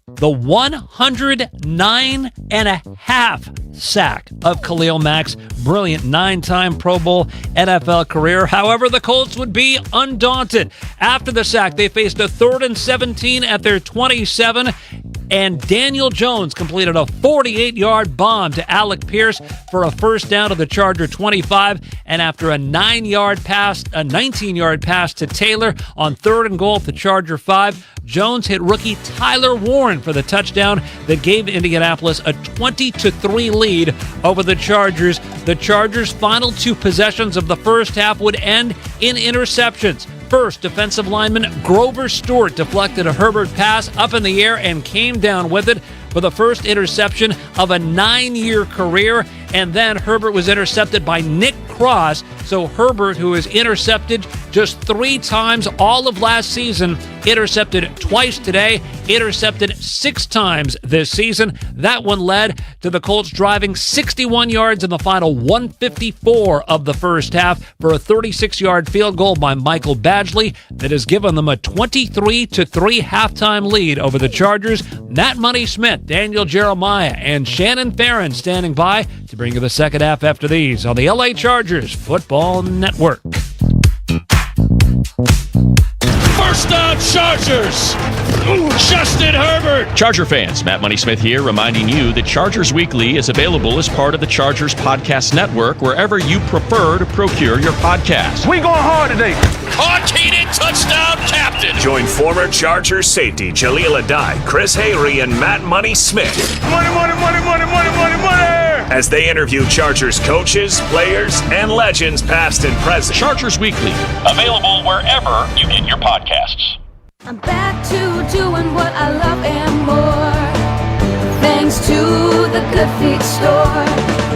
The 109.5 sack of Khalil Mack's brilliant 9-time Pro Bowl NFL career. However, the Colts would be undaunted. After the sack, they faced a 3rd and 17 at their 27, And Daniel Jones completed a 48-yard bomb to Alec Pierce for a first down to the Charger 25. And after a 19-yard pass to Taylor on 3rd and goal at the Charger 5, Jones hit rookie Tyler Warren for the touchdown that gave Indianapolis a 20-3 lead over the Chargers. The Chargers' final 2 possessions of the first half would end in interceptions. First, defensive lineman Grover Stewart deflected a Herbert pass up in the air and came down with it for the first interception of a 9-year career. And then Herbert was intercepted by Nick Cross. So Herbert, who has intercepted just 3 times all of last season, intercepted twice today, intercepted 6 times this season. That one led to the Colts driving 61 yards in the final 154 of the first half for a 36-yard field goal by Michael Badgley that has given them a 23-3 halftime lead over the Chargers. Matt Money Smith, Daniel Jeremiah, and Shannon Farron standing by to bring you the second half after these on the LA Chargers Football Network. First down, Chargers! Justin Herbert! Charger fans, Matt Money Smith here, reminding you that Chargers Weekly is available as part of the Chargers Podcast Network wherever you prefer to procure your podcast. We going hard today. Hard-heated touchdown captain! Join former Chargers safety Jaleel Adai, Chris Hayrie, and Matt Money Smith. Money, money, money, money, money, money, money! As they interview Chargers coaches, players, and legends past and present. Chargers Weekly, available wherever you get your podcasts. I'm back to doing what I love and more, thanks to the Good Feet store.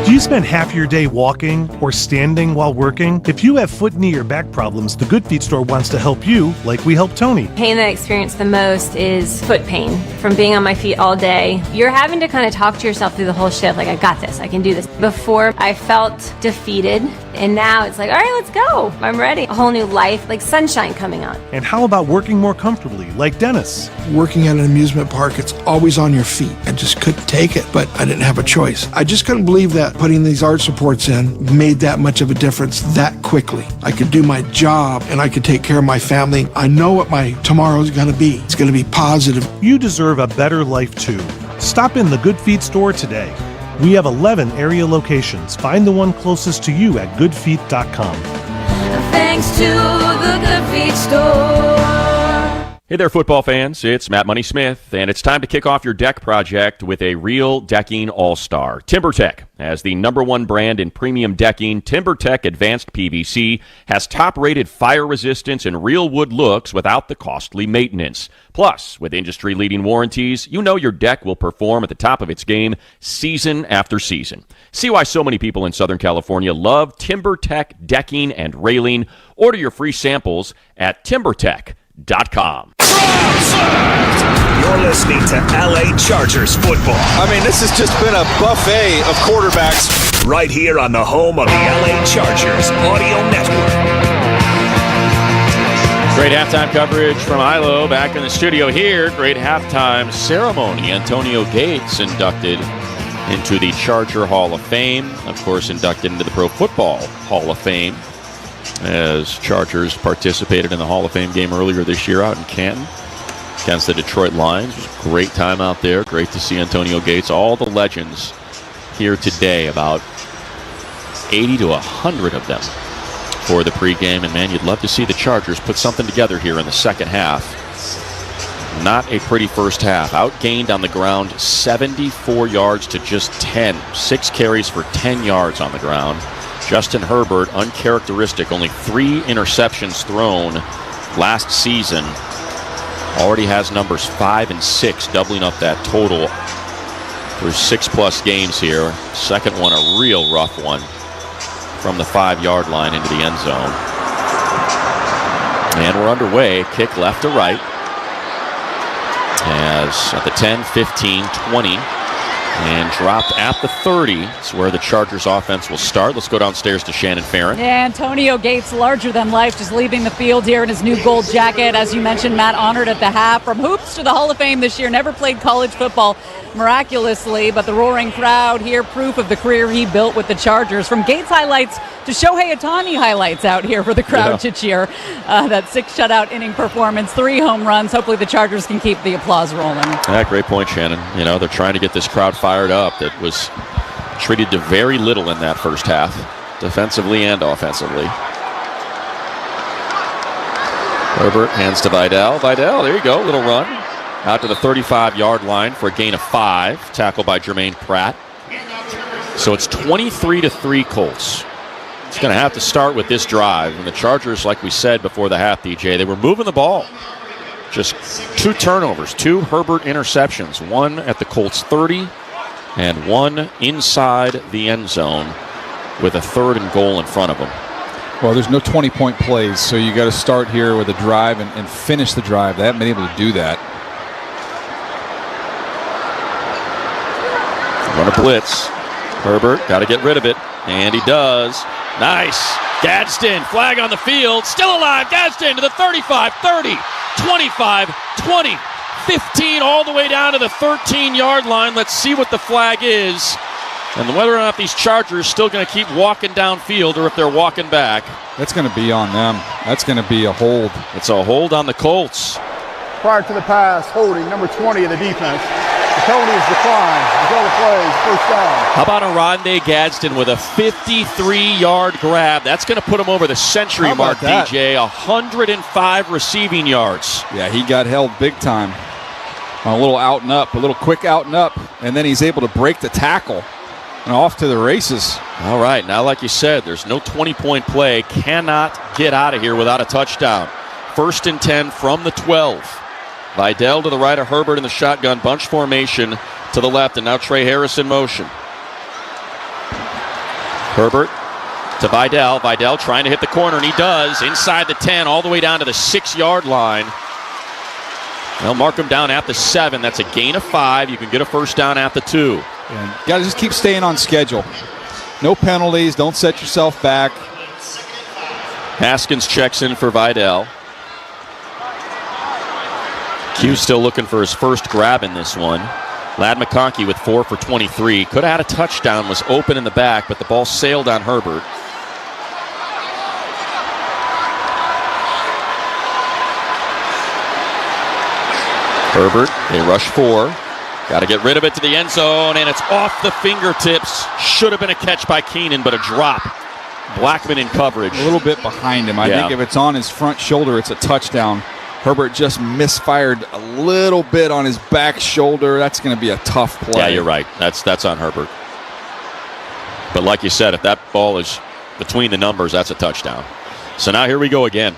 Do you spend half your day walking or standing while working? If you have foot, knee, or back problems, the Good Feet store wants to help you like we help Tony. Pain that I experience the most is foot pain from being on my feet all day. You're having to kind of talk to yourself through the whole shift, like, I got this, I can do this. Before, I felt defeated, and now it's like, all right, let's go. I'm ready. A whole new life, like sunshine coming on. And how about working more comfortably, like Dennis? Working at an amusement park, it's always on your feet. I just couldn't take it, but I didn't have a choice. I just couldn't believe that putting these arch supports in made that much of a difference that quickly. I could do my job and I could take care of my family. I know what my tomorrow is going to be. It's going to be positive. You deserve a better life too. Stop in the Good Feet store today. We have 11 area locations. Find the one closest to you at goodfeet.com. Thanks to the Good Feet store. Hey there, football fans. It's Matt Money Smith, and it's time to kick off your deck project with a real decking all-star. TimberTech. As the #1 brand in premium decking, TimberTech Advanced PVC has top-rated fire resistance and real wood looks without the costly maintenance. Plus, with industry-leading warranties, you know your deck will perform at the top of its game season after season. See why so many people in Southern California love TimberTech decking and railing. Order your free samples at TimberTech.com. You're listening to LA Chargers football. I mean, this has just been a buffet of quarterbacks. Right here on the home of the LA Chargers Audio Network. Great halftime coverage from Ilo back in the studio here. Great halftime ceremony. Antonio Gates inducted into the Charger Hall of Fame. Of course, inducted into the Pro Football Hall of Fame, as Chargers participated in the Hall of Fame game earlier this year out in Canton against the Detroit Lions. It was a great time out there. Great to see Antonio Gates. All the legends here today, about 80 to 100 of them for the pregame. And, man, you'd love to see the Chargers put something together here in the second half. Not a pretty first half. Outgained on the ground 74 yards to just 10. 6 carries for 10 yards on the ground. Justin Herbert, uncharacteristic, only 3 interceptions thrown last season. Already has numbers 5 and 6, doubling up that total through 6+ games here. Second one, a real rough one from the 5-yard line into the end zone. And we're underway. Kick left to right. As at the 10, 15, 20, And dropped at the 30. It's where the Chargers offense will start. Let's go downstairs to Shannon Farron. Yeah, Antonio Gates, larger than life, just leaving the field here in his new gold jacket. As you mentioned, Matt, honored at the half. From hoops to the Hall of Fame this year. Never played college football miraculously, but the roaring crowd here, proof of the career he built with the Chargers. From Gates highlights to Shohei Ohtani highlights out here for the crowd to cheer. That 6 shutout inning performance, 3 home runs. Hopefully the Chargers can keep the applause rolling. Yeah, great point, Shannon. You know, they're trying to get this crowd fired up. That was treated to very little in that first half, defensively and offensively. Herbert hands to Vidal. Vidal, there you go, little run. Out to the 35-yard line for a gain of 5. Tackled by Jermaine Pratt. So it's 23-3 Colts. It's going to have to start with this drive. And the Chargers, like we said before the half, DJ, they were moving the ball. Just 2 turnovers, 2 Herbert interceptions. 1 at the Colts 30 and 1 inside the end zone with a 3rd and goal in front of them. Well, there's no 20-point plays, so you got to start here with a drive and finish the drive. They haven't been able to do that. Run a blitz. Herbert got to get rid of it, and he does. Nice. Gadsden, flag on the field, still alive. Gadsden to the 35, 30, 25, 20, 15, all the way down to the 13-yard line. Let's see what the flag is, and whether or not these Chargers still going to keep walking downfield or if they're walking back. That's going to be on them. That's going to be a hold. It's a hold on the Colts. Prior to the pass, holding number 20 of the defense. The penalty is declined. Until the plays, first down. How about Aronde Gadsden with a 53-yard grab? That's going to put him over the century mark, DJ. 105 receiving yards. Yeah, he got held big time on a little out and up, a little quick out and up, and then he's able to break the tackle and off to the races. All right, now like you said, there's no 20-point play. Cannot get out of here without a touchdown. 1st and 10 from the 12. Vidal to the right of Herbert in the shotgun, bunch formation to the left, and now Trey Harris in motion. Herbert to Vidal. Vidal trying to hit the corner, and he does. Inside the 10, all the way down to the 6-yard line. They'll mark him down at the 7. That's a gain of 5. You can get a first down at the 2. And you got to just keep staying on schedule. No penalties. Don't set yourself back. Haskins checks in for Vidal. Q still looking for his first grab in this one. Ladd McConkey with 4 for 23. Could have had a touchdown, was open in the back, but the ball sailed on Herbert. Herbert, they rush 4. Got to get rid of it to the end zone, and it's off the fingertips. Should have been a catch by Keenan, but a drop. Blackman in coverage. A little bit behind him. I think if it's on his front shoulder, it's a touchdown. Herbert just misfired a little bit on his back shoulder. That's going to be a tough play. Yeah, you're right. That's on Herbert. But like you said, if that ball is between the numbers, that's a touchdown. So now here we go again.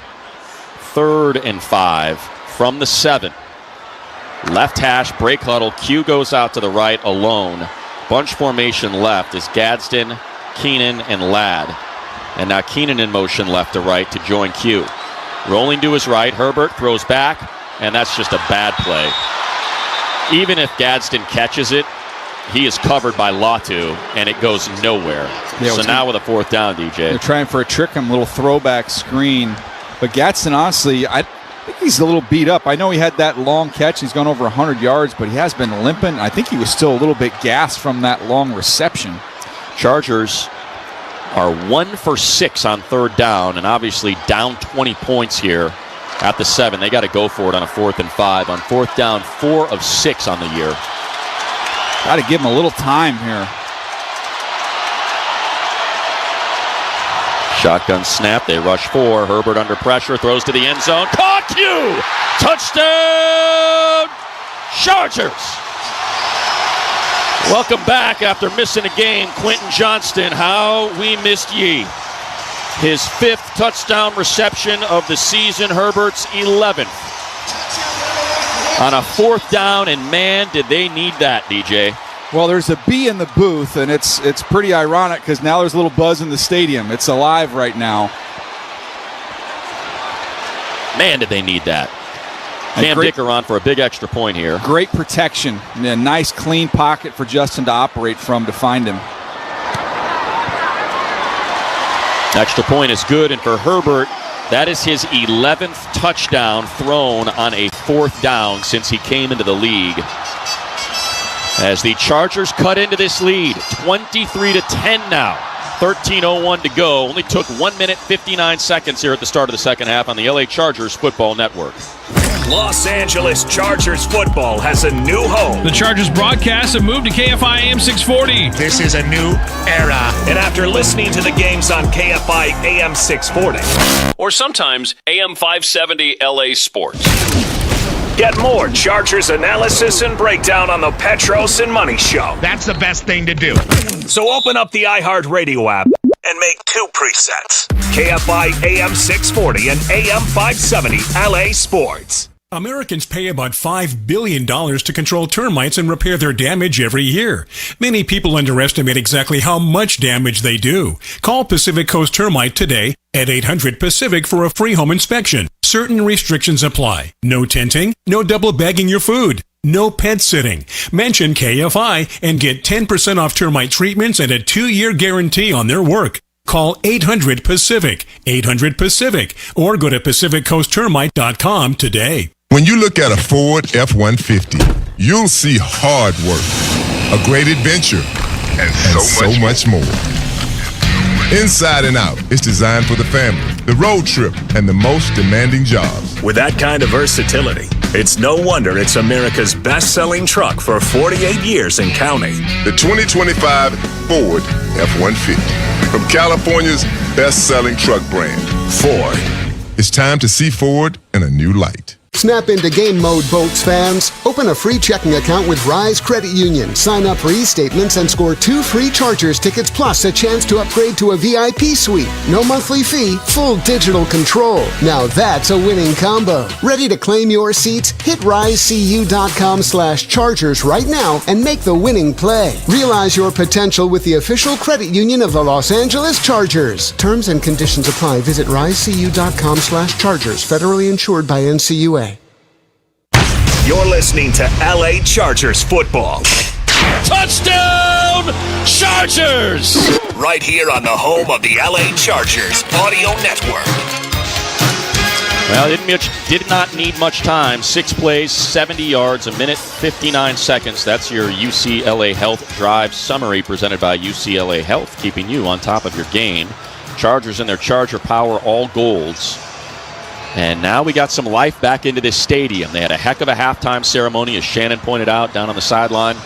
3rd and 5 from the 7. Left hash, break huddle. Q goes out to the right alone. Bunch formation left is Gadsden, Keenan, and Ladd. And now Keenan in motion left to right to join Q. Rolling to his right, Herbert throws back, and that's just a bad play. Even if Gadsden catches it, he is covered by Latu, and it goes nowhere. Yeah, so now with a 4th down, DJ. They're trying for a trick him, little throwback screen. But Gadsden, honestly, I think he's a little beat up. I know he had that long catch. He's gone over 100 yards, but he has been limping. I think he was still a little bit gassed from that long reception. Chargers are 1 for 6 on 3rd down, and obviously down 20 points here at the 7. They got to go for it on a 4th and 5. On 4th down, 4 of 6 on the year. Got to give him a little time here. Shotgun snap. They rush 4. Herbert under pressure, throws to the end zone. Caught Q! Touchdown! Chargers! Welcome back after missing a game. Quentin Johnston, how we missed ye. His 5th touchdown reception of the season. Herbert's 11th. On a 4th down, and man, did they need that, DJ. Well, there's a bee in the booth, and it's pretty ironic because now there's a little buzz in the stadium. It's alive right now. Man, did they need that. Cam Dicker on for a big extra point here. Great protection. And a nice, clean pocket for Justin to operate from to find him. Extra point is good, and for Herbert, that is his 11th touchdown thrown on a 4th down since he came into the league. As the Chargers cut into this lead, 23-10 now. 13:01 to go. Only took 1 minute 59 seconds here at the start of the second half on the LA Chargers Football Network. Los Angeles Chargers football has a new home. The Chargers broadcast have moved to KFI AM 640. This is a new era. And after listening to the games on KFI AM 640, Or sometimes AM 570 LA Sports. get more Chargers analysis and breakdown on the Petros and Money Show. That's the best thing to do. So open up the iHeartRadio app and make 2 presets. KFI AM 640 and AM 570 LA Sports. Americans pay about $5 billion to control termites and repair their damage every year. Many people underestimate exactly how much damage they do. Call Pacific Coast Termite today at 800-PACIFIC for a free home inspection. Certain restrictions apply. No tenting, no double bagging your food, no pet sitting. Mention KFI and get 10% off termite treatments and a 2-year guarantee on their work. Call 800-PACIFIC, 800-PACIFIC, or go to PacificCoastTermite.com today. When you look at a Ford F-150, you'll see hard work, a great adventure, and so much more. Inside and Out is designed for the family, the road trip, and the most demanding jobs. With that kind of versatility, it's no wonder it's America's best-selling truck for 48 years and counting. The 2025 Ford F-150, from California's best-selling truck brand, Ford. It's time to see Ford in a new light. Snap into game mode, Bolts fans. Open a free checking account with Rise Credit Union. Sign up for e-statements and score 2 free Chargers tickets plus a chance to upgrade to a VIP suite. No monthly fee, full digital control. Now that's a winning combo. Ready to claim your seats? Hit risecu.com/Chargers right now and make the winning play. Realize your potential with the official credit union of the Los Angeles Chargers. Terms and conditions apply. Visit risecu.com/Chargers. Federally insured by NCUA. You're listening to LA Chargers football. Touchdown, Chargers! Right here on the home of the LA Chargers Audio Network. Well, it did not need much time. 6 plays, 70 yards, 1 minute, 59 seconds. That's your UCLA Health Drive summary presented by UCLA Health, keeping you on top of your game. Chargers in their Charger Power all golds. And now we got some life back into this stadium. They had a heck of a halftime ceremony, as Shannon pointed out, down on the sideline.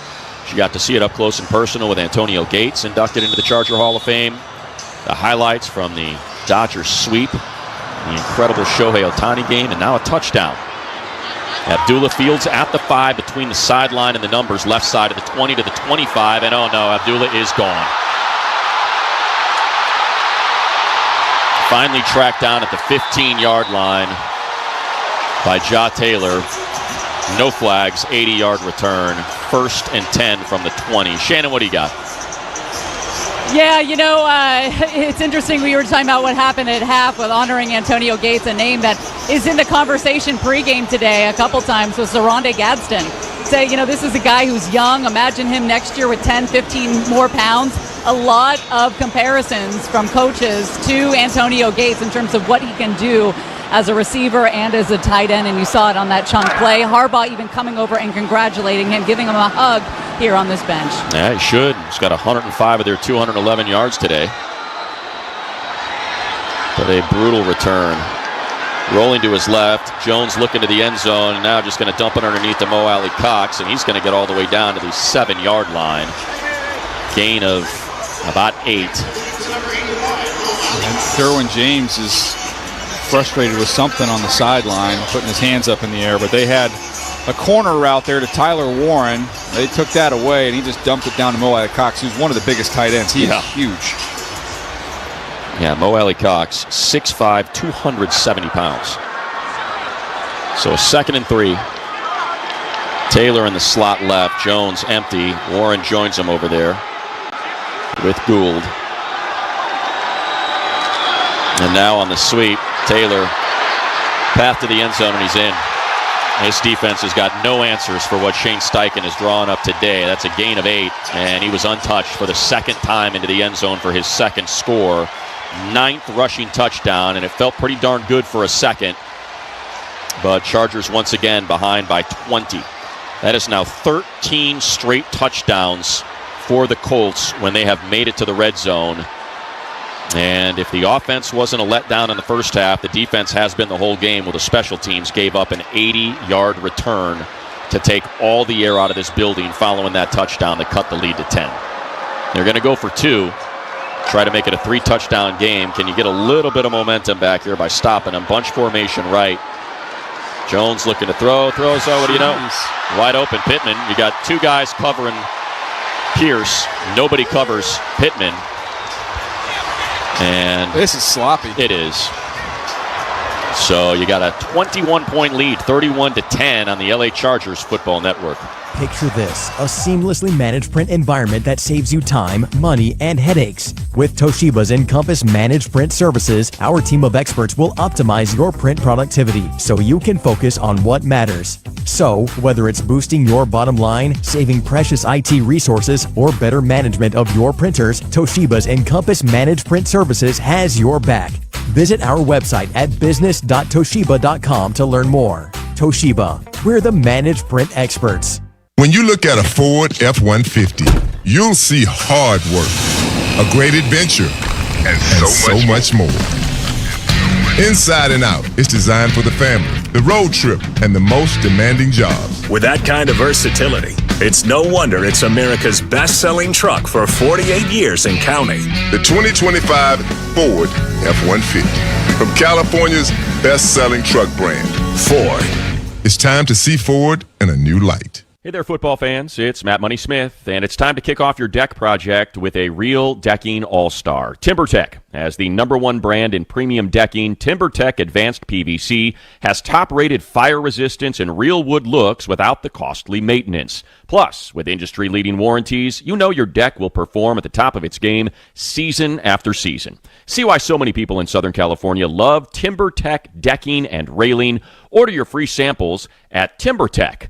She got to see it up close and personal with Antonio Gates inducted into the Charger Hall of Fame. The highlights from the Dodgers sweep, the incredible Shohei Ohtani game, and now a touchdown. Abdullah Fields at the 5 between the sideline and the numbers, left side of the 20 to the 25, and oh no, Abdullah is gone. Finally tracked down at the 15-yard line by Ja Taylor. No flags, 80-yard return. 1st and 10 from the 20. Shannon, what do you got? Yeah, it's interesting. We were talking about what happened at half with honoring Antonio Gates, a name that is in the conversation pregame today a couple times with Zaronde Gadsden. Say, this is a guy who's young. Imagine him next year with 10, 15 more pounds. A lot of comparisons from coaches to Antonio Gates in terms of what he can do as a receiver and as a tight end, and you saw it on that chunk play. Harbaugh even coming over and congratulating him, giving him a hug here on this bench. Yeah, he should. He's got 105 of their 211 yards today. But a brutal return. Rolling to his left, Jones looking to the end zone, and now just going to dump it underneath the Mo Alley Cox, and he's going to get all the way down to the 7-yard line. Gain of about 8. And Derwin James is frustrated with something on the sideline, putting his hands up in the air, but they had a corner route there to Tyler Warren. They took that away, and he just dumped it down to Mo Alley Cox, who's one of the biggest tight ends. He is huge. Yeah, Mo Alley Cox, 6'5", 270 pounds. So a 2nd and 3. Taylor in the slot left, Jones empty. Warren joins him over there with Gould. And now on the sweep, Taylor, path to the end zone, and he's in. This defense has got no answers for what Shane Steichen has drawn up today. That's a gain of 8, and he was untouched for the second time into the end zone for his second score. 9th rushing touchdown, and it felt pretty darn good for a second. But Chargers once again behind by 20. That is now 13 straight touchdowns for the Colts when they have made it to the red zone. And if the offense wasn't a letdown in the first half, the defense has been the whole game, where the special teams gave up an 80-yard return to take all the air out of this building following that touchdown that cut the lead to 10. They're going to go for 2, try to make it a 3-touchdown game. Can you get a little bit of momentum back here by stopping them? Bunch formation right. Jones looking to throws, what do you know? Wide open Pittman. You got 2 guys covering Pierce. Nobody covers Pittman. And this is sloppy. It is. So you got a 21-point lead, 31-10 on the LA Chargers Football Network. Picture this, a seamlessly managed print environment that saves you time, money, and headaches. With Toshiba's Encompass Managed Print Services, our team of experts will optimize your print productivity so you can focus on what matters. So, whether it's boosting your bottom line, saving precious IT resources, or better management of your printers, Toshiba's Encompass Managed Print Services has your back. Visit our website at business.toshiba.com to learn more. Toshiba, we're the managed print experts. When you look at a Ford F-150, you'll see hard work, a great adventure, and so much more. Inside and out, it's designed for the family, the road trip, and the most demanding jobs. With that kind of versatility, it's no wonder it's America's best-selling truck for 48 years and counting. The 2025 Ford F-150, from California's best-selling truck brand, Ford. It's time to see Ford in a new light. Hey there, football fans. It's Matt Money Smith, and it's time to kick off your deck project with a real decking all-star. TimberTech, as the #1 brand in premium decking, TimberTech Advanced PVC has top-rated fire resistance and real wood looks without the costly maintenance. Plus, with industry-leading warranties, you know your deck will perform at the top of its game season after season. See why so many people in Southern California love TimberTech decking and railing. Order your free samples at TimberTech.com.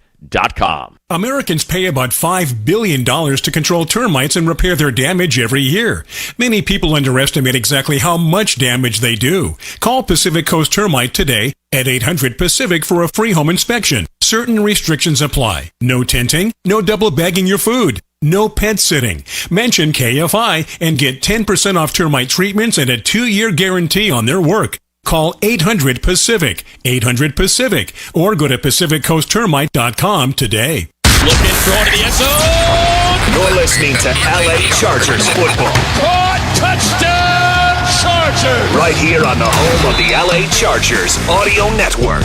Americans pay about $5 billion to control termites and repair their damage every year. Many people underestimate exactly how much damage they do. Call Pacific Coast Termite today at 800-PACIFIC for a free home inspection. Certain restrictions apply. No tenting, no double bagging your food, no pet sitting. Mention KFI and get 10% off termite treatments and a 2-year guarantee on their work. Call 800-PACIFIC, 800-PACIFIC, or go to PacificCoastTermite.com today. Looking, throwing to the end zone. You're listening to LA Chargers football. Touchdown Chargers! Right here on the home of the LA Chargers Audio Network.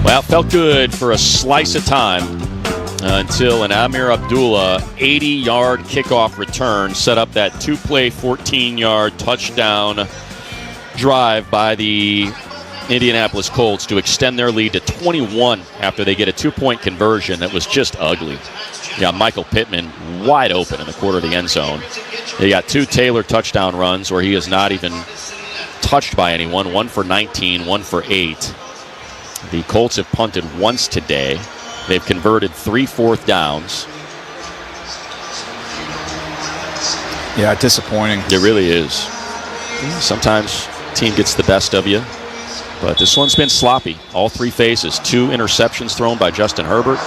Well, felt good for a slice of time until an Amir Abdullah 80-yard kickoff return set up that 2-play, 14-yard touchdown drive by the Indianapolis Colts to extend their lead to 21 after they get a 2-point conversion that was just ugly. You got Michael Pittman wide open in the quarter of the end zone. They got 2 Taylor touchdown runs where he is not even touched by anyone, 1 for 19, 1 for 8. The Colts have punted once today. They've converted 3 fourth downs. Yeah, disappointing. It really is. Sometimes team gets the best of you, but this one's been sloppy. All 3 phases. 2 interceptions thrown by Justin Herbert.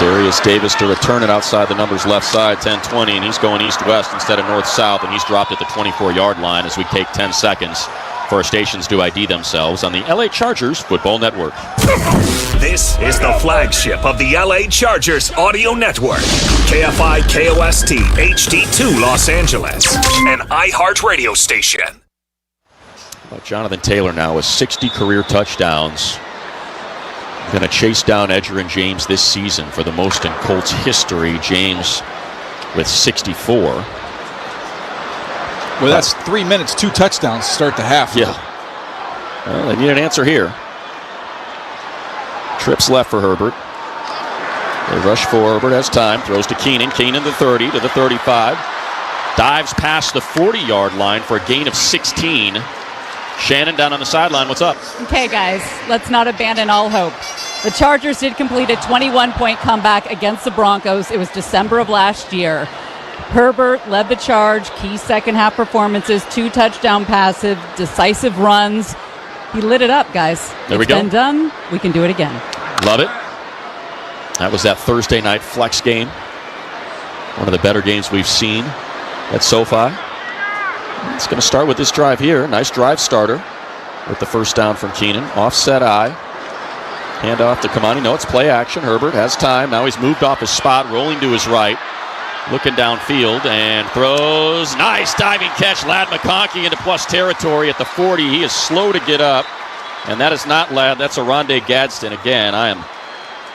Darius Davis to return it outside the numbers left side, 10-20, and he's going east-west instead of north-south, and he's dropped at the 24-yard line as we take 10 seconds for our stations to ID themselves on the LA Chargers Football Network. This is the flagship of the LA Chargers Audio Network. KFI KOST HD2 Los Angeles, an iHeartRadio station. But Jonathan Taylor now with 60 career touchdowns. Going to chase down Edgerrin James this season for the most in Colts history. James with 64. Well, that's 3 minutes, 2 touchdowns to start the half. Yeah. Well, they need an answer here. Trips left for Herbert. They rush for Herbert, has time, throws to Keenan. Keenan the 30 to the 35. Dives past the 40-yard line for a gain of 16. Shannon down on the sideline. What's up? Okay, guys, let's not abandon all hope. The Chargers did complete a 21-point comeback against the Broncos. It was December of last year. Herbert led the charge, key second-half performances, 2 touchdown passes, decisive runs. He lit it up, guys. There we go. It's been done. We can do it again. Love it. That was that Thursday night flex game. One of the better games we've seen at SoFi. It's going to start with this drive here. Nice drive starter with the first down from Keenan. Offset eye. Hand off to Kamani. No, it's play action. Herbert has time. Now he's moved off his spot, rolling to his right. Looking downfield and throws. Nice diving catch. Ladd McConkey into plus territory at the 40. He is slow to get up. And that is not Ladd. That's Oronde Gadsden again. I am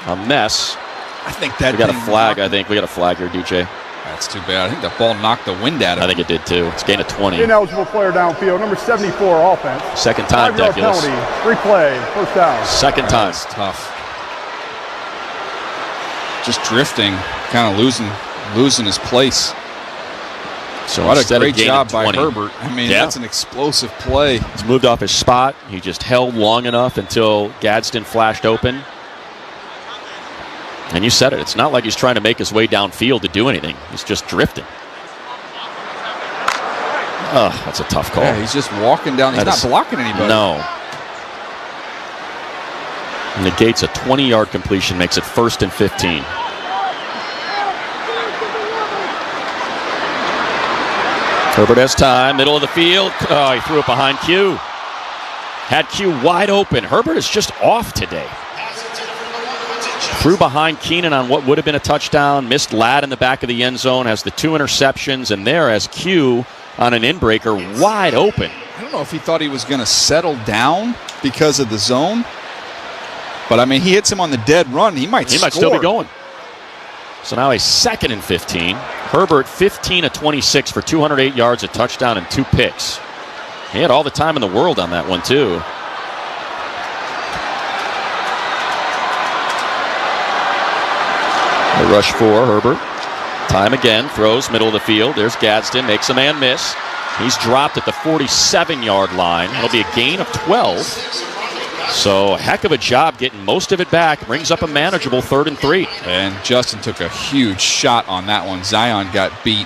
a mess. I think that we got a flag. I think we got a flag here, DJ. That's too bad. I think the ball knocked the wind out of him. I think it did too. It's gain of 20. Ineligible player downfield, number 74 offense. Second time, 5-yard Deculus. penalty, replay, first down. Second time. That's tough. Just drifting, kind of losing his place. So what a instead great of gaining job by 20, Herbert. I mean, yeah. That's an explosive play. He's moved off his spot. He just held long enough until Gadsden flashed open. And you said it. It's not like he's trying to make his way downfield to do anything. He's just drifting. Oh, that's a tough call. Yeah, he's just walking down. He's not blocking anybody. No. Negates a 20-yard completion, makes it 1st and 15. Herbert has time, middle of the field. Oh, he threw it behind Q. Had Q wide open. Herbert is just off today. Threw behind Keenan on what would have been a touchdown. Missed Ladd in the back of the end zone. Has the 2 interceptions. And there has Q on an inbreaker wide open. I don't know if he thought he was going to settle down because of the zone. But, I mean, he hits him on the dead run. He might still be going. So now a 2nd and 15. Herbert 15 of 26 for 208 yards, a touchdown, and 2 picks. He had all the time in the world on that one, too. The rush for Herbert. Time again. Throws middle of the field. There's Gadsden. Makes a man miss. He's dropped at the 47-yard line. It'll be a gain of 12. So heck of a job getting most of it back. Brings up a manageable 3rd and 3. And Justin took a huge shot on that one. Zion got beat.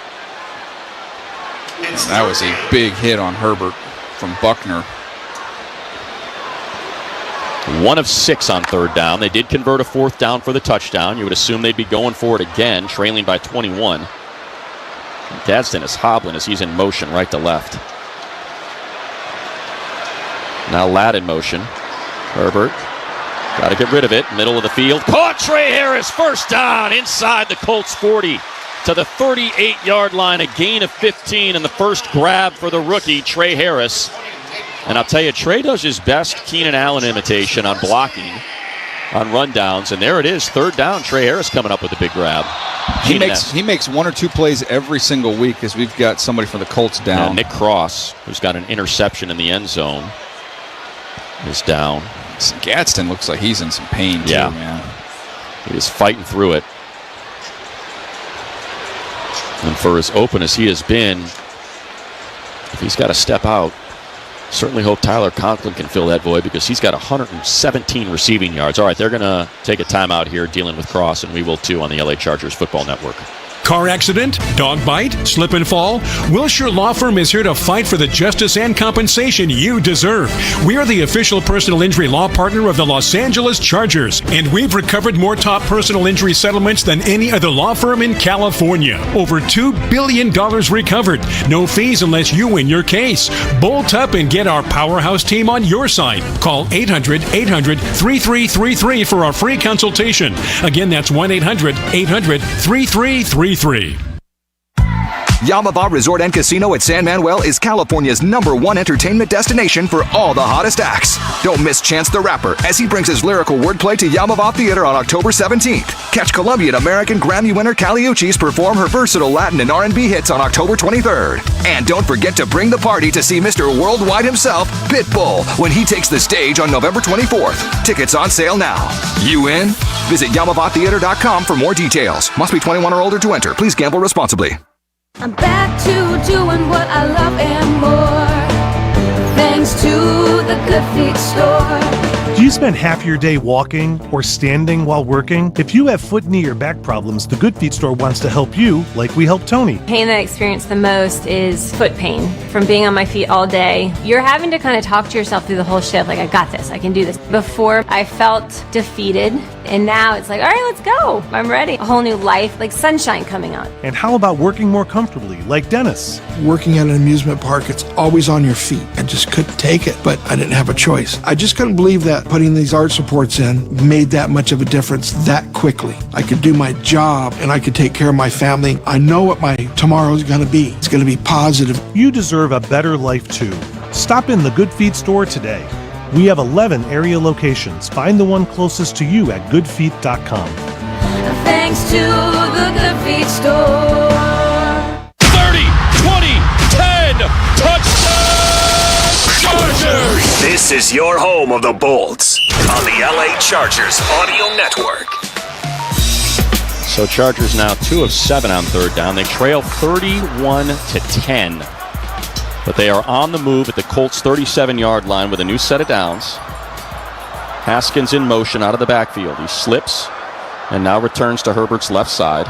And that was a big hit on Herbert from Buckner. 1 of 6 on 3rd down. They did convert a 4th down for the touchdown. You would assume they'd be going for it again, trailing by 21. Gadsden is hobbling as he's in motion right to left. Now Ladd in motion. Herbert got to get rid of it. Middle of the field. Caught Trey Harris. First down inside the Colts 40 to the 38-yard line. A gain of 15 and the first grab for the rookie, Trey Harris. And I'll tell you, Trey does his best Keenan Allen imitation on blocking, on rundowns. And there it is, 3rd down. Trey Harris coming up with a big grab. He makes 1 or 2 plays every single week as we've got somebody for the Colts down. And Nick Cross, who's got an interception in the end zone, is down. Gadsden looks like he's in some pain too, man. He is fighting through it. And for as open as he has been, if he's got to step out, certainly hope Tyler Conklin can fill that void because he's got 117 receiving yards. All right, they're going to take a timeout here dealing with Cross, and we will too on the LA Chargers Football Network. Car accident? Dog bite? Slip and fall? Wilshire Law Firm is here to fight for the justice and compensation you deserve. We are the official personal injury law partner of the Los Angeles Chargers, and we've recovered more top personal injury settlements than any other law firm in California. Over $2 billion recovered. No fees unless you win your case. Bolt up and get our powerhouse team on your side. Call 800-800-3333 for our free consultation. Again, that's 1-800-800-3333. Yamava Resort and Casino at San Manuel is California's #1 entertainment destination for all the hottest acts. Don't miss Chance the Rapper as he brings his lyrical wordplay to Yamava Theater on October 17th. Catch Colombian American Grammy winner Kali Uchis perform her versatile Latin and R&B hits on October 23rd. And don't forget to bring the party to see Mr. Worldwide himself, Pitbull, when he takes the stage on November 24th. Tickets on sale now. You in? Visit YamavaTheater.com for more details. Must be 21 or older to enter. Please gamble responsibly. I'm back to doing what I love and more. Thanks to the Good Feet store. Do you spend half your day walking or standing while working? If you have foot, knee, or back problems, the Good Feet store wants to help you like we helped Tony. Pain that I experience the most is foot pain from being on my feet all day. You're having to kind of talk to yourself through the whole shift, like, I got this, I can do this. Before, I felt defeated, and now it's like, all right, let's go. I'm ready. A whole new life, like sunshine coming out. And how about working more comfortably, like Dennis? Working at an amusement park, it's always on your feet. I just couldn't take it, but I didn't have a choice. I just couldn't believe that putting these arch supports in made that much of a difference that quickly. I could do my job and I could take care of my family. I know what my tomorrow is going to be. It's going to be positive. You deserve a better life too. Stop in the Good Feet store today. We have 11 area locations. Find the one closest to you at goodfeet.com. Thanks to the Good Feet store. 30, 20, 10, touchdown Chargers! This is your home of the Bolts on the LA Chargers Audio Network. So Chargers now 2 of 7 on third down. They trail 31-10. But they are on the move at the Colts' 37-yard line with a new set of downs. Haskins in motion out of the backfield. He slips and now returns to Herbert's left side.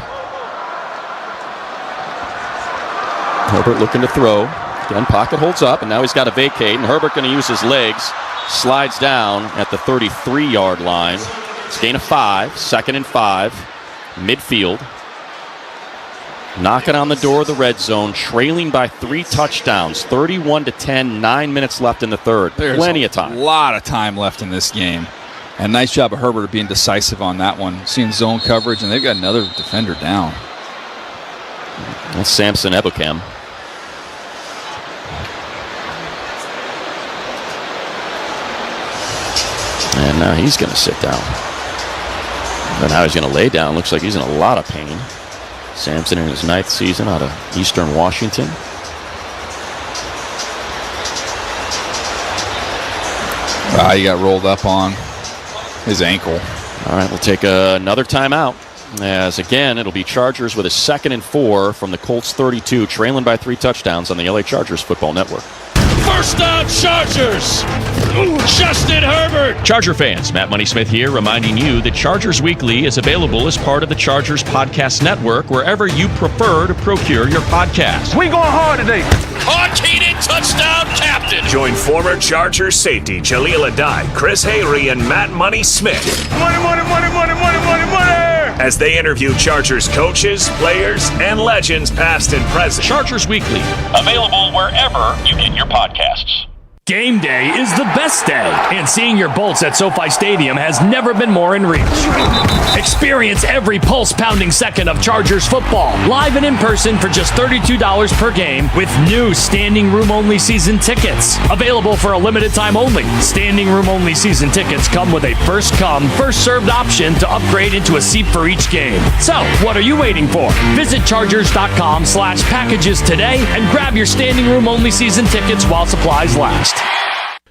Herbert looking to throw. Again, pocket holds up, and now he's got to vacate, and Herbert going to use his legs. Slides down at the 33-yard line. It's gain of 5, 2nd and 5, midfield. Knocking on the door of the red zone, trailing by 3 touchdowns, 31-10, 9 minutes left in the third. There's plenty of time. A lot of time left in this game. And nice job of Herbert being decisive on that one. Seeing zone coverage, and they've got another defender down. That's Samson Ebukam. And now he's going to sit down. And now he's going to lay down. Looks like he's in a lot of pain. Sampson in his 9th season out of Eastern Washington. He got rolled up on his ankle. All right, we'll take another timeout. As again, it'll be Chargers with a 2nd and 4 from the Colts 32, trailing by 3 touchdowns on the LA Chargers Football Network. First down, Chargers! Justin Herbert! Charger fans, Matt Money Smith here, reminding you that Chargers Weekly is available as part of the Chargers Podcast Network wherever you prefer to procure your podcast. We going hard today. Caught Keenan, touchdown captain! Join former Chargers safety Jaleel Adai, Chris Hayrie, and Matt Money Smith. Money, money, money, money, money, money, money! As they interview Chargers coaches, players, and legends past and present. Chargers Weekly, available wherever you get your podcasts. Game day is the best day, and seeing your Bolts at SoFi Stadium has never been more in reach. Experience every pulse-pounding second of Chargers football, live and in person for just $32 per game with new standing room-only season tickets. Available for a limited time only. Standing room-only season tickets come with a first-come, first-served option to upgrade into a seat for each game. So, what are you waiting for? Visit Chargers.com/packages today and grab your standing room-only season tickets while supplies last.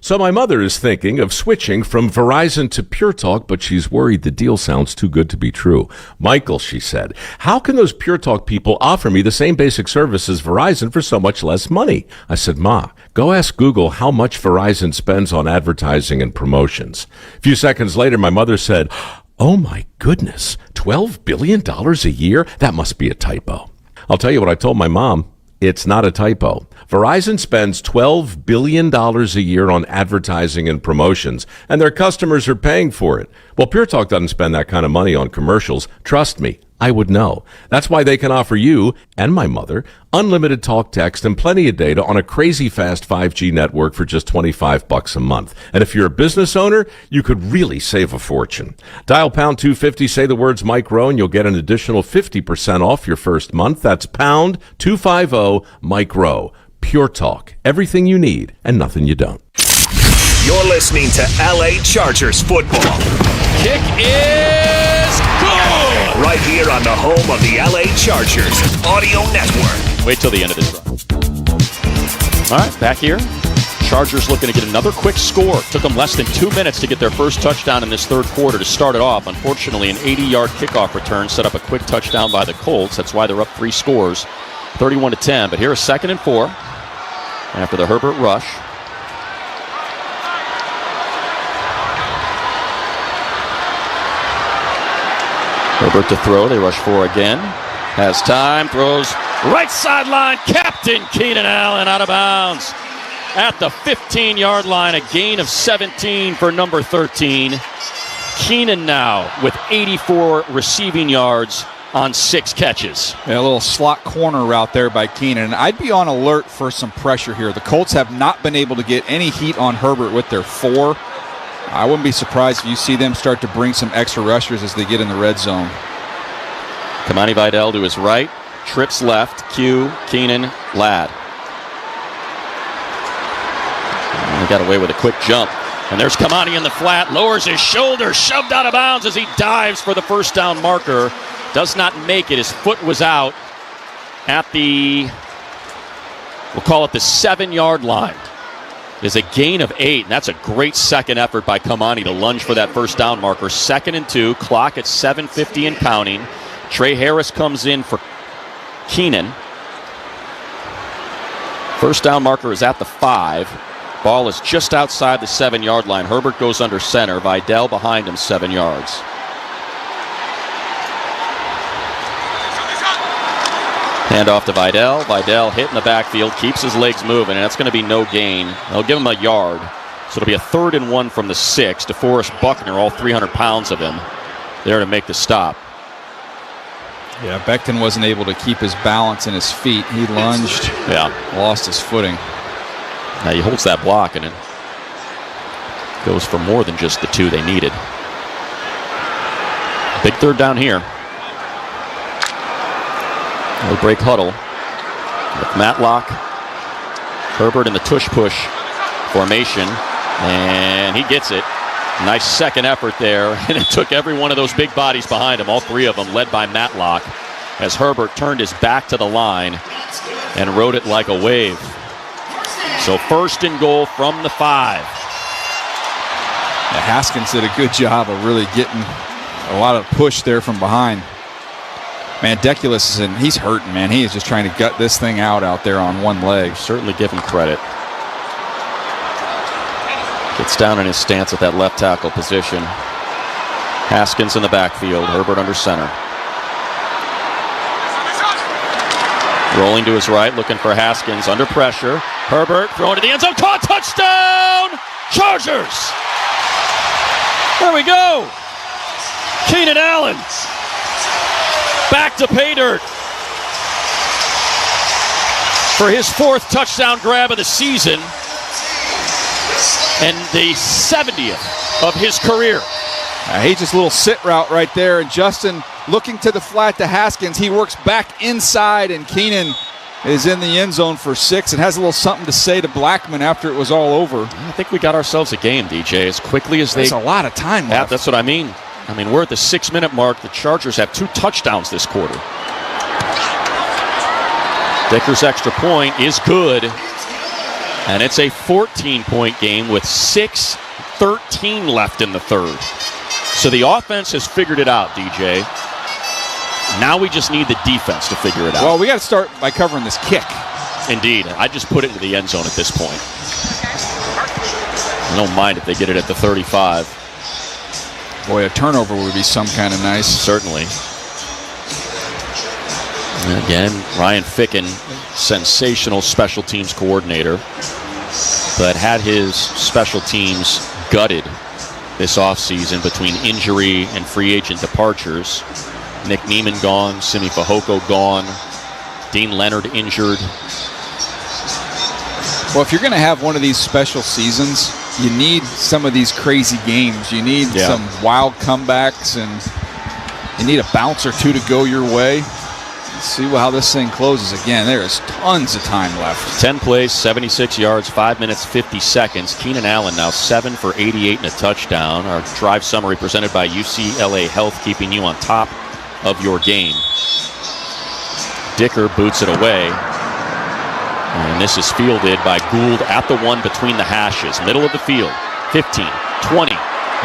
So my mother is thinking of switching from Verizon to Pure Talk, but she's worried the deal sounds too good to be true. Michael, she said, how can those Pure Talk people offer me the same basic service as Verizon for so much less money? I said, Ma, go ask Google how much Verizon spends on advertising and promotions. A few seconds later, my mother said, oh my goodness, $12 billion a year? That must be a typo. I'll tell you what I told my mom. It's not a typo. Verizon spends $12 billion a year on advertising and promotions, and their customers are paying for it. Well, Pure Talk doesn't spend that kind of money on commercials. Trust me, I would know. That's why they can offer you and my mother unlimited talk, text, and plenty of data on a crazy fast 5G network for just $25 a month. And if you're a business owner, you could really save a fortune. Dial pound 250, say the words Mike Rowe, and you'll get an additional 50% off your first month. That's pound 250 Mike Rowe. Pure Talk. Everything you need and nothing you don't. You're listening to LA Chargers football. Kick is good! Right here on the home of the LA Chargers Audio Network. Wait till the end of this drive. All right, back here. Chargers looking to get another quick score. Took them less than 2 minutes to get their first touchdown in this third quarter to start it off. Unfortunately, an 80-yard kickoff return set up a quick touchdown by the Colts. That's why they're up 3 scores, 31-10. But here is 2nd and 4 after the Herbert rush. Herbert to throw. They rush 4 again. Has time. Throws right sideline. Captain Keenan Allen out of bounds at the 15-yard line. A gain of 17 for number 13. Keenan now with 84 receiving yards on 6 catches. Yeah, a little slot corner route there by Keenan. I'd be on alert for some pressure here. The Colts have not been able to get any heat on Herbert with their 4. I wouldn't be surprised if you see them start to bring some extra rushers as they get in the red zone. Kamani Vidal to his right. Trips left. Q, Keenan, Ladd. And he got away with a quick jump. And there's Kamani in the flat. Lowers his shoulder. Shoved out of bounds as he dives for the first down marker. Does not make it. His foot was out at the, we'll call it the 7-yard line. Is a gain of 8, and that's a great second effort by Kamani to lunge for that first down marker. 2nd and 2, clock at 7:50 and counting. Trey Harris comes in for Keenan. First down marker is at the 5. Ball is just outside the 7-yard line. Herbert goes under center. Vidal behind him, 7 yards. Hand off to Vidal. Vidal hit in the backfield, keeps his legs moving, and that's going to be no gain. They'll give him a yard. So it'll be a 3rd and 1 from the 6. DeForest Buckner, all 300 pounds of him, there to make the stop. Yeah, Becton wasn't able to keep his balance in his feet. He lunged, lost his footing. Now he holds that block, and it goes for more than just the 2 they needed. Big 3rd down here. No break huddle with Matlock, Herbert in the tush-push formation, and he gets it. Nice second effort there, and it took every one of those big bodies behind him, all 3 of them led by Matlock, as Herbert turned his back to the line and rode it like a wave. So 1st and goal from the 5. Yeah, Haskins did a good job of really getting a lot of push there from behind. Man, Deculus he's hurting, man. He is just trying to gut this thing out there on one leg. Certainly give him credit. Gets down in his stance at that left tackle position. Haskins in the backfield. Herbert under center. Rolling to his right, looking for Haskins under pressure. Herbert throwing to the end zone. Caught, touchdown! Chargers! There we go! Keenan Allen. Back to pay dirt for his 4th touchdown grab of the season and the 70th of his career. He just a little sit route right there, and Justin looking to the flat to Haskins. He works back inside, and Keenan is in the end zone for 6 and has a little something to say to Blackman after it was all over. I think we got ourselves a game, DJ, as quickly as There's a lot of time left. That's what I mean. We're at the 6-minute mark. The Chargers have 2 touchdowns this quarter. Dicker's extra point is good. And it's a 14-point game with 6:13 left in the 3rd. So the offense has figured it out, DJ. Now we just need the defense to figure it out. Well, we got to start by covering this kick. Indeed. I just put it into the end zone at this point. I don't mind if they get it at the 35. Boy, a turnover would be some kind of nice. Certainly. And again, Ryan Ficken, sensational special teams coordinator, but had his special teams gutted this offseason between injury and free agent departures. Nick Neiman gone, Simi Fehoko gone, Dean Leonard injured. Well, if you're going to have one of these special seasons, you need some of these crazy games. You need some wild comebacks, and you need a bounce or 2 to go your way. Let's see how this thing closes. Again, there is tons of time left. 10 plays, 76 yards, 5 minutes, 50 seconds. Keenan Allen now 7 for 88 and a touchdown. Our drive summary presented by UCLA Health, keeping you on top of your game. Dicker boots it away. And this is fielded by Gould at the 1 between the hashes. Middle of the field. 15, 20.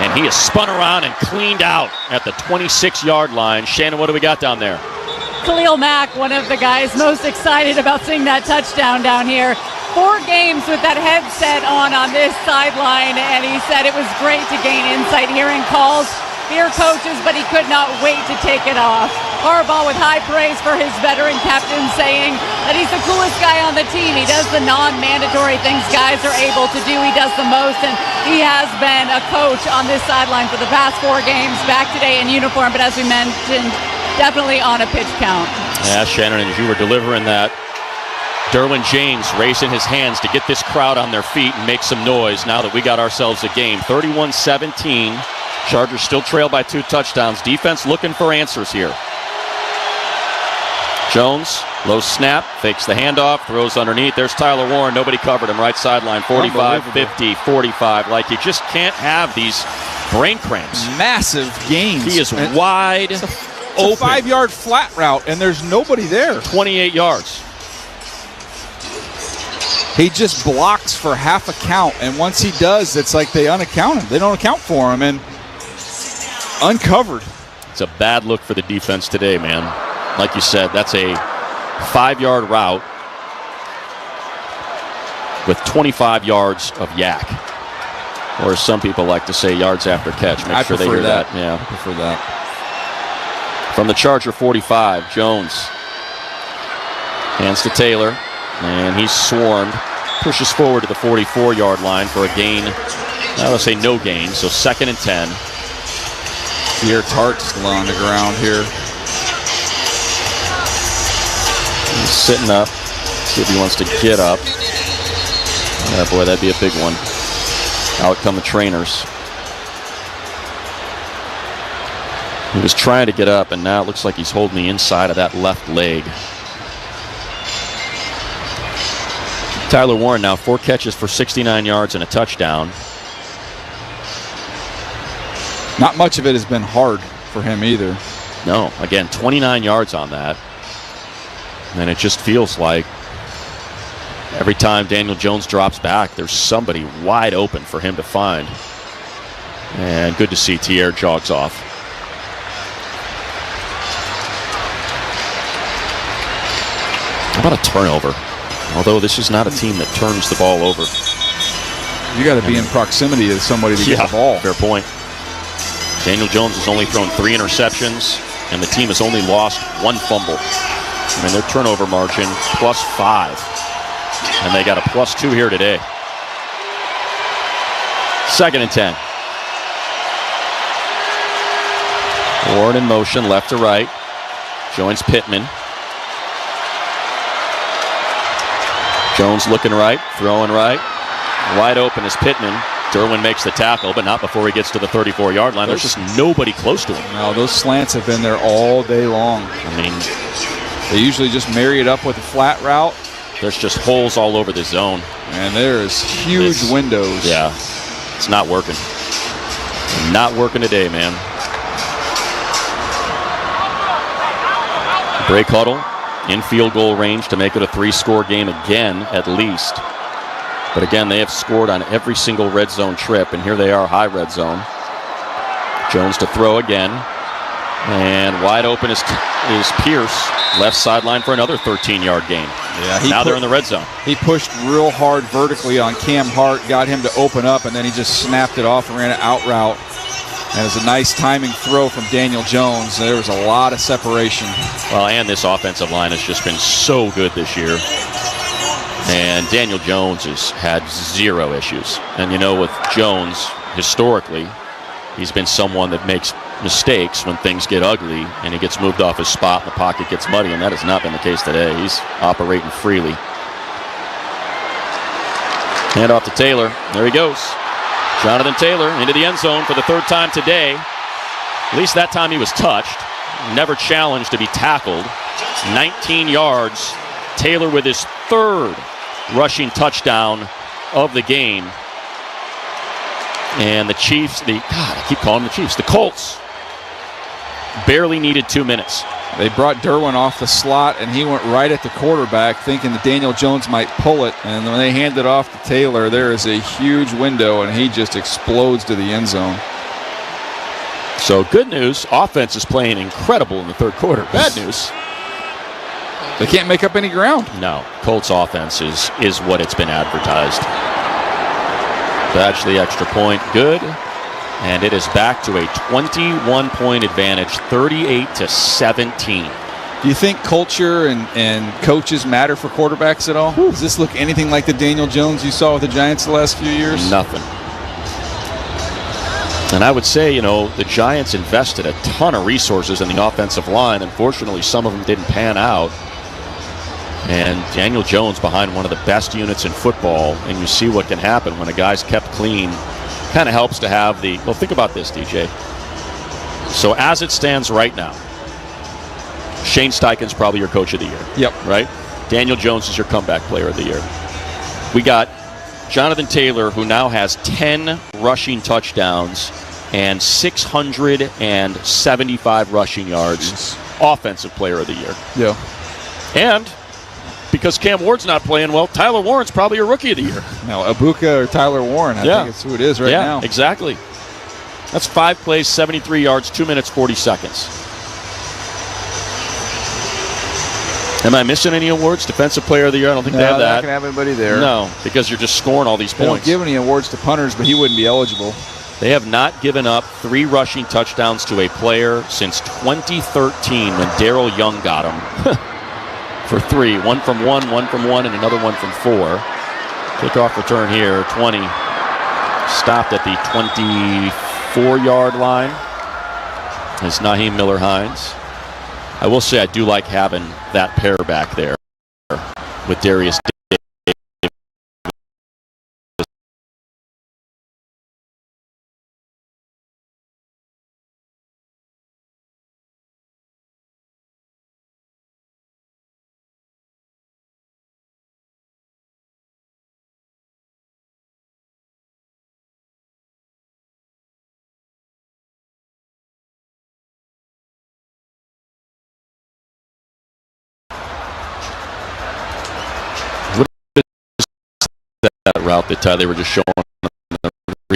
And he is spun around and cleaned out at the 26-yard line. Shannon, what do we got down there? Khalil Mack, one of the guys most excited about seeing that touchdown down here. 4 games with that headset on this sideline, and he said it was great to gain insight, hearing calls fear coaches, but he could not wait to take it off. Harbaugh with high praise for his veteran captain, saying that he's the coolest guy on the team. He does the non-mandatory things guys are able to do. He does the most, and he has been a coach on this sideline for the past 4 games, back today in uniform, but as we mentioned, definitely on a pitch count. Yeah, Shannon, as you were delivering that, Derwin James raising his hands to get this crowd on their feet and make some noise now that we got ourselves a game. 31-17. Chargers still trail by 2 touchdowns. Defense looking for answers here. Jones, low snap, fakes the handoff, throws underneath. There's Tyler Warren. Nobody covered him. Right sideline, 45, 50, 45. Like, you just can't have these brain cramps. Massive gains. He is wide open. It's a 5-yard flat route, and there's nobody there. 28 yards. He just blocks for half a count, and once he does, it's like they unaccount him. They don't account for him, and uncovered. It's a bad look for the defense today, man. Like you said, that's a 5-yard route with 25 yards of yak. Or as some people like to say, yards after catch. Make sure they hear that. Yeah, I prefer that. From the Charger 45, Jones hands to Taylor, and he's swarmed. Pushes forward to the 44-yard line for a gain. I would say no gain, so 2nd and 10. Here, Tart's on the ground here. He's sitting up. See if he wants to get up. Oh boy, that'd be a big one. Out come the trainers. He was trying to get up, and now it looks like he's holding the inside of that left leg. Tyler Warren now 4 catches for 69 yards and a touchdown. Not much of it has been hard for him either. No, again, 29 yards on that. And it just feels like every time Daniel Jones drops back, there's somebody wide open for him to find. And good to see Tierre jogs off. How about a turnover? Although this is not a team that turns the ball over. You got to be in proximity to somebody to get the ball. Fair point. Daniel Jones has only thrown 3 interceptions, and the team has only lost 1 fumble. I mean, their turnover margin +5. And they got a +2 here today. 2nd and 10. Warren in motion, left to right. Joins Pittman. Jones looking right, throwing right. Wide open is Pittman. Derwin makes the tackle, but not before he gets to the 34-yard line. There's just nobody close to him. No, those slants have been there all day long. I mean, they usually just marry it up with a flat route. There's just holes all over the zone. And there's huge windows. Yeah, it's not working. Not working today, man. Break huddle. In field goal range to make it a 3-score game again, at least. But again, they have scored on every single red zone trip, and here they are, high red zone. Jones to throw again. And wide open is Pierce, left sideline for another 13-yard gain. Yeah, now they're in the red zone. He pushed real hard vertically on Cam Hart, got him to open up, and then he just snapped it off and ran an out route. And it was a nice timing throw from Daniel Jones. There was a lot of separation. Well, and this offensive line has just been so good this year. And Daniel Jones has had 0 issues. And you know, with Jones, historically, he's been someone that makes mistakes when things get ugly and he gets moved off his spot and the pocket gets muddy, and that has not been the case today. He's operating freely. Hand off to Taylor. There he goes. Jonathan Taylor into the end zone for the 3rd time today. At least that time he was touched. Never challenged to be tackled. 19 yards. Taylor with his 3rd rushing touchdown of the game. And the Chiefs, I keep calling them the Chiefs, the Colts, barely needed 2 minutes. They brought Derwin off the slot, and he went right at the quarterback, thinking that Daniel Jones might pull it. And when they hand it off to Taylor, there is a huge window, and he just explodes to the end zone. So good news, offense is playing incredible in the 3rd quarter. Bad news, they can't make up any ground. No, Colts offense is what it's been advertised. Batch the extra point, good. And it is back to a 21-point advantage, 38-17. Do you think culture and coaches matter for quarterbacks at all? Does this look anything like the Daniel Jones you saw with the Giants the last few years? Nothing. And I would say, the Giants invested a ton of resources in the offensive line. Unfortunately, some of them didn't pan out. And Daniel Jones behind one of the best units in football, and you see what can happen when a guy's kept clean. Kind of helps to have well, think about this, DJ. So as it stands right now, Shane Steichen's probably your coach of the year. Yep. Right? Daniel Jones is your comeback player of the year. We got Jonathan Taylor, who now has 10 rushing touchdowns and 675 rushing yards. Offensive player of the year. Yeah. And because Cam Ward's not playing well, Tyler Warren's probably your rookie of the year. No, Ibuka or Tyler Warren. I think it's who it is right now. Yeah, exactly. That's 5 plays, 73 yards, 2 minutes, 40 seconds. Am I missing any awards? Defensive player of the year? I don't think they have that. They're not going to have anybody there. No, because you're just scoring all these They points. don't give any awards to punters, but he wouldn't be eligible. They have not given up 3 rushing touchdowns to a player since 2013 when Darrell Young got them for 3. One from one, and another one from 4. Kickoff return here, 20. Stopped at the 24-yard line is Naheem Miller-Hines. I will say I do like having that pair back there with Darius Davis. That route that they were just showing on the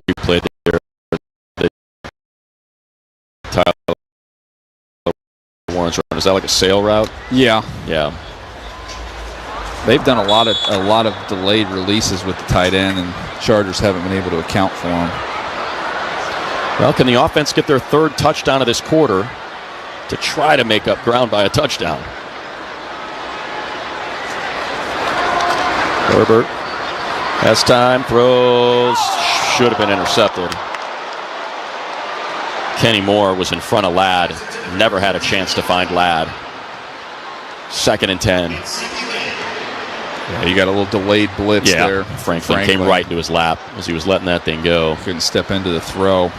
replay there. Tyler Warren's run. Is that like a sail route? Yeah. Yeah. They've done a lot of delayed releases with the tight end, and Chargers haven't been able to account for them. Well, can the offense get their 3rd touchdown of this quarter to try to make up ground by a touchdown? Herbert has time, throws, should have been intercepted. Kenny Moore was in front of Ladd, never had a chance to find Ladd. 2nd and 10. Yeah, you got a little delayed blitz there. Franklin came right into his lap as he was letting that thing go. Couldn't step into the throw.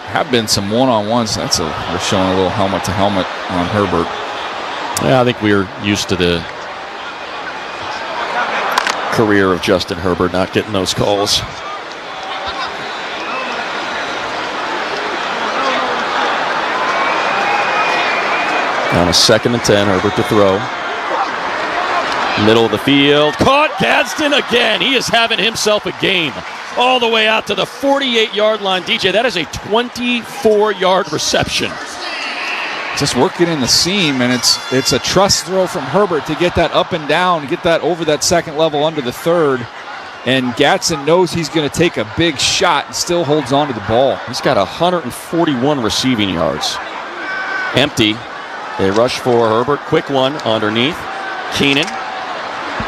Have been some one-on-ones. We're showing a little helmet-to-helmet on Herbert. Yeah, I think we're used to the career of Justin Herbert not getting those calls. On a 2nd and 10, Herbert to throw. Middle of the field. Caught Gadsden again. He is having himself a game. All the way out to the 48-yard line. DJ, that is a 24-yard reception. Just working in the seam, and it's a trust throw from Herbert to get that up and down, get that over that 2nd level under the 3rd. And Gadsden knows he's going to take a big shot and still holds on to the ball. He's got 141 receiving yards. Empty. They rush for Herbert. Quick one underneath. Keenan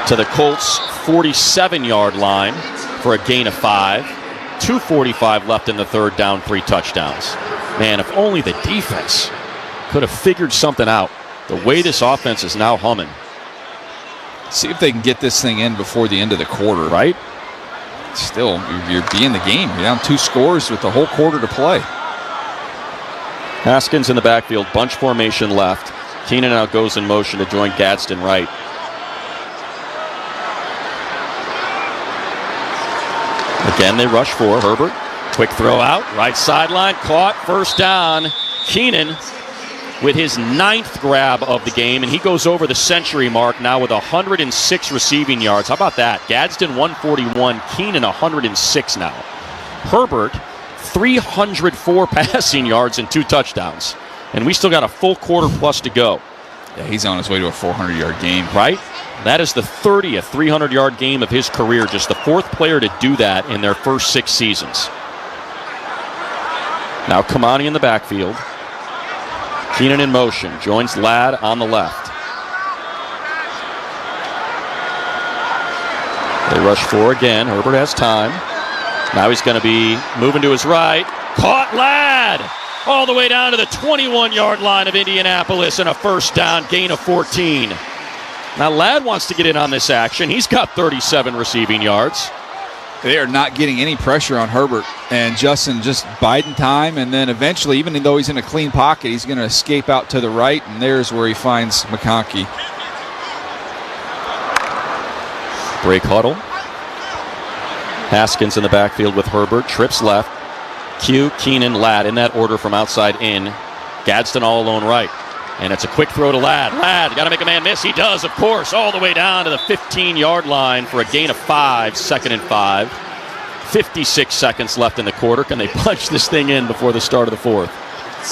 to the Colts' 47-yard line for a gain of 5. 2:45 left in the 3rd down, 3 touchdowns. Man, if only the defense could have figured something out. The way this offense is now humming. See if they can get this thing in before the end of the quarter. Right? Still, you're being the game. You're down 2 scores with the whole quarter to play. Haskins in the backfield, bunch formation left. Keenan now goes in motion to join Gadsden right. Again, they rush for Herbert. Quick throw out, right sideline, caught, 1st down. Keenan with his 9th grab of the game, and he goes over the century mark now with 106 receiving yards. How about that? Gadsden 141, Keenan 106 now. Herbert 304 passing yards and 2 touchdowns, and we still got a full quarter plus to go. Yeah, he's on his way to a 400-yard game. Right? That is the 30th 300-yard game of his career, just the 4th player to do that in their first 6 seasons. Now Kamani in the backfield. Keenan in motion. Joins Ladd on the left. They rush 4 again. Herbert has time. Now he's going to be moving to his right. Caught Ladd all the way down to the 21-yard line of Indianapolis, and a first down, gain of 14. Now Ladd wants to get in on this action. He's got 37 receiving yards. They are not getting any pressure on Herbert, and Justin just biding time, and then eventually, even though he's in a clean pocket, he's going to escape out to the right, and there's where he finds McConkey. Break huddle. Haskins in the backfield with Herbert. Trips left. Q, Keenan, Ladd in that order from outside in. Gadsden all alone right. And it's a quick throw to Ladd. Ladd, got to make a man miss. He does, of course, all the way down to the 15-yard line for a gain of 5, 2nd and 5. 56 seconds left in the quarter. Can they punch this thing in before the start of the fourth?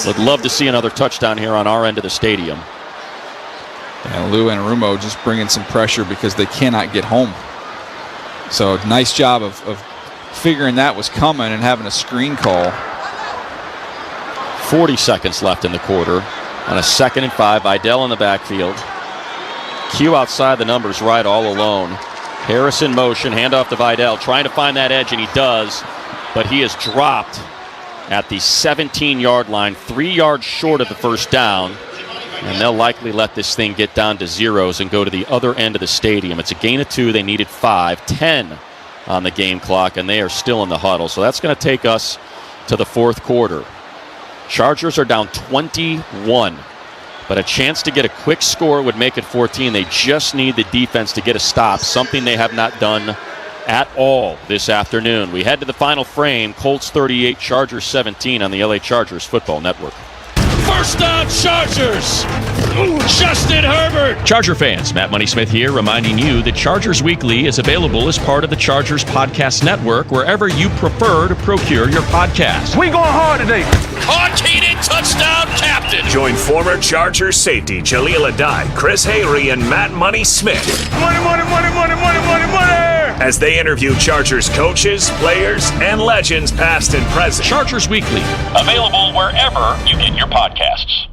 Would love to see another touchdown here on our end of the stadium. And Lou and Arumo just bringing some pressure because they cannot get home. So nice job of figuring that was coming and having a screen call. 40 seconds left in the quarter. On a 2nd and 5, Vidal in the backfield. Q outside the numbers right all alone. Harris in motion, handoff to Vidal, trying to find that edge, and he does. But he is dropped at the 17-yard line, 3 yards short of the first down. And they'll likely let this thing get down to zeros and go to the other end of the stadium. It's a gain of 2. They needed 5. 10 on the game clock, and they are still in the huddle. So that's going to take us to the fourth quarter. Chargers are down 21, but a chance to get a quick score would make it 14. They just need the defense to get a stop, something they have not done at all this afternoon. We head to the final frame. Colts 38, Chargers 17 on the LA Chargers Football Network. First down, Chargers! Justin Herbert! Charger fans, Matt Money Smith here, reminding you that Chargers Weekly is available as part of the Chargers Podcast Network wherever you prefer to procure your podcast. We going hard today. Caught Keenan, touchdown, captain. Join former Chargers safety Jaleel Adai, Chris Hayrie, and Matt Money Smith. Money, money, money, money, money, money, money! As they interview Chargers coaches, players, and legends past and present. Chargers Weekly, available wherever you get your podcasts.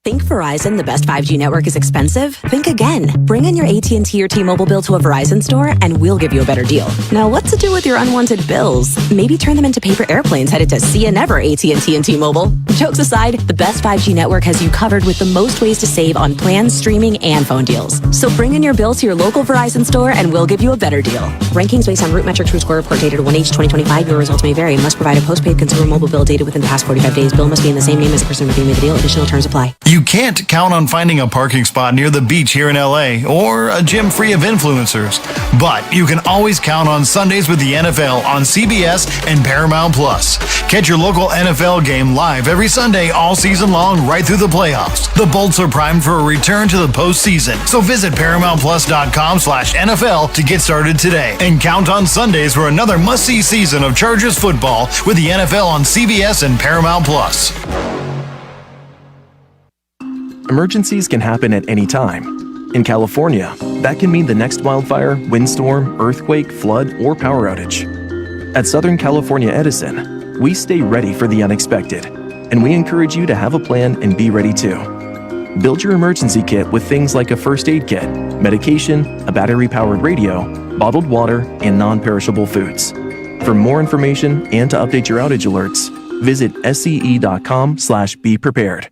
Think Verizon, the best 5G network, is expensive? Think again. Bring in your AT&T or T-Mobile bill to a Verizon store and we'll give you a better deal. Now, what to do with your unwanted bills? Maybe turn them into paper airplanes headed to See You Never AT&T and T-Mobile. Jokes aside, the best 5G network has you covered with the most ways to save on plans, streaming, and phone deals. So bring in your bill to your local Verizon store and we'll give you a better deal. Rankings based on Root Metrics True Score Report dated 1H2025. Your results may vary. Must provide a postpaid consumer mobile bill dated within the past 45 days. Bill must be in the same name as the person redeeming the deal. Additional terms apply. You can't count on finding a parking spot near the beach here in LA or a gym free of influencers. But you can always count on Sundays with the NFL on CBS and Paramount Plus. Catch your local NFL game live every Sunday all season long right through the playoffs. The Bolts are primed for a return to the postseason. So visit ParamountPlus.com/NFL to get started today. And count on Sundays for another must-see season of Chargers football with the NFL on CBS and Paramount Plus. Emergencies can happen at any time. In California, that can mean the next wildfire, windstorm, earthquake, flood, or power outage. At Southern California Edison, we stay ready for the unexpected, and we encourage you to have a plan and be ready too. Build your emergency kit with things like a first aid kit, medication, a battery-powered radio, bottled water, and non-perishable foods. For more information and to update your outage alerts, visit SCE.com/beprepared.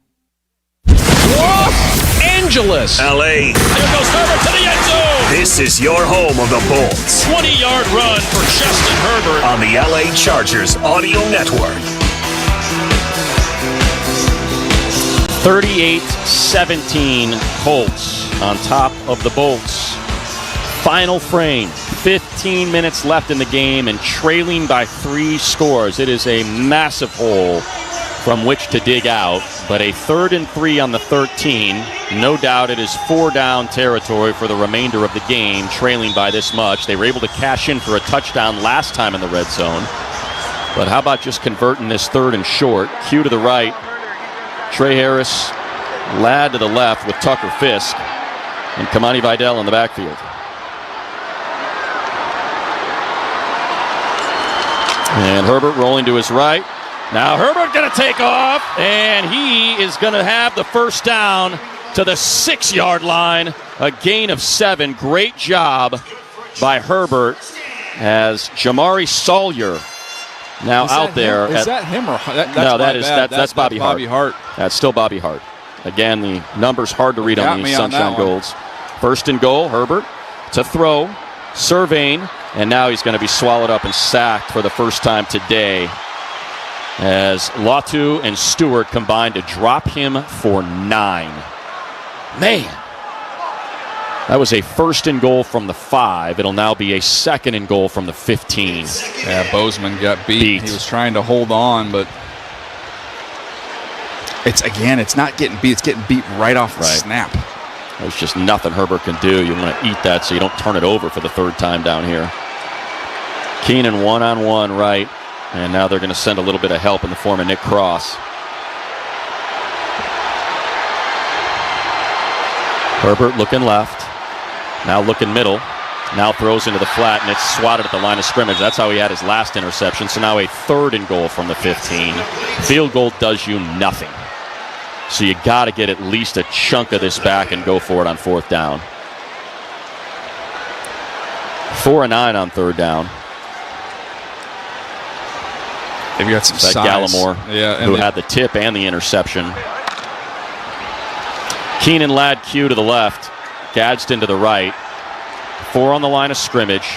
Los Angeles. LA. There goes Herbert to the end zone. This is your home of the Bolts. 20-yard run for Justin Herbert. On the LA Chargers Audio Network. 38-17 Colts on top of the Bolts. Final frame. 15 minutes left in the game and trailing by 3 scores. It is a massive hole from which to dig out, but a 3rd and 3 on the 13. No doubt it is 4-down territory for the remainder of the game, trailing by this much. They were able to cash in for a touchdown last time in the red zone. But how about just converting this 3rd and short? Q to the right, Trey Harris, Ladd to the left with Tucker Fisk, and Kamani Vidal in the backfield. And Herbert rolling to his right. Now Herbert going to take off, and he is going to have the first down to the 6-yard line. A gain of 7. Great job by Herbert as Jamari Sawyer now out there. Is that him or that's Bobby Hart. That's still Bobby Hart. Again, the number's hard to read on these Sunshine Golds. First and goal, Herbert to throw, surveying, and now he's going to be swallowed up and sacked for the first time today as Latu and Stewart combined to drop him for 9. Man, that was a first and goal from the 5. It'll now be a second and goal from the 15. Yeah, Bozeman got beat. He was trying to hold on, but it's not getting beat. It's getting beat right off the snap. There's just nothing Herbert can do. You want to eat that so you don't turn it over for the 3rd time down here. Keenan one-on-one right, and now they're going to send a little bit of help in the form of Nick Cross. Herbert looking left, now looking middle, now throws into the flat, and it's swatted at the line of scrimmage. That's how he had his last interception, so now a 3rd and goal from the 15. Field goal does you nothing. So you got to get at least a chunk of this back and go for it on 4th down. 4 and 9 on 3rd down. They've got some size. Gallimore, who had the tip and the interception. Keenan Ladd Q to the left, Gadsden to the right. 4 on the line of scrimmage.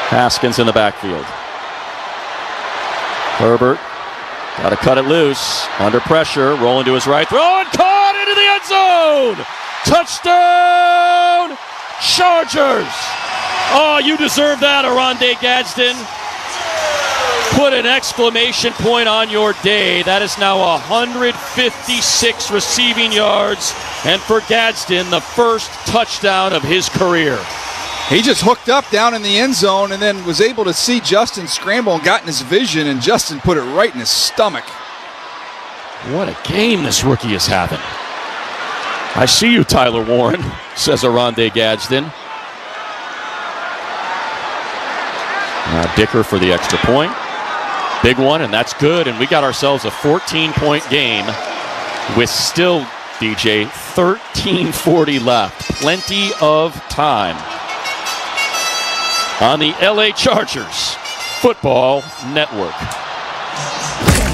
Haskins in the backfield. Herbert got to cut it loose. Under pressure, rolling to his right. Throw and caught into the end zone. Touchdown, Chargers. Oh, you deserve that, Oronde Gadsden. Put an exclamation point on your day. That is now 156 receiving yards. And for Gadsden, the first touchdown of his career. He just hooked up down in the end zone and then was able to see Justin scramble and got in his vision, and Justin put it right in his stomach. What a game this rookie is having. I see you, Tyler Warren, says Oronde Gadsden. Dicker for the extra point. Big one, and that's good. And we got ourselves a 14-point game with still, DJ, 13:40 left. Plenty of time on the LA Chargers Football Network.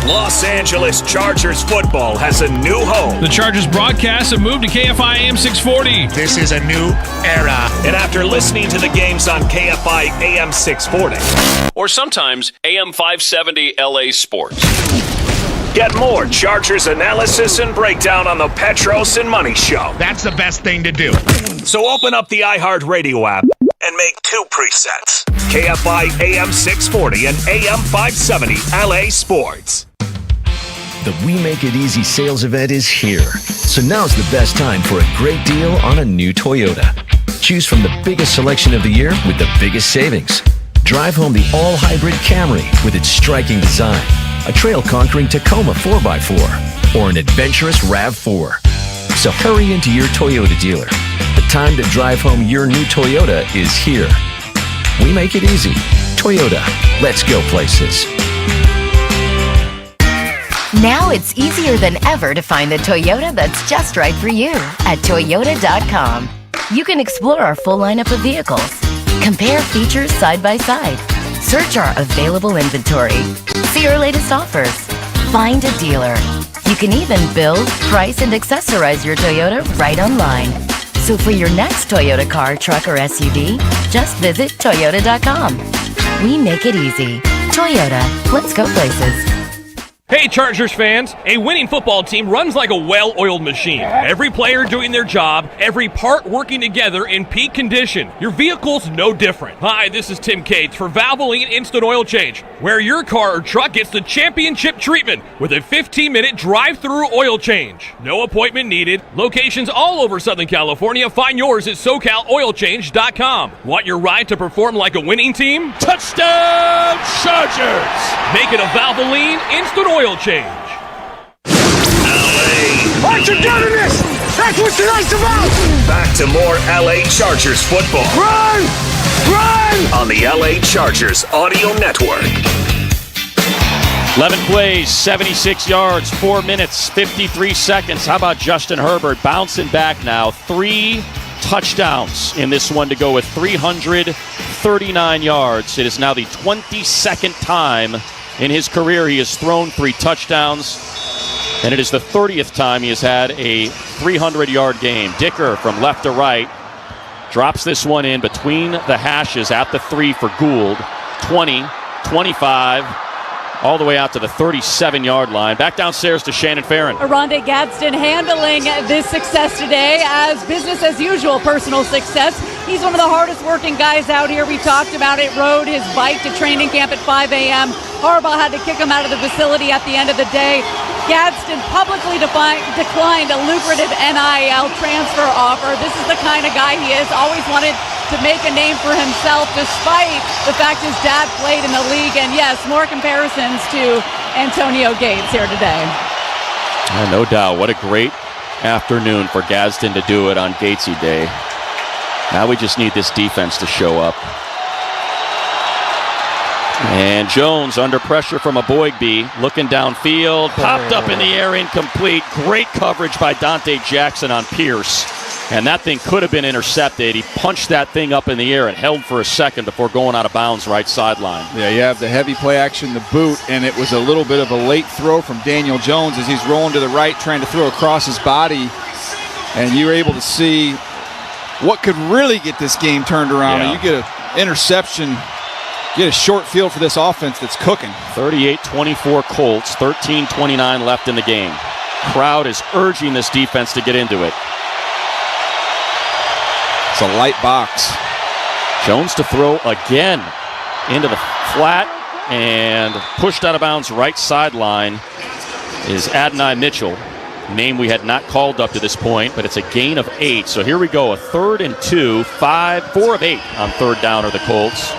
Los Angeles Chargers football has a new home. The Chargers broadcasts have moved to KFI AM 640. This is a new era. And after listening to the games on KFI AM 640, or sometimes AM 570 LA Sports. Get more Chargers analysis and breakdown on the Petros and Money Show. That's the best thing to do. So open up the iHeartRadio app and make 2 presets. KFI AM 640 and AM 570 LA Sports. The We Make It Easy sales event is here. So now's the best time for a great deal on a new Toyota. Choose from the biggest selection of the year with the biggest savings. Drive home the all-hybrid Camry with its striking design, a trail-conquering Tacoma 4x4, or an adventurous RAV4. So hurry into your Toyota dealer. The time to drive home your new Toyota is here. We make it easy. Toyota. Let's go places. Now it's easier than ever to find the Toyota that's just right for you at Toyota.com. You can explore our full lineup of vehicles, compare features side by side, search our available inventory, see our latest offers, find a dealer. You can even build, price, and accessorize your Toyota right online. So for your next Toyota car, truck, or SUV, just visit Toyota.com. We make it easy. Toyota. Let's go places. Hey, Chargers fans! A winning football team runs like a well-oiled machine. Every player doing their job, every part working together in peak condition. Your vehicle's no different. Hi, this is Tim Cates for Valvoline Instant Oil Change, where your car or truck gets the championship treatment with a 15-minute drive-through oil change. No appointment needed. Locations all over Southern California. Find yours at SoCalOilChange.com. Want your ride to perform like a winning team? Touchdown, Chargers! Make it a Valvoline Instant Oil Change. Aren't you getting this? That's what tonight's about! Back to more LA Chargers football. Run! Run! On the LA Chargers Audio Network. 11 plays, 76 yards, 4 minutes, 53 seconds. How about Justin Herbert bouncing back now? 3 touchdowns in this one to go with 339 yards. It is now the 22nd time in his career he has thrown 3 touchdowns, and it is the 30th time he has had a 300-yard game. Dicker from left to right drops this one in between the hashes at the 3 for Gould. 20, 25, all the way out to the 37-yard line. Back downstairs to Shannon Farron. Rondé Gadsden handling this success today as business as usual, personal success. He's one of the hardest working guys out here. We talked about it. Rode his bike to training camp at 5 a.m. Harbaugh had to kick him out of the facility at the end of the day. Gadsden publicly declined a lucrative NIL transfer offer. This is the kind of guy he is. Always wanted to make a name for himself despite the fact his dad played in the league. And yes, more comparisons to Antonio Gates here today. No doubt. What a great afternoon for Gadsden to do it on Gatesy Day. Now we just need this defense to show up. And Jones under pressure from a Boygby, looking downfield, popped up in the air, incomplete. Great coverage by Dante Jackson on Pierce. And that thing could have been intercepted. He punched that thing up in the air and held for a second before going out of bounds right sideline. Yeah, you have the heavy play action, the boot, and it was a little bit of a late throw from Daniel Jones as he's rolling to the right, trying to throw across his body. And you were able to see what could really get this game turned around. Yeah. And you get an interception, get a short field for this offense that's cooking. 38-24 Colts, 13:29 left in the game. Crowd is urging this defense to get into it. It's a light box. Jones to throw again into the flat and pushed out of bounds right sideline is Adonai Mitchell. Name we had not called up to this point, but it's a gain of 8. So here we go, a 3rd and 2, 4 of 8 on 3rd down are the Colts.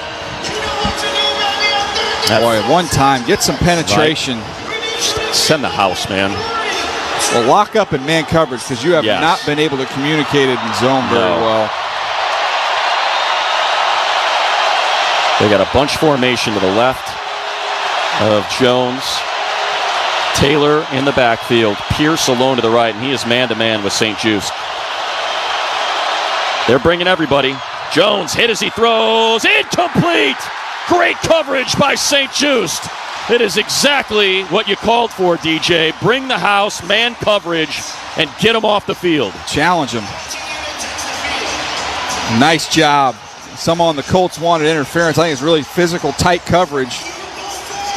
Boy, one time, get some penetration. Right. Send the house, man. Well, lock up in man coverage because you have not been able to communicate it in zone very well. They got a bunch formation to the left of Jones. Taylor in the backfield. Pierce alone to the right, and he is man-to-man with St. Just. They're bringing everybody. Jones hit as he throws. Incomplete! Great coverage by St. Just. It is exactly what you called for, DJ. Bring the house, man coverage, and get him off the field. Challenge him. Nice job. Some on the Colts wanted interference. I think it's really physical, tight coverage.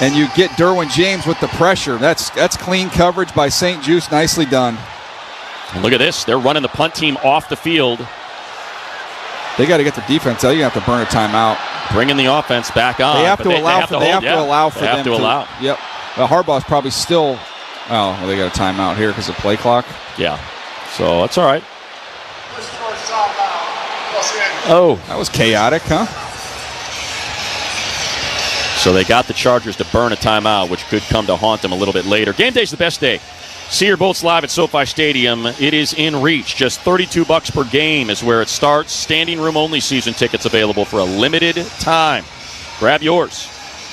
And you get Derwin James with the pressure. That's clean coverage by St. Just. Nicely done. And look at this. They're running the punt team off the field. They got to get the defense out. You have to burn a timeout. Bringing the offense back on. They have to allow for them. They have to allow. Yep. Well, Harbaugh's probably still. Oh, well, they got a timeout here because of play clock. Yeah. So that's all right. Oh, that was chaotic, huh? So they got the Chargers to burn a timeout, which could come to haunt them a little bit later. Game day's the best day. See your Bolts live at SoFi Stadium. It is in reach. Just $32 per game is where it starts. Standing room only season tickets available for a limited time. Grab yours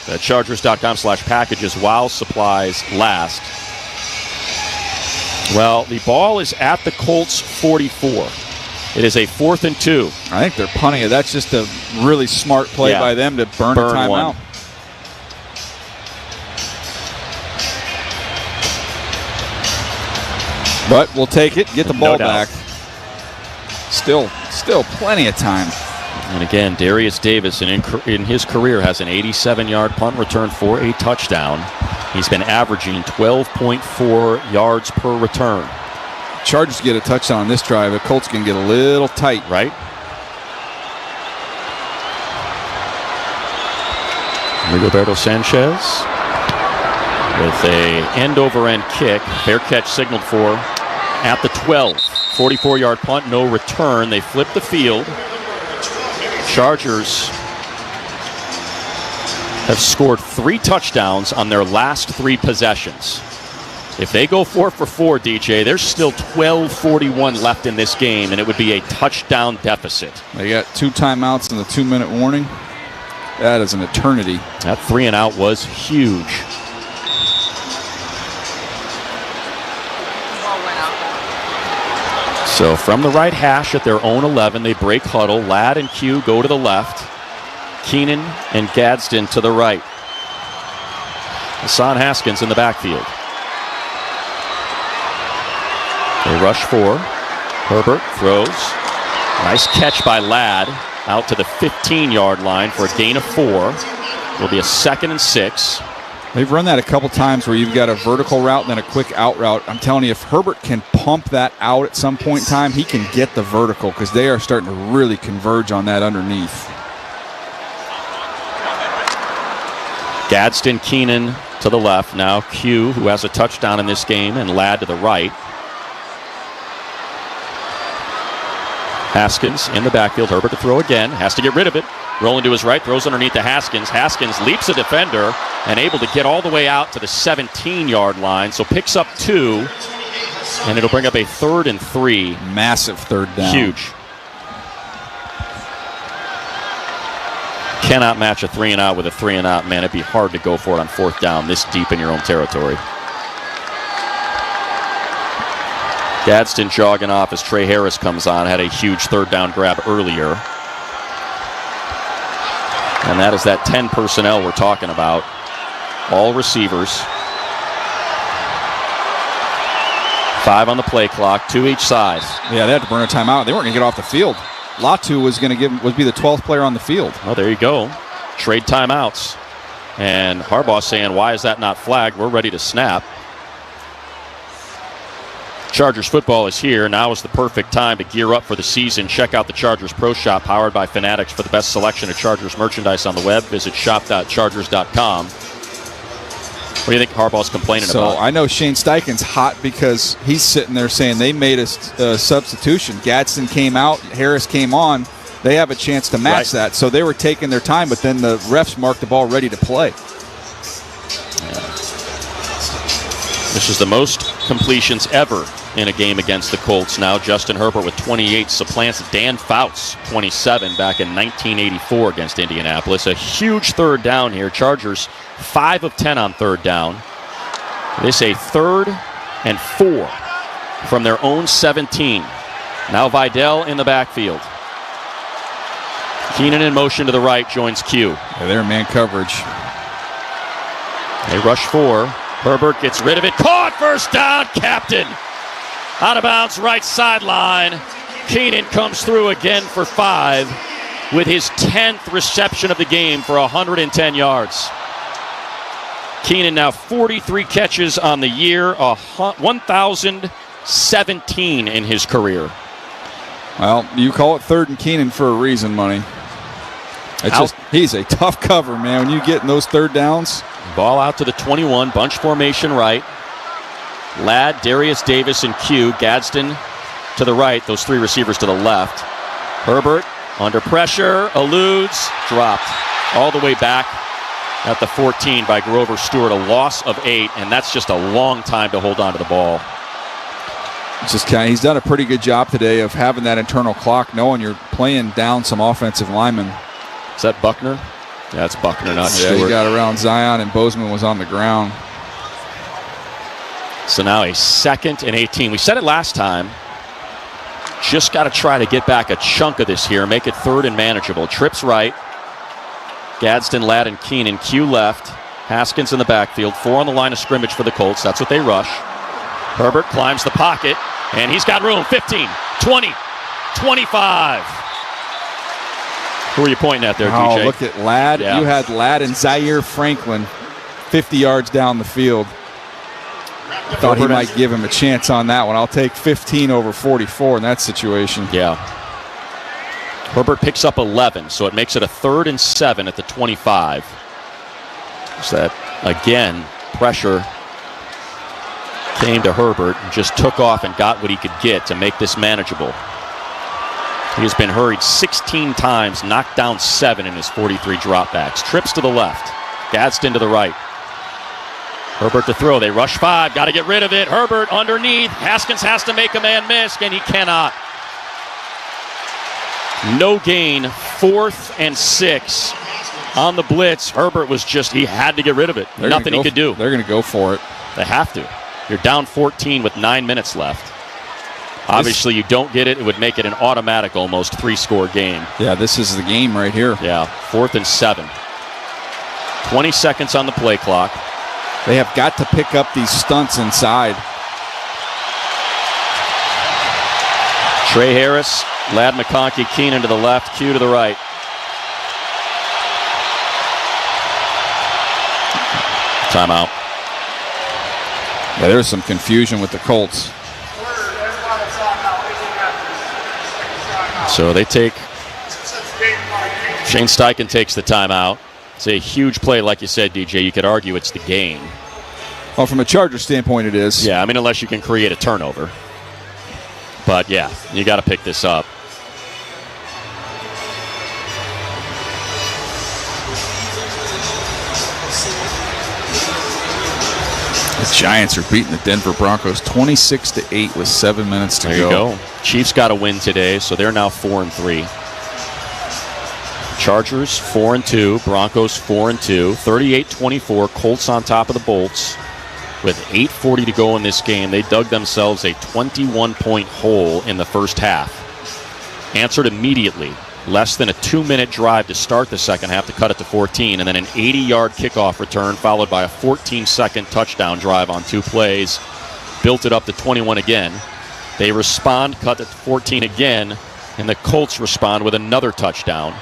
at chargers.com/packages while supplies last. Well, the ball is at the Colts 44. It is a 4th and 2. I think they're punting it. That's just a really smart play by them to burn a timeout. But we'll take it, get the ball back. Still plenty of time. And again, Darius Davis in his career has an 87-yard punt return for a touchdown. He's been averaging 12.4 yards per return. Chargers get a touchdown on this drive. The Colts can get a little tight. Right. Rigoberto Sanchez with a end-over-end kick. Fair catch signaled for at the 12. 44-yard punt, no return. They flip the field. Chargers have scored 3 touchdowns on their last 3 possessions. If they go 4 for 4, DJ, there's still 12:41 left in this game, and it would be a touchdown deficit. They got 2 timeouts and the 2-minute warning. That is an eternity. That 3 and out was huge. So from the right hash at their own 11, they break huddle. Ladd and Q go to the left. Keenan and Gadsden to the right. Hassan Haskins in the backfield. They rush 4. Herbert throws. Nice catch by Ladd out to the 15-yard line for a gain of 4. It'll be a 2nd and 6. They've run that a couple times where you've got a vertical route and then a quick out route. I'm telling you, if Herbert can pump that out at some point in time, he can get the vertical because they are starting to really converge on that underneath. Gadsden, Keenan to the left. Now Q, who has a touchdown in this game, and Ladd to the right. Haskins in the backfield. Herbert to throw again. Has to get rid of it. Rolling to his right. Throws underneath to Haskins. Haskins leaps a defender and able to get all the way out to the 17-yard line. So picks up 2. And it'll bring up a 3rd and 3. Massive 3rd down. Huge. Cannot match a 3 and out with a 3 and out. Man, it'd be hard to go for it on 4th down this deep in your own territory. Gadsden jogging off as Trey Harris comes on. Had a huge 3rd down grab earlier. And that is that 10 personnel we're talking about. All receivers. 5 on the play clock, 2 each side. Yeah, they had to burn a timeout. They weren't going to get off the field. Latu was going to be the 12th player on the field. Oh, there you go. Trade timeouts. And Harbaugh saying, why is that not flagged? We're ready to snap. Chargers football is here. Now is the perfect time to gear up for the season. Check out the Chargers Pro Shop, powered by Fanatics, for the best selection of Chargers merchandise on the web. Visit shop.chargers.com. What do you think Harbaugh's complaining about? So I know Shane Steichen's hot because he's sitting there saying they made a substitution. Gadsden came out, Harris came on. They have a chance to match that. So they were taking their time, but then the refs marked the ball ready to play. Yeah. This is the most completions ever in a game against the Colts. Now Justin Herbert with 28 supplants Dan Fouts, 27 back in 1984 against Indianapolis. A huge 3rd down here. Chargers 5 of 10 on 3rd down. This a 3rd and 4 from their own 17. Now Vidal in the backfield. Keenan in motion to the right, joins Q. Yeah, they're man coverage. They rush 4. Herbert gets rid of it. Caught, 1st down, captain. Out of bounds, right sideline. Keenan comes through again for 5 with his 10th reception of the game for 110 yards. Keenan now 43 catches on the year, 1,017 in his career. Well, you call it 3rd and Keenan for a reason, Money. He's a tough cover, man. When you get in those 3rd downs. Ball out to the 21, bunch formation right. Ladd, Darius Davis, and Q. Gadsden to the right, those 3 receivers to the left. Herbert under pressure, eludes, dropped all the way back at the 14 by Grover Stewart, a loss of 8, and that's just a long time to hold on to the ball. He's done a pretty good job today of having that internal clock, knowing you're playing down some offensive linemen. Is that Buckner? Yeah, it's Buckner, not Stewart. Yeah, he got around Zion, and Bozeman was on the ground. So now a 2nd and 18. We said it last time. Just got to try to get back a chunk of this here, make it 3rd and manageable. Trips right. Gadsden, Ladd, and Keenan. Q left. Haskins in the backfield. 4 on the line of scrimmage for the Colts. That's what they rush. Herbert climbs the pocket, and he's got room. 15, 20, 25. Who are you pointing at there, DJ? Oh, look at Ladd. Yeah. You had Ladd and Zaire Franklin 50 yards down the field. Thought he might give him a chance on that one. I'll take 15 over 44 in that situation. Yeah. Herbert picks up 11, so it makes it a 3rd and 7 at the 25. So that, again, pressure came to Herbert and just took off and got what he could get to make this manageable. He has been hurried 16 times, knocked down 7 in his 43 dropbacks. Trips to the left. Gadsden to the right. Herbert to throw. They rush 5. Got to get rid of it. Herbert underneath. Haskins has to make a man miss, and he cannot. No gain. 4th and 6 on the blitz. Herbert was he had to get rid of it. Nothing he could do. They're going to go for it. They have to. You're down 14 with 9 minutes left. Obviously, you don't get it. It would make it an automatic, almost 3-score game. Yeah, this is the game right here. Yeah, 4th and 7. 20 seconds on the play clock. They have got to pick up these stunts inside. Trey Harris, Ladd McConkey, Keenan to the left, Q to the right. Timeout. Yeah, there's some confusion with the Colts. So they take, Shane Steichen takes the timeout. It's a huge play, like you said, DJ. You could argue it's the game. Well, from a Charger standpoint, it is. Yeah, I mean, unless you can create a turnover. But, yeah, you got to pick this up. The Giants are beating the Denver Broncos 26-8 with 7 minutes to go. There you go. Chiefs got a win today, so they're now 4-3. Chargers 4-2, Broncos 4-2, 38-24. Colts on top of the Bolts with 8:40 to go in this game. They dug themselves a 21-point hole in the first half. Answered immediately. Less than a 2-minute drive to start the second half to cut it to 14, and then an 80-yard kickoff return followed by a 14-second touchdown drive on 2 plays. Built it up to 21 again. They respond, cut it to 14 again, and the Colts respond with another touchdown,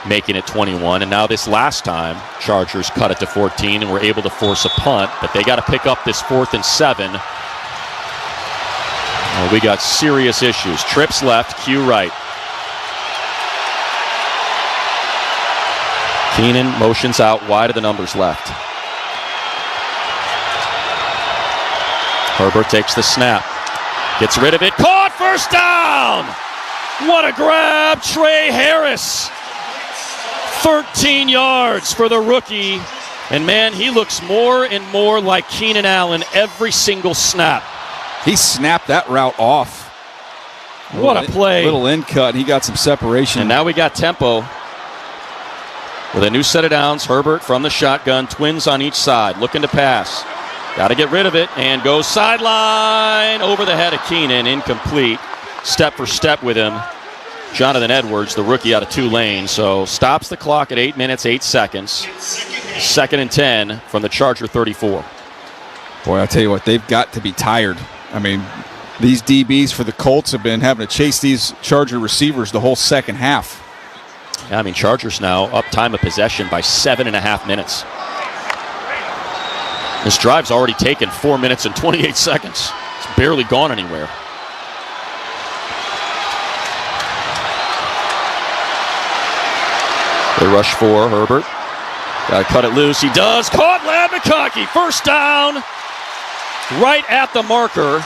making it 21. And now this last time, Chargers cut it to 14 and were able to force a punt, but they got to pick up this 4th and 7. Well, we got serious issues. Trips left, Q right. Keenan motions out wide of the numbers left. Herbert takes the snap. Gets rid of it. Caught, first down! What a grab, Trey Harris. 13 yards for the rookie. And, man, he looks more and more like Keenan Allen every single snap. He snapped that route off. What a play. Little in cut. He got some separation. And now we got tempo. With a new set of downs, Herbert from the shotgun, twins on each side, looking to pass. Got to get rid of it, and goes sideline over the head of Keenan, incomplete. Step for step with him. Jonathan Edwards, the rookie out of Tulane, so stops the clock at 8 minutes, 8 seconds. 2nd and 10 from the Charger 34. Boy, I'll tell you what, they've got to be tired. I mean, these DBs for the Colts have been having to chase these Charger receivers the whole second half. Yeah, I mean, Chargers now up time of possession by 7.5 minutes. This drive's already taken 4 minutes and 28 seconds. It's barely gone anywhere. They rush 4, Herbert. Got to cut it loose. He does. Caught, Ladd McConkey. First down. Right at the marker.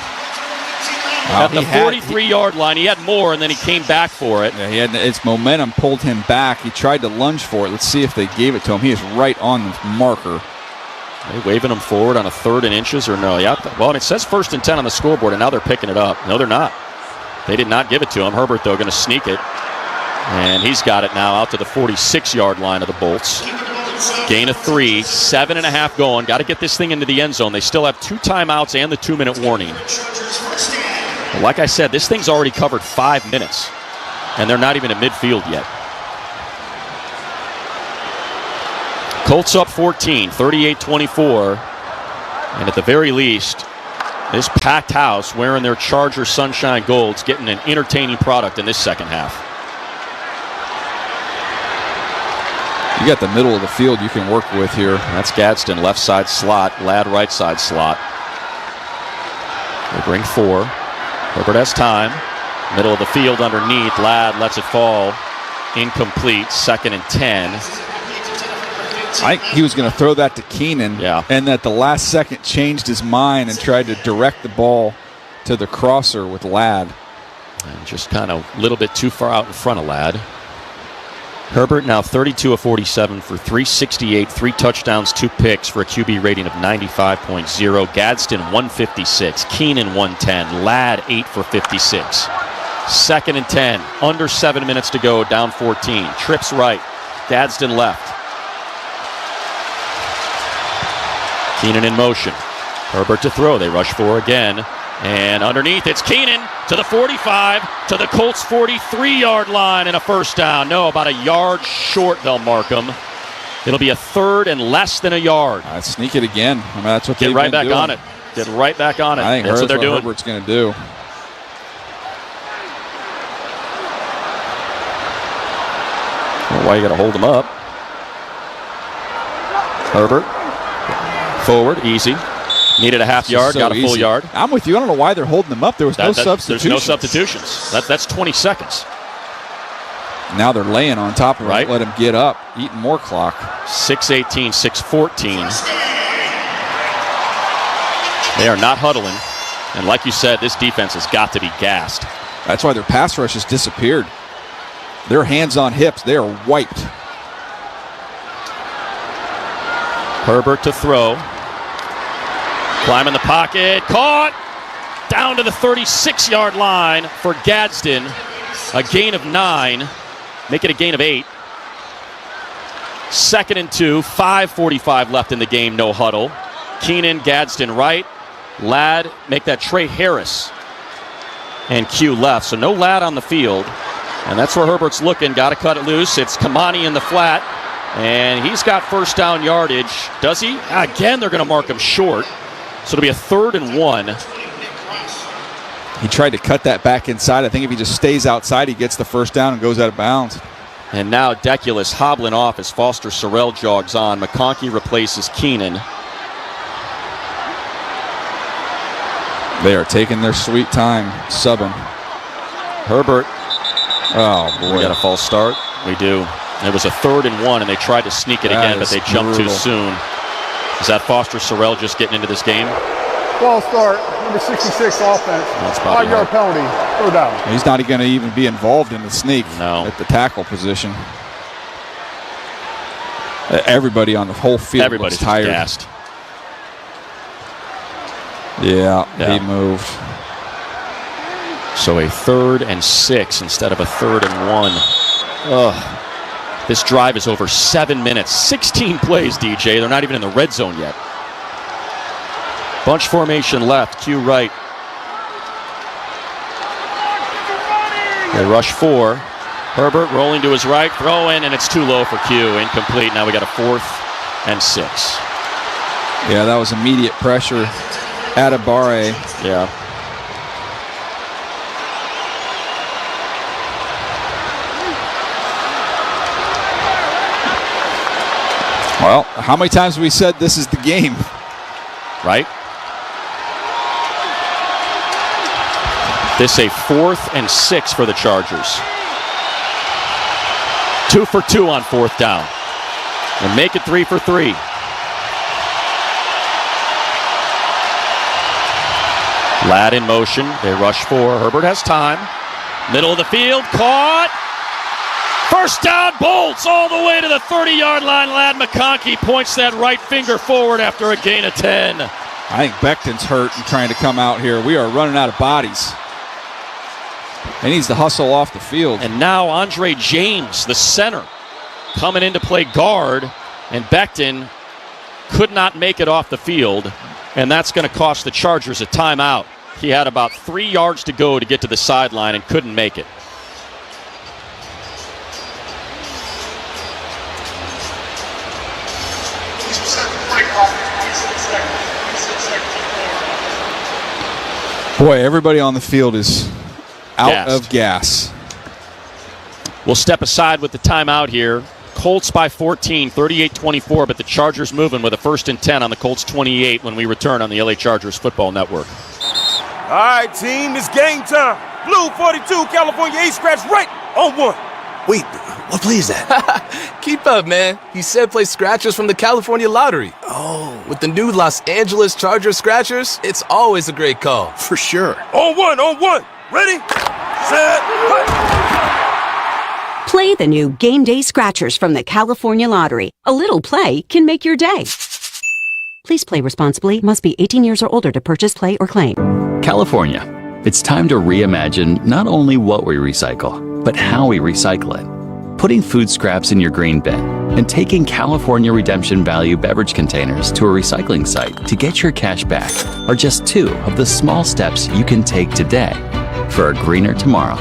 At the 43-yard line. He had more, and then he came back for it. Yeah, its momentum pulled him back. He tried to lunge for it. Let's see if they gave it to him. He is right on the marker. Are they waving him forward on a 3rd and inches or no? Yeah. Well, it says 1st and 10 on the scoreboard, and now they're picking it up. No, they're not. They did not give it to him. Herbert, though, going to sneak it. And he's got it now out to the 46-yard line of the Bolts. Gain of 3, 7.5 going. Got to get this thing into the end zone. They still have 2 timeouts and the 2-minute warning. Like I said, this thing's already covered 5 minutes, and they're not even at midfield yet. Colts up 14, 38-24, and at the very least, this packed house wearing their Charger Sunshine Golds getting an entertaining product in this second half. You got the middle of the field you can work with here. That's Gadsden, left side slot, Ladd, right side slot. They bring 4. Herbert has time. Middle of the field underneath. Ladd lets it fall. Incomplete. 2nd and 10. I think he was going to throw that to Keenan. Yeah. And at the last second changed his mind and tried to direct the ball to the crosser with Ladd. And just kind of a little bit too far out in front of Ladd. Herbert now 32 of 47 for 368, 3 touchdowns, 2 picks for a QB rating of 95.0. Gadsden 156, Keenan 110, Ladd 8 for 56. 2nd and 10, under 7 minutes to go, down 14. Trips right, Gadsden left. Keenan in motion. Herbert to throw. They rush 4 again. And underneath, it's Keenan to the 45, to the Colts 43-yard line, and a first down. No, about a yard short, they'll mark him. It'll be a 3rd and less than a yard. Sneak it again. I mean, that's what Get right back on it. Get right back on it. I think that's what they're doing. Herbert's going to do. Well, why you got to hold him up? Herbert. Forward, easy. Needed a half yard, got a full yard. I'm with you. I don't know why they're holding them up. There was no substitutions. There's no substitutions. That's 20 seconds. Now they're laying on top of him. Let him get up, eating more clock. 6:18, 6:14. They are not huddling. And like you said, this defense has got to be gassed. That's why their pass rush has disappeared. Their hands on hips, they are wiped. Herbert to throw. Climbing the pocket, caught, down to the 36-yard line for Gadsden. A gain of 9, make it a gain of 8. 2nd and 2, 5:45 left in the game, no huddle. Keenan, Gadsden right, Ladd, make that Trey Harris, and Q left. So no Ladd on the field, and that's where Herbert's looking, got to cut it loose. It's Kamani in the flat, and he's got first down yardage. Does he? Again, they're going to mark him short. So it'll be a 3rd and 1. He tried to cut that back inside. I think if he just stays outside, he gets the first down and goes out of bounds. And now Deculus hobbling off as Foster Sorrell jogs on. McConkey replaces Keenan. They are taking their sweet time, subbing. Herbert. Oh, boy. We got a false start. We do. It was a 3rd and 1, and they tried to sneak it again, but they jumped too soon. Is that Foster Sorrell just getting into this game? False start, number 66 offense. 5-yard penalty, 3rd down. He's not going to even be involved in the sneak at the tackle position. Everybody on the whole field looks tired. Gassed. Yeah, he moved. So a 3rd and 6 instead of a 3rd and 1. Ugh. This drive is over 7 minutes. 16 plays, DJ. They're not even in the red zone yet. Bunch formation left. Q right. They rush 4. Herbert rolling to his right. Throw in, and it's too low for Q. Incomplete. Now we got a 4th and 6. Yeah, that was immediate pressure. Adibare. Yeah. Well, how many times have we said this is the game? Right? This a 4th and 6 for the Chargers. 2 for 2 on 4th down. And make it 3 for 3. Ladd in motion. They rush 4. Herbert has time. Middle of the field. Caught. First down, Bolts all the way to the 30-yard line. Ladd McConkey points that right finger forward after a gain of 10. I think Becton's hurt and trying to come out here. We are running out of bodies. He needs to hustle off the field. And now Andre James, the center, coming in to play guard. And Becton could not make it off the field. And that's going to cost the Chargers a timeout. He had about 3 yards to go to get to the sideline and couldn't make it. Boy, everybody on the field is out of gas. We'll step aside with the timeout here. Colts by 14, 38-24, but the Chargers moving with a 1st and 10 on the Colts 28 when we return on the LA Chargers Football Network. All right, team, it's game time. Blue 42, California 8 scratch right on 1. Wait, what play is that? Keep up, man. He said play scratchers from the California Lottery. Oh. With the new Los Angeles Chargers scratchers, it's always a great call. For sure. On 1. Ready, set, play. Play the new Game Day Scratchers from the California Lottery. A little play can make your day. Please play responsibly. Must be 18 years or older to purchase, play, or claim. California. It's time to reimagine not only what we recycle, but how we recycle it. Putting food scraps in your green bin and taking California Redemption Value beverage containers to a recycling site to get your cash back are just two of the small steps you can take today for a greener tomorrow.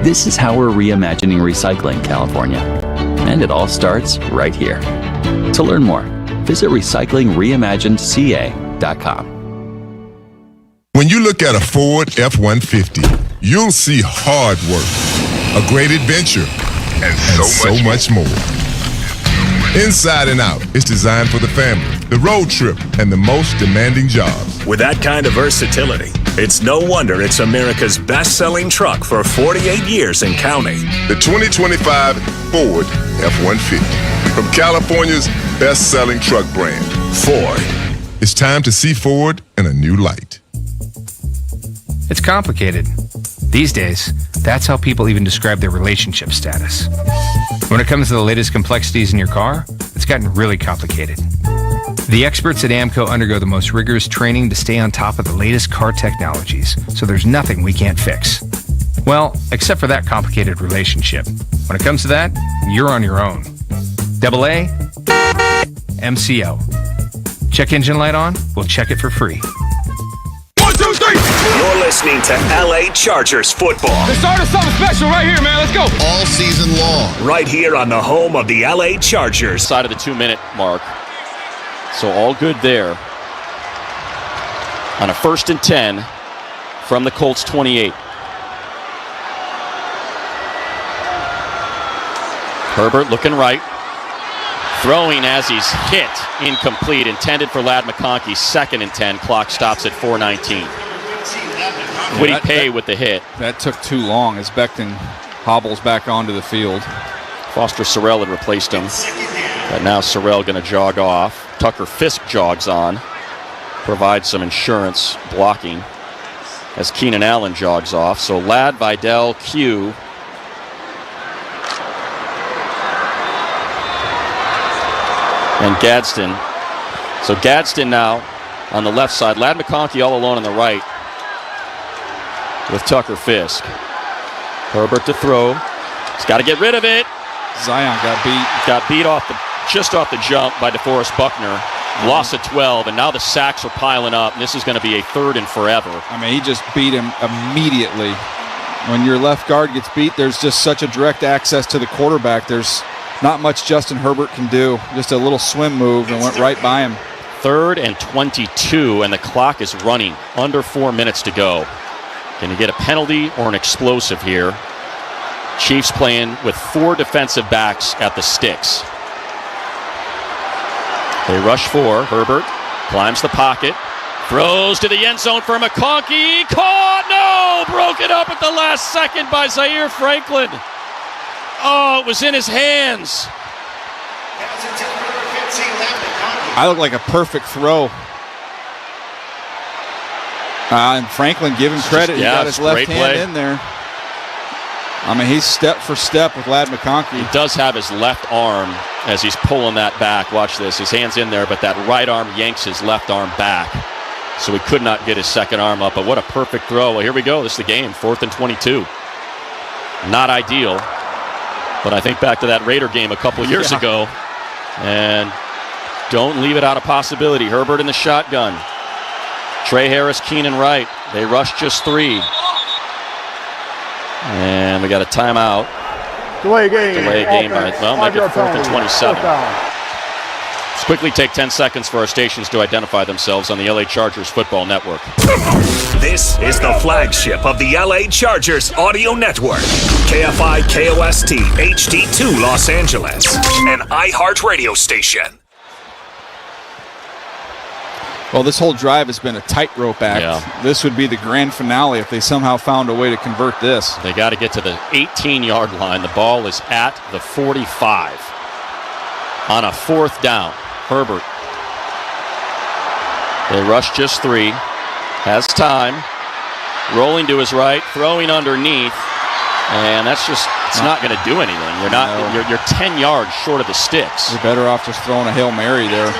This is how we're reimagining recycling, California. And it all starts right here. To learn more, visit recyclingreimaginedca.com. When you look at a Ford F-150, you'll see hard work, a great adventure, and so much more. Inside and out, it's designed for the family, the road trip, and the most demanding jobs. With that kind of versatility, it's no wonder it's America's best-selling truck for 48 years and counting. The 2025 Ford F-150, from California's best-selling truck brand, Ford. It's time to see Ford in a new light. It's complicated. These days, that's how people even describe their relationship status. When it comes to the latest complexities in your car, it's gotten really complicated. The experts at AMCO undergo the most rigorous training to stay on top of the latest car technologies, so there's nothing we can't fix. Well, except for that complicated relationship. When it comes to that, you're on your own. AA, MCO. Check engine light on? We'll check it for free. 1, 2, 3! You're listening to LA Chargers football. The start of something special right here, man. Let's go. All season long. Right here on the home of the LA Chargers. Side of the 2-minute mark. So all good there. On a 1st and 10 from the Colts 28. Herbert looking right. Throwing as he's hit. Incomplete. Intended for Ladd McConkey. 2nd and 10. Clock stops at 4:19. Woody Pay with the hit. That took too long as Becton hobbles back onto the field. Foster Sorrell had replaced him. But now Sorrell going to jog off. Tucker Fisk jogs on. Provides some insurance blocking as Keenan Allen jogs off. So Ladd, Vidal, Q. And Gadsden. So Gadsden now on the left side. Ladd McConkey all alone on the right with Tucker Fisk. Herbert to throw. He's got to get rid of it. Zion got beat. Got beat just off the jump by DeForest Buckner. Loss of 12, and now the sacks are piling up. And this is going to be a 3rd and forever. I mean, he just beat him immediately. When your left guard gets beat, there's just such a direct access to the quarterback. There's not much Justin Herbert can do. Just a little swim move and went right by him. 3rd and 22, and the clock is running. Under 4 minutes to go. Can you get a penalty or an explosive here? Chiefs playing with 4 defensive backs at the sticks. They rush 4. Herbert climbs the pocket. Throws to the end zone for McConkey. Caught! No! Broken up at the last second by Zaire Franklin. Oh, it was in his hands. I look like a perfect throw. And Franklin, give him credit. He got his left hand in there. I mean, he's step for step with Ladd McConkey. He does have his left arm as he's pulling that back. Watch this. His hand's in there, but that right arm yanks his left arm back. So he could not get his second arm up. But what a perfect throw. Well, here we go. This is the game. 4th and 22. Not ideal. But I think back to that Raider game a couple years ago. And don't leave it out of possibility. Herbert in the shotgun. Trey Harris, Keenan Wright. They rush just 3. And we got a timeout. Delay game. Delay game. Well, make it 4th and 27. Let's quickly take 10 seconds for our stations to identify themselves on the LA Chargers Football Network. This is the flagship of the LA Chargers Audio Network. KFI KOST HD2 Los Angeles. An iHeartRadio station. Well, this whole drive has been a tightrope act. Yeah. This would be the grand finale if they somehow found a way to convert this. They got to get to the 18-yard line. The ball is at the 45. On a 4th down, Herbert. They rush just 3. Has time. Rolling to his right, throwing underneath. And that's just It's not going to do anything. You're not. You're 10 yards short of the sticks. You're better off just throwing a Hail Mary there.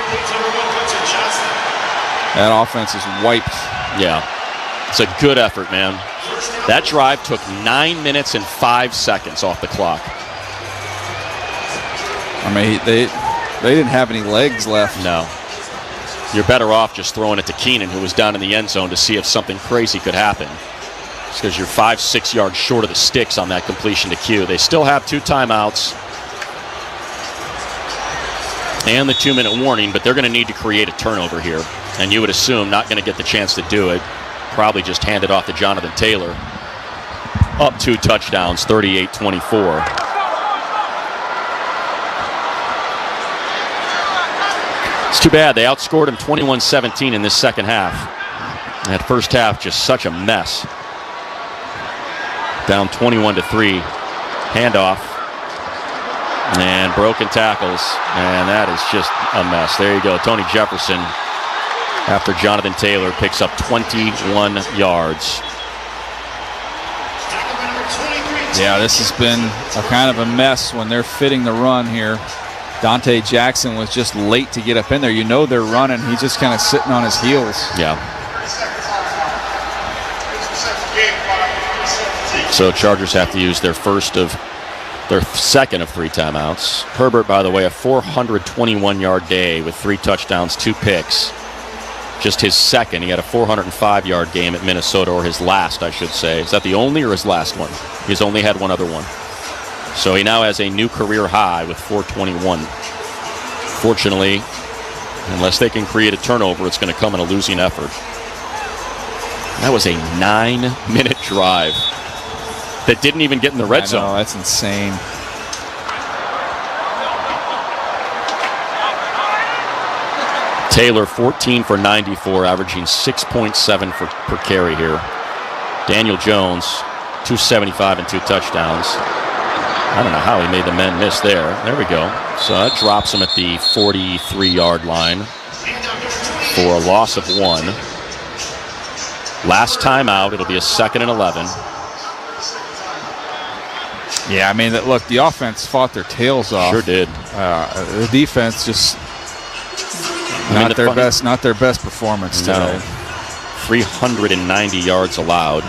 That offense is wiped. Yeah. It's a good effort, man. That drive took 9 minutes and 5 seconds off the clock. I mean, they didn't have any legs left. No. You're better off just throwing it to Keenan, who was down in the end zone, to see if something crazy could happen. It's because you're 5-6 yards short of the sticks on that completion to Q. They still have 2 timeouts and the 2-minute warning, but they're going to need to create a turnover here. And you would assume not going to get the chance to do it. Probably just hand it off to Jonathan Taylor. Up 2 touchdowns, 38-24. It's too bad. They outscored him 21-17 in this second half. That first half, just such a mess. Down 21-3. Handoff. And broken tackles. And that is just a mess. There you go. Tony Jefferson, after Jonathan Taylor, picks up 21 yards. Yeah, this has been a kind of a mess when they're fitting the run here. Dante Jackson was just late to get up in there. You know they're running. He's just kind of sitting on his heels. Yeah. So Chargers have to use their second of 3 timeouts. Herbert, by the way, a 421-yard day with 3 touchdowns, 2 picks. Just his second. He had a 405-yard game at Minnesota, or his last, I should say. Is that the only or his last one? He's only had one other one. So he now has a new career high with 421. Fortunately, unless they can create a turnover, it's going to come in a losing effort. That was a 9-minute drive that didn't even get in the red zone. That's insane. Taylor, 14 for 94, averaging 6.7 per carry here. Daniel Jones, 275 and 2 touchdowns. I don't know how he made the men miss there. There we go. So that drops him at the 43-yard line for a loss of 1. Last time out, it'll be a 2nd and 11. Yeah, I mean, look, the offense fought their tails off. Sure did. The defense just not their best performance today. 390 yards allowed.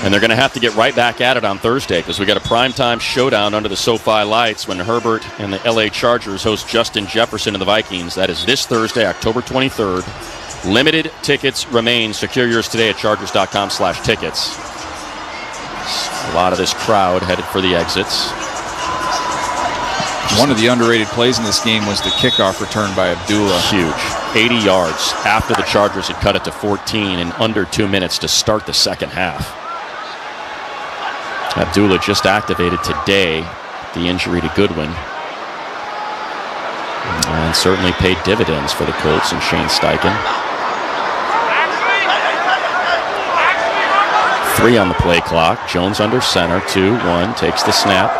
And they're going to have to get right back at it on Thursday, because we got a primetime showdown under the SoFi lights when Herbert and the LA Chargers host Justin Jefferson and the Vikings. That is this Thursday, October 23rd. Limited tickets remain. Secure yours today at chargers.com/tickets. A lot of this crowd headed for the exits. One of the underrated plays in this game was the kickoff return by Abdullah. Huge. 80 yards after the Chargers had cut it to 14 in under 2 minutes to start the second half. Abdullah just activated today, the injury to Goodwin. And certainly paid dividends for the Colts and Shane Steichen. 3 on the play clock. Jones under center. 2-1. Takes the snap.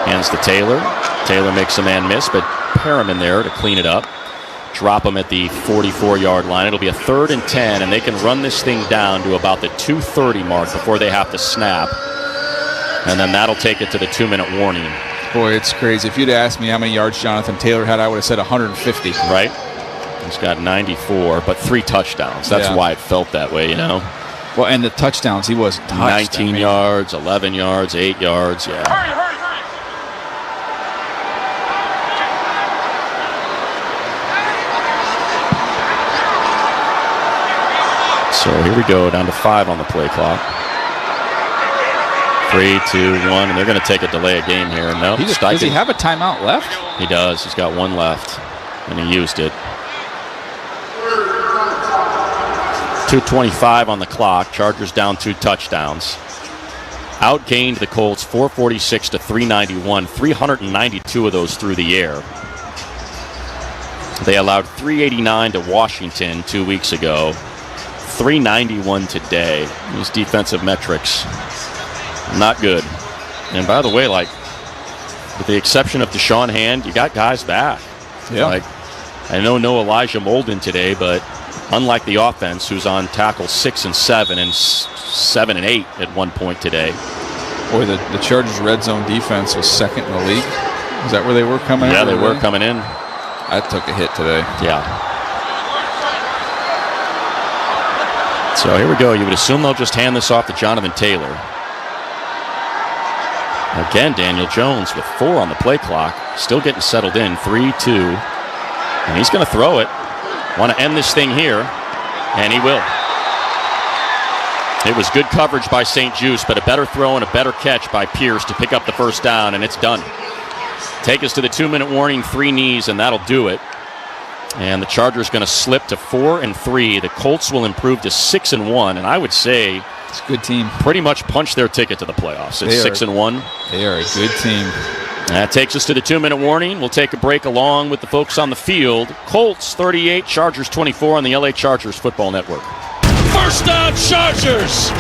Hands to Taylor. Taylor makes a man miss, but Perriman there to clean it up. Drop him at the 44-yard line. It'll be a 3rd and 10, and they can run this thing down to about the 2:30 mark before they have to snap. And then that'll take it to the 2-minute warning. Boy, it's crazy. If you'd asked me how many yards Jonathan Taylor had, I would have said 150. Right? He's got 94, but 3 touchdowns. That's why it felt that way, you know? Well, and the touchdowns, he wasn't touched. 19 yards, 11 yards, 8 yards, yeah. Hurry. So here we go, down to 5 on the play clock. 3, 2, 1, and they're going to take a delay of game here. No, does he have a timeout left? He does. He's got 1 left, and he used it. 2:25 on the clock. Chargers down 2 touchdowns. Outgained the Colts 446 to 391. 392 of those through the air. They allowed 389 to Washington 2 weeks ago. 391 today. These defensive metrics, not good. And by the way, like, with the exception of Deshaun Hand, you got guys back. Yeah. Like, I know no Elijah Molden today, but unlike the offense, who's on tackle 6 and 7 and 7 and 8 at one point today, Boy, the Chargers' red zone defense was second in the league. Is that where they were coming in? Yeah, they were coming in. That took a hit today. Yeah. So here we go. You would assume they'll just hand this off to Jonathan Taylor. Again, Daniel Jones with 4 on the play clock. Still getting settled in. 3-2. And he's going to throw it. Want to end this thing here. And he will. It was good coverage by St. Juste, but a better throw and a better catch by Pierce to pick up the first down, and it's done. Take us to the 2-minute warning, 3 knees, and that'll do it. And the Chargers going to slip to 4-3. The Colts will improve to 6-1, and I would say it's a good team. Pretty much punch their ticket to the playoffs. It's 6-1. They are a good team. That takes us to the 2-minute warning. We'll take a break along with the folks on the field. Colts 38, Chargers 24 on the LA Chargers Football Network. First down, Chargers!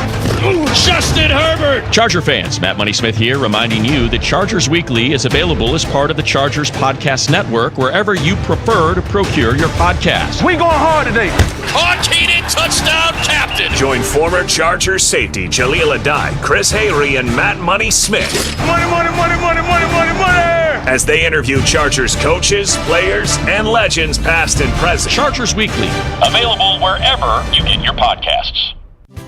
Justin Herbert! Charger fans, Matt Money Smith here, reminding you that Chargers Weekly is available as part of the Chargers Podcast Network wherever you prefer to procure your podcast. We going hard today. Caught Keenan, touchdown, captain. Join former Chargers safety Jaleel Adai, Chris Hayrie, and Matt Money Smith. Money, money, money, money, money, money, money! As they interview Chargers coaches, players, and legends past and present. Chargers Weekly, available wherever you get your podcasts.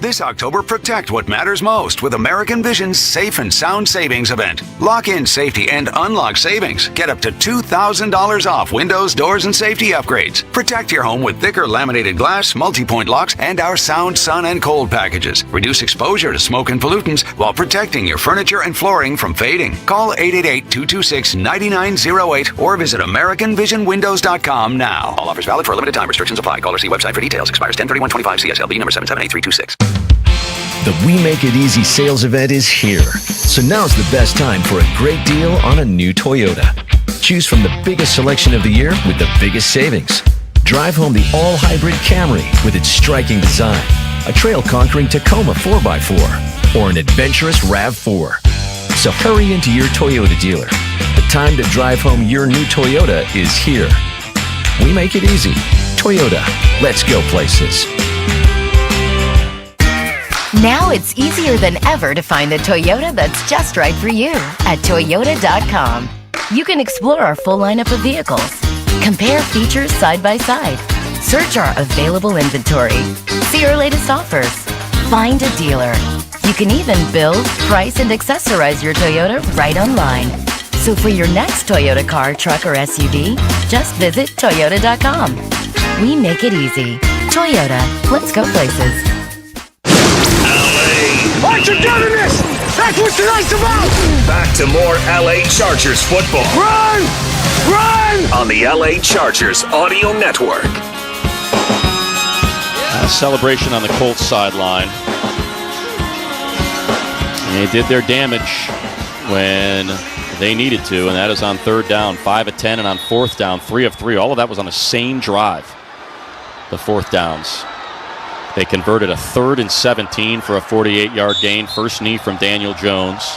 This October, protect what matters most with American Vision's Safe and Sound Savings event. Lock in safety and unlock savings. Get up to $2,000 off windows, doors, and safety upgrades. Protect your home with thicker laminated glass, multi-point locks, and our sound, sun, and cold packages. Reduce exposure to smoke and pollutants while protecting your furniture and flooring from fading. Call 888-226-9908 or visit AmericanVisionWindows.com now. All offers valid for a limited time. Restrictions apply. Call or see website for details. Expires 10/31/25. CSLB number 778326. The We Make It Easy sales event is here. So now's the best time for a great deal on a new Toyota. Choose from the biggest selection of the year with the biggest savings. Drive home the all-hybrid Camry with its striking design, a trail-conquering Tacoma 4x4, or an adventurous RAV4. So hurry into your Toyota dealer. The time to drive home your new Toyota is here. We make it easy. Toyota. Let's go places. Now it's easier than ever to find the Toyota that's just right for you at Toyota.com. You can explore our full lineup of vehicles, compare features side by side, search our available inventory, see our latest offers, find a dealer. You can even build, price, and accessorize your Toyota right online. So for your next Toyota car, truck, or SUV, just visit Toyota.com. We make it easy. Toyota. Let's go places. Aren't you doing this? That's what tonight's about! Back to more LA Chargers football. Run! Run! On the LA Chargers Audio Network. A celebration on the Colts sideline. They did their damage when they needed to, and that is on 3rd down, 5 of 10, and on 4th down, 3 of 3. All of that was on the same drive, the 4th downs. They converted a 3rd and 17 for a 48-yard gain. First knee from Daniel Jones,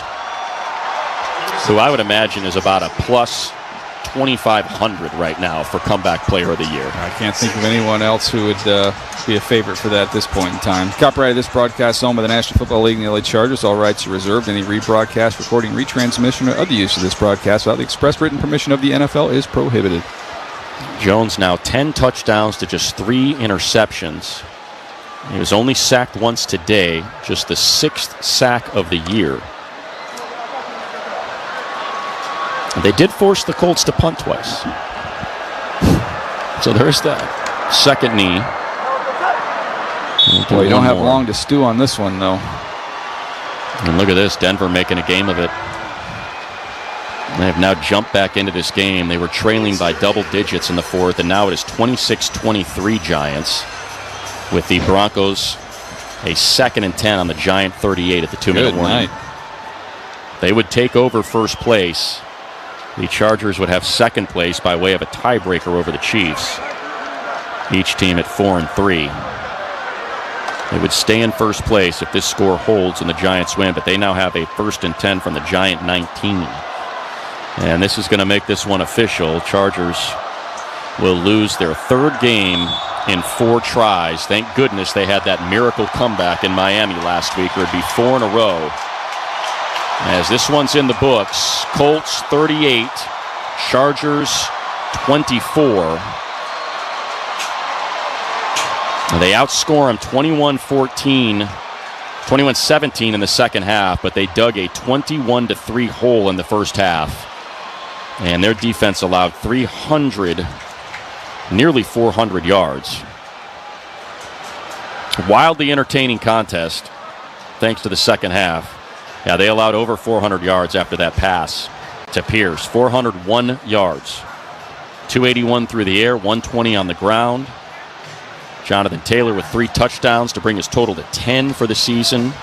who I would imagine is about a plus 2,500 right now for comeback player of the year. I can't think of anyone else who would be a favorite for that at this point in time. Copyright of this broadcast owned by the National Football League and the LA Chargers. All rights are reserved. Any rebroadcast, recording, retransmission, or other use of this broadcast without the express written permission of the NFL is prohibited. Jones now 10 touchdowns to just 3 interceptions. He was only sacked once today, just the 6th sack of the year. They did force the Colts to punt twice. So there's that. Second knee. Well, you don't have long to stew on this one, though. And look at this, Denver making a game of it. They have now jumped back into this game. They were trailing by double digits in the 4th, and now it is 26-23 Giants, with the Broncos a 2nd and 10 on the Giant 38 at the 2-minute warning. They would take over first place. The Chargers would have second place by way of a tiebreaker over the Chiefs. Each team at 4-3. They would stay in first place if this score holds and the Giants win, but they now have a 1st and 10 from the Giant 19. And this is going to make this one official. Chargers will lose their 3rd game in 4 tries. Thank goodness they had that miracle comeback in Miami last week, or it'd be 4 in a row. As this one's in the books, Colts 38, Chargers 24. They outscore them 21-17 in the second half, but they dug a 21-3 hole in the first half. And their defense allowed nearly 400 yards. Wildly entertaining contest, thanks to the second half. Yeah, they allowed over 400 yards after that pass to Pierce. 401 yards. 281 through the air, 120 on the ground. Jonathan Taylor with 3 touchdowns to bring his total to 10 for the season.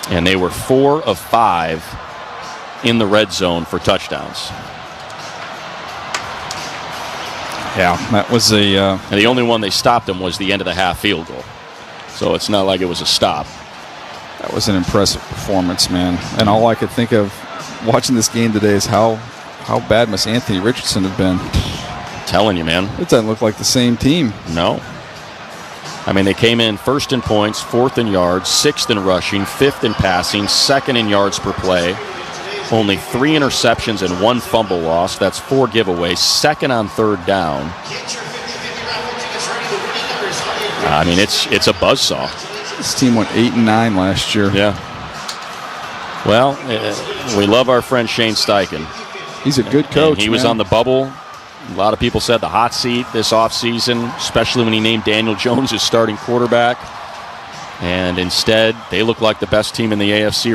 And they were 4 of 5 in the red zone for touchdowns. Yeah, that was and the only one they stopped him was the end of the half field goal. So it's not like it was a stop. That was an impressive performance, man. And all I could think of watching this game today is how bad must Anthony Richardson have been. Telling you, man. It doesn't look like the same team. No. I mean, they came in first in points, 4th in yards, 6th in rushing, 5th in passing, 2nd in yards per play. Only 3 interceptions and 1 fumble loss. That's 4 giveaways. 2nd on 3rd down. I mean, it's a buzzsaw. This team went 8-9 last year. Yeah. Well, we love our friend Shane Steichen. He's a good coach. And he was on the bubble. A lot of people said the hot seat this offseason, especially when he named Daniel Jones his starting quarterback. And instead, they look like the best team in the AFC